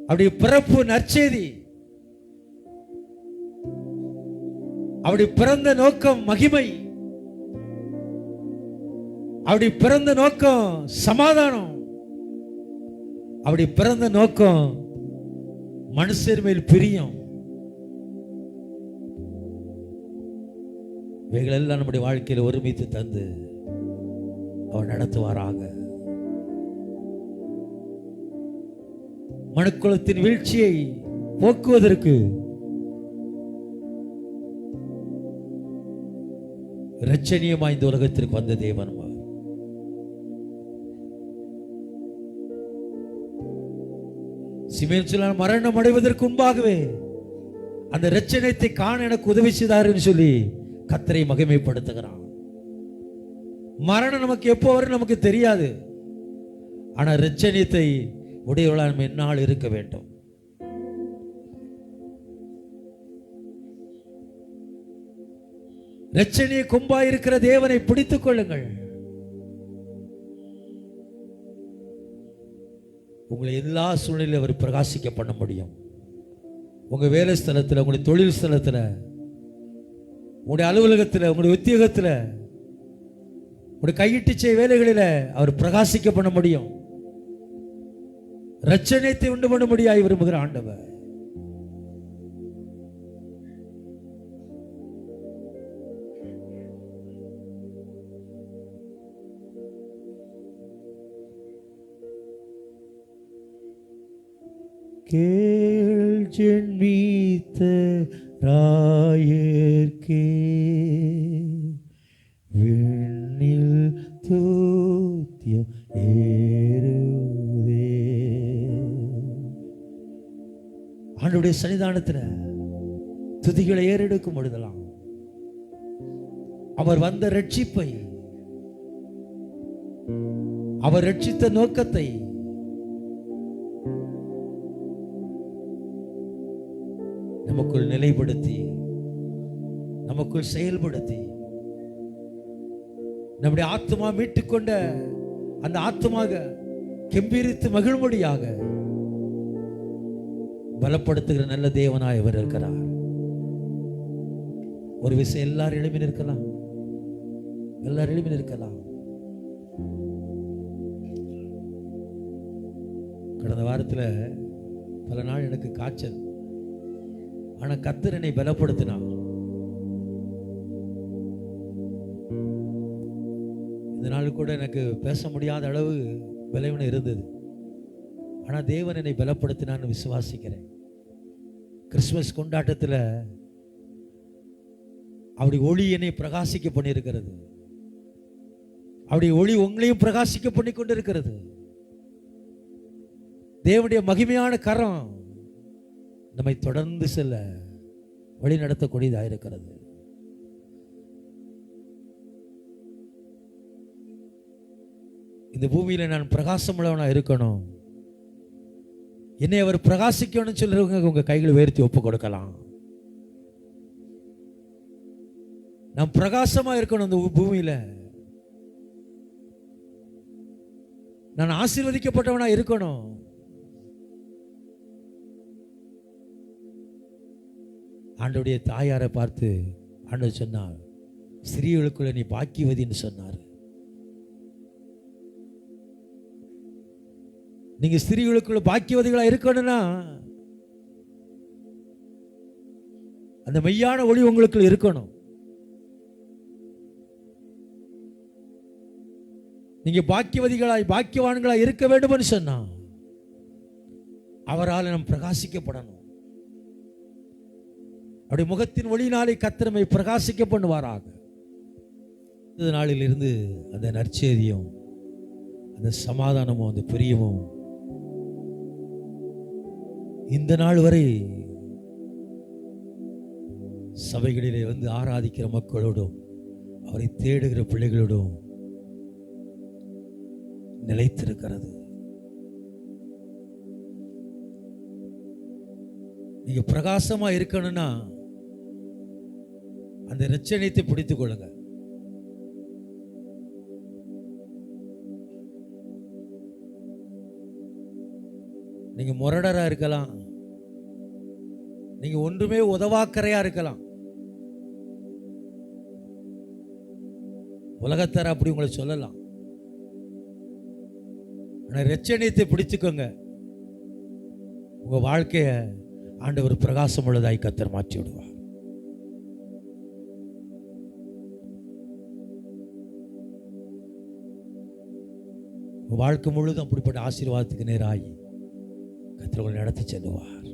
அப்படி பிறப்பு நற்செய்தி, அப்படி பிறந்த நோக்கம் மகிமை, அப்படி பிறந்த நோக்கம் சமாதானம், அப்படி பிறந்த நோக்கம் மனுஷர் மேல் பிரியம். இவைகளெல்லாம் நம்முடைய வாழ்க்கையில் ஒருமித்து தந்து அவர் நடத்துவாராக. மனுக்குலத்தின் வீழ்ச்சியை போக்குவதற்கு இரட்சணியமாய் இந்த உலகத்திற்கு வந்த தேவன் சிமேன் சொன்னான், மரணம் அடைவதற்கு முன்பாகவே அந்த இரட்சணியத்தை காண எனக்கு உதவி செய்தார் சொல்லி கர்த்தரை மகிமைப்படுத்துகிறான். மரணம் நமக்கு எப்போ வரும் நமக்கு தெரியாது, ஆனா இரட்சணியத்தை உடையவளால் என்னால் இருக்க வேண்டும். இரட்சணிய கொம்பாய் இருக்கிற தேவனை பிடித்துக் கொள்ளுங்கள். உங்களை எல்லா சூழ்நிலையும் அவர் பிரகாசிக்க பண்ண முடியும். உங்க வேலை ஸ்தலத்தில், உங்களுடைய தொழில் ஸ்தலத்தில், உங்களுடைய அலுவலகத்தில், உங்களுடைய உத்தியோகத்தில், உங்களுடைய கையிட்டு செய்ய வேலைகளில் அவர் பிரகாசிக்க பண்ண முடியும். இரட்சணியத்தை உண்டு பண்ண முடியாய் விரும்புகிற ஆண்டவர். கேள் ஜென்மித்த ராயர்க்கே விண்ணில் தூத்தியம் ஏறுதே. ஆண்டவருடைய சன்னிதானத்தில் துதிகளை ஏறெடுக்கும் பொழுதெல்லாம் அவர் வந்த ரட்சிப்பை, அவர் ரட்சித்த நோக்கத்தை நமக்குள் நிலைப்படுத்தி, நமக்குள் செயல்படுத்தி, நம்முடைய ஆத்மா மீட்டுக்கொண்ட அந்த ஆத்மாக கெம்பீரித்து மகிழ்மொழியாக பலப்படுத்துகிற நல்ல தேவனாய் அவர் இருக்கிறார். ஒரு விஷயம் எல்லாரும் எழுப்பி நிற்கலாம், எல்லாரும் எழுப்பி நிற்கலாம். கடந்த வாரத்தில் பல நாள் எனக்கு காய்ச்சல், ஆனா கர்த்தர் என்னை பலப்படுத்தினார். இந்த நாள் கூட எனக்கு பேச முடியாத அளவு பலவீனம் இருந்தது. ஆனா தேவன் என்னை பலப்படுத்தினான்னு விசுவாசிக்கிறேன். கிறிஸ்துமஸ் கொண்டாட்டத்தில் அவருடைய ஒளி என்னை பிரகாசிக்க பண்ணியிருக்கிறது. அவருடைய ஒளி உங்களையும் பிரகாசிக்க பண்ணி கொண்டிருக்கிறது. தேவனுடைய மகிமையான கரம் நம்மை தொடர்ந்து செல்ல வழி நடத்தக்கூடியதாக இருக்கிறது. இந்த பூமியில நான் பிரகாசம் உள்ளவனா இருக்கணும், என்னை அவர் பிரகாசிக்கணும்னு சொல்றவங்க உங்க கைகளை உயர்த்தி ஒப்பு கொடுக்கலாம். நான் பிரகாசமா இருக்கணும் இந்த பூமியில, நான் ஆசீர்வதிக்கப்பட்டவனா இருக்கணும். ஆண்டவருடைய தாயாரை பார்த்து ஆண்டவர் சொன்னார், ஸ்திரீகளுக்குள்ள நீ பாக்கியவதின்னு சொன்னார். நீங்க ஸ்திரீகளுக்குள்ள பாக்கியவதிகளா இருக்கணும்னா அந்த மெய்யான ஒளி உங்களுக்கு இருக்கணும். நீங்க பாக்கியவதிகளாய் பாக்கியவான்களாய் இருக்க வேண்டும்னு சொன்னா அவரால் நாம் பிரகாசிக்கப்படணும். அப்படி முகத்தின் ஒளியினாலே கர்த்தர் நம்மை பிரகாசிக்க பண்ணுவாராக. இந்த நாளிலிருந்து அந்த நற்செய்தியும் அந்த சமாதானமும் அந்த பிரியமும் இந்த நாள் வரை சபைகளிலே வந்து ஆராதிக்கிற மக்களோடும் அவரை தேடுகிற பிள்ளைகளோடும் நிலைத்திருக்கிறது. நீங்க பிரகாசமா இருக்கணும்னா அந்த இரட்சணியத்தை பிடித்துக் கொள்ளுங்க. நீங்க முரடரா இருக்கலாம், நீங்க ஒன்றுமே உதவாக்கரையா இருக்கலாம், உலகத்தார அப்படி உங்களை சொல்லலாம். ஆனா இரட்சணியத்தை பிடிச்சுக்கோங்க, உங்க வாழ்க்கைய ஆண்டவர் பிரகாசம் உள்ளதாய் கர்த்தர் மாற்றி விடுவார். வாழ்க்கை முழுதும் அப்படிப்பட்ட ஆசீர்வாதத்துக்கு நேராகி கர்த்தர் உங்களை நடத்தி செல்லுவார்.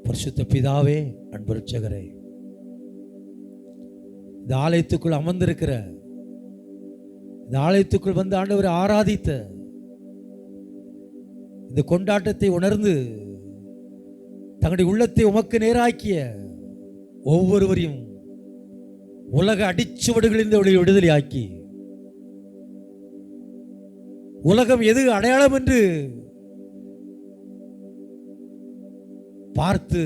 பரிசுத்த பிதாவே, அன்பு இரட்சகரே, இந்த ஆலயத்துக்குள் அமர்ந்திருக்கிற, இந்த ஆலயத்துக்குள் வந்து ஆண்டவரை ஆராதித்த, இந்த கொண்டாட்டத்தை உணர்ந்து தங்களுடைய உள்ளத்தை உமக்கு நேராக்கிய ஒவ்வொருவரையும் உலக அடிச்சுவடுகளிலிருந்து விடுதலை ஆக்கி, உலகம் எது அடையாளம் என்று பார்த்து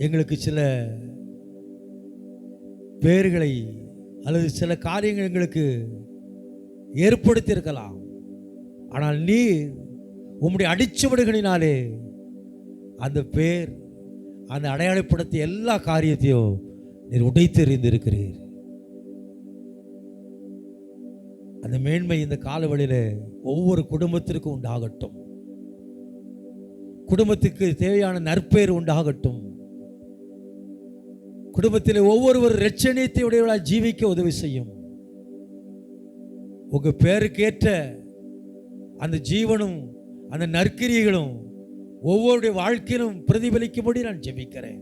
எங்களுக்கு சில பெயர்களை அல்லது சில காரியங்கள் எங்களுக்கு ஏற்படுத்தி இருக்கலாம். ஆனால் நீர் உம்முடைய அடிச்சுவடுகளினாலே அந்த பேர், அந்த அடையாளப்படுத்திய எல்லா காரியத்தையும் நீர் உடைத்து எறிந்திருக்கிறீர். அந்த மேன்மை இந்த காலவழியில் ஒவ்வொரு குடும்பத்திற்கும் உண்டாகட்டும், குடும்பத்துக்கு தேவையான நற்பெயர் உண்டாகட்டும், குடும்பத்தில் ஒவ்வொருவர் இரட்சணியத்தை உடையவர்களாய் ஜீவிக்க உதவி செய்யும். உங்க பேருக்கு ஏற்ற அந்த ஜீவனும் அந்த நற்கிரியைகளும் ஒவ்வொருடைய வாழ்க்கையிலும் பிரதிபலிக்கும்படி நான் ஜெபிக்கிறேன்.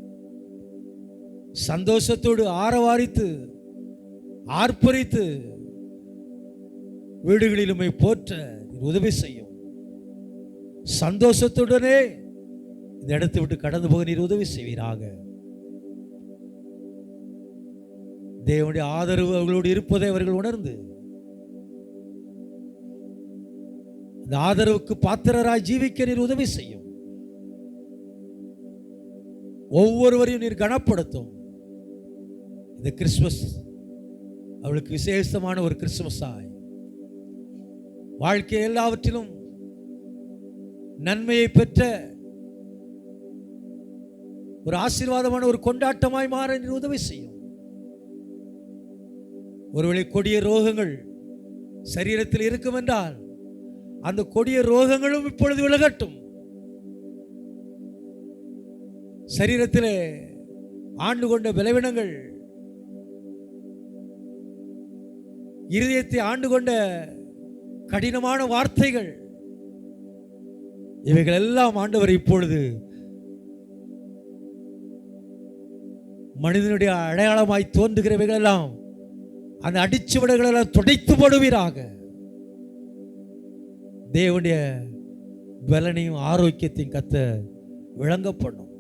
சந்தோஷத்தோடு ஆரவாரித்து ஆர்ப்பரித்து வீடுகளிலுமே போற்ற உதவி செய்யும். சந்தோஷத்துடனே இந்த இடத்தை விட்டு கடந்து போக நீர் உதவி செய்வீராக. தேவனுடைய ஆதரவு அவர்களோடு இருப்பதை அவர்கள் உணர்ந்து அந்த ஆதரவுக்கு பாத்திரராய் ஜீவிக்க நீர் உதவி செய்யும். ஒவ்வொருவரையும் நீர் கனப்படுத்தும். இந்த கிறிஸ்துமஸ் அவளுக்கு விசேஷமான ஒரு கிறிஸ்துமஸ் ஆய் வாழ்க்கை எல்லாவற்றிலும் நன்மையை பெற்ற ஒரு ஆசீர்வாதமான ஒரு கொண்டாட்டமாய் மாற நீர் உதவி செய்யும். ஒருவேளை கொடிய ரோகங்கள் சரீரத்தில் இருக்கும் என்றால் அந்த கொடிய ரோகங்களும் இப்பொழுது விலகட்டும். சரீரத்தில் ஆண்டு கொண்ட பலவீனங்கள், இருதயத்தை ஆண்டு கொண்ட கடினமான வார்த்தைகள், இவைகள் எல்லாம் ஆண்டவர் இப்பொழுது மனிதனுடைய அடையாளமாய் தோன்றுகிறவைகள் எல்லாம் அந்த அடிச்சுவடுகள் எல்லாம் துடைத்து போடுவீராக. தேவனுடைய பலனையும் ஆரோக்கியத்தையும் கத்த விளங்க பண்ணும்.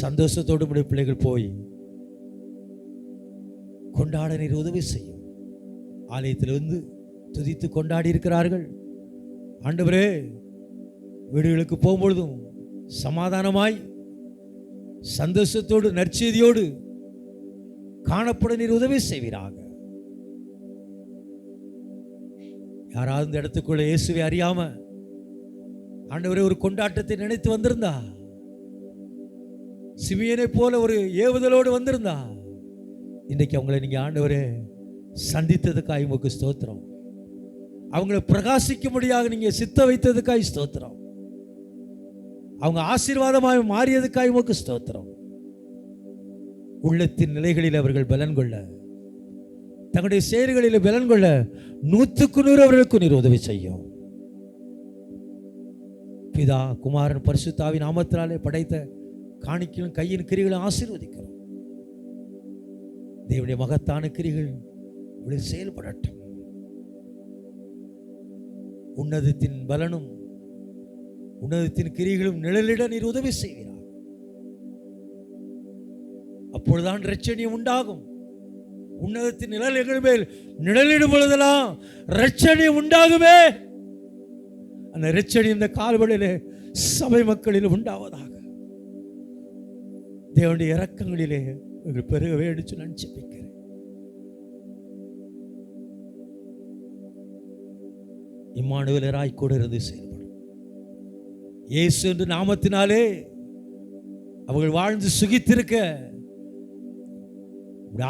சந்தோஷத்தோடு உடைய பிள்ளைகள் போய் கொண்டாட நீர் உதவி செய்யும். ஆலயத்தில் வந்து துதித்து கொண்டாடி இருக்கிறார்கள். ஆண்டவரே, வீடுகளுக்கு போகும்பொழுதும் சமாதானமாய் சந்தோஷத்தோடு நற்செய்தியோடு காணப்பட நீர் உதவி செய்வீராக. யாராவது இந்த இடத்துக்குள்ள இயேசுவை அறியாம ஆண்டவரே ஒரு கொண்டாட்டத்தை நினைத்து வந்திருந்தா, சிமியனை போல ஒரு ஏவுதலோடு வந்திருந்தா, இன்றைக்கு அவங்களை நீங்க ஆண்டவரே சந்தித்ததுக்காக உமக்கு ஸ்தோத்திரம். அவங்களை பிரகாசிக்கும்படியாக நீங்க சித்த வைத்ததுக்காக ஸ்தோத்திரம். அவங்க ஆசீர்வாதமாக மாறியதுக்காக உமக்கு ஸ்தோத்திரம். உள்ளத்தின் நிலைகளில் அவர்கள் பலன் கொள்ள, தங்களுடைய செயல்களில் பலன் கொள்ள 100% அவர்களுக்கு நீர் உதவி செய்யும். பிதா, குமாரன், பரிசுத்தாவின் நாமத்தினாலே படைத்த காணிக்கையும் கையின் கிரிகளும் ஆசீர்வதிக்கிறோம். தேவனுடைய மகத்தான கிரிகள் செயல்படட்டும். உன்னதத்தின் பலனும் உன்னதத்தின் கிரிகளும் நிழலிட நீர் உதவி செய்கிறார். அப்பொழுதுதான் இரட்சணியம் உண்டாகும். உன்னதத்தின் நிழல்கள் மேல் நிழலிடும் பொழுதெல்லாம் இரட்சணியம் உண்டாகுமே. அந்த இரட்சணியம் இந்த கால்வழியிலே சபை மக்களில் உண்டாவதாக. தேவனுடைய இரக்கங்களிலே பெருக வேண்டிச்சு நினைச்சுக்கிறேன். இம்மானுவேலராய் கூட இருந்து செயல்படும். இயேசு என்று நாமத்தினாலே அவர்கள் வாழ்ந்து சுகித்திருக்க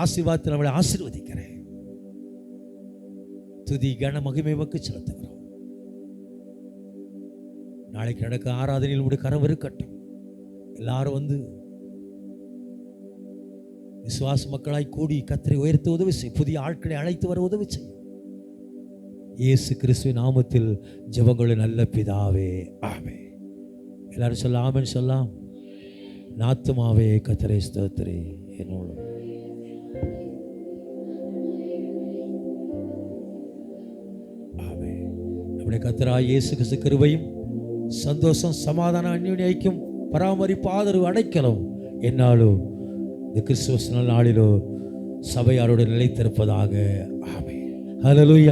ஆசீர்வாதத்தில் அவளை ஆசீர்வதிக்கிறேன். துதி கன மகிமை மக்கு செலுத்துகிறோம். நாளைக்கு நடக்க ஆராதனையில் உடைய கரம் இருக்கட்டும். எல்லாரும் வந்து விசுவாச மக்களாய் கூடி கர்த்தரை உயர்த்த உதவி செய்யும். புதிய ஆட்களை அழைத்து வர உதவி செய்யும். இயேசு கிறிஸ்துவின் நாமத்தில் ஜெபங்கள் நல்ல பிதாவே, ஆமென். எல்லாரும் சொல்ல ஆமென் சொல்லலாம். நாத்துமாவே கர்த்தரை ஸ்தோத்திரி. என்னோட ஆமென். நம்முடைய கர்த்தராகிய இயேசு கிறிஸ்து கிருபையும் சந்தோஷம், சமாதானம், அந்யோன்ய ஐக்கியம், பராமரிப்பு, ஆதரவு, அடைக்கலம் என்னாலும் இந்த கிறிஸ்துமஸ் நாளிலோ சபையாரோடு நிலைத்திருப்பதாக. ஆமென். ஹல்லேலூயா.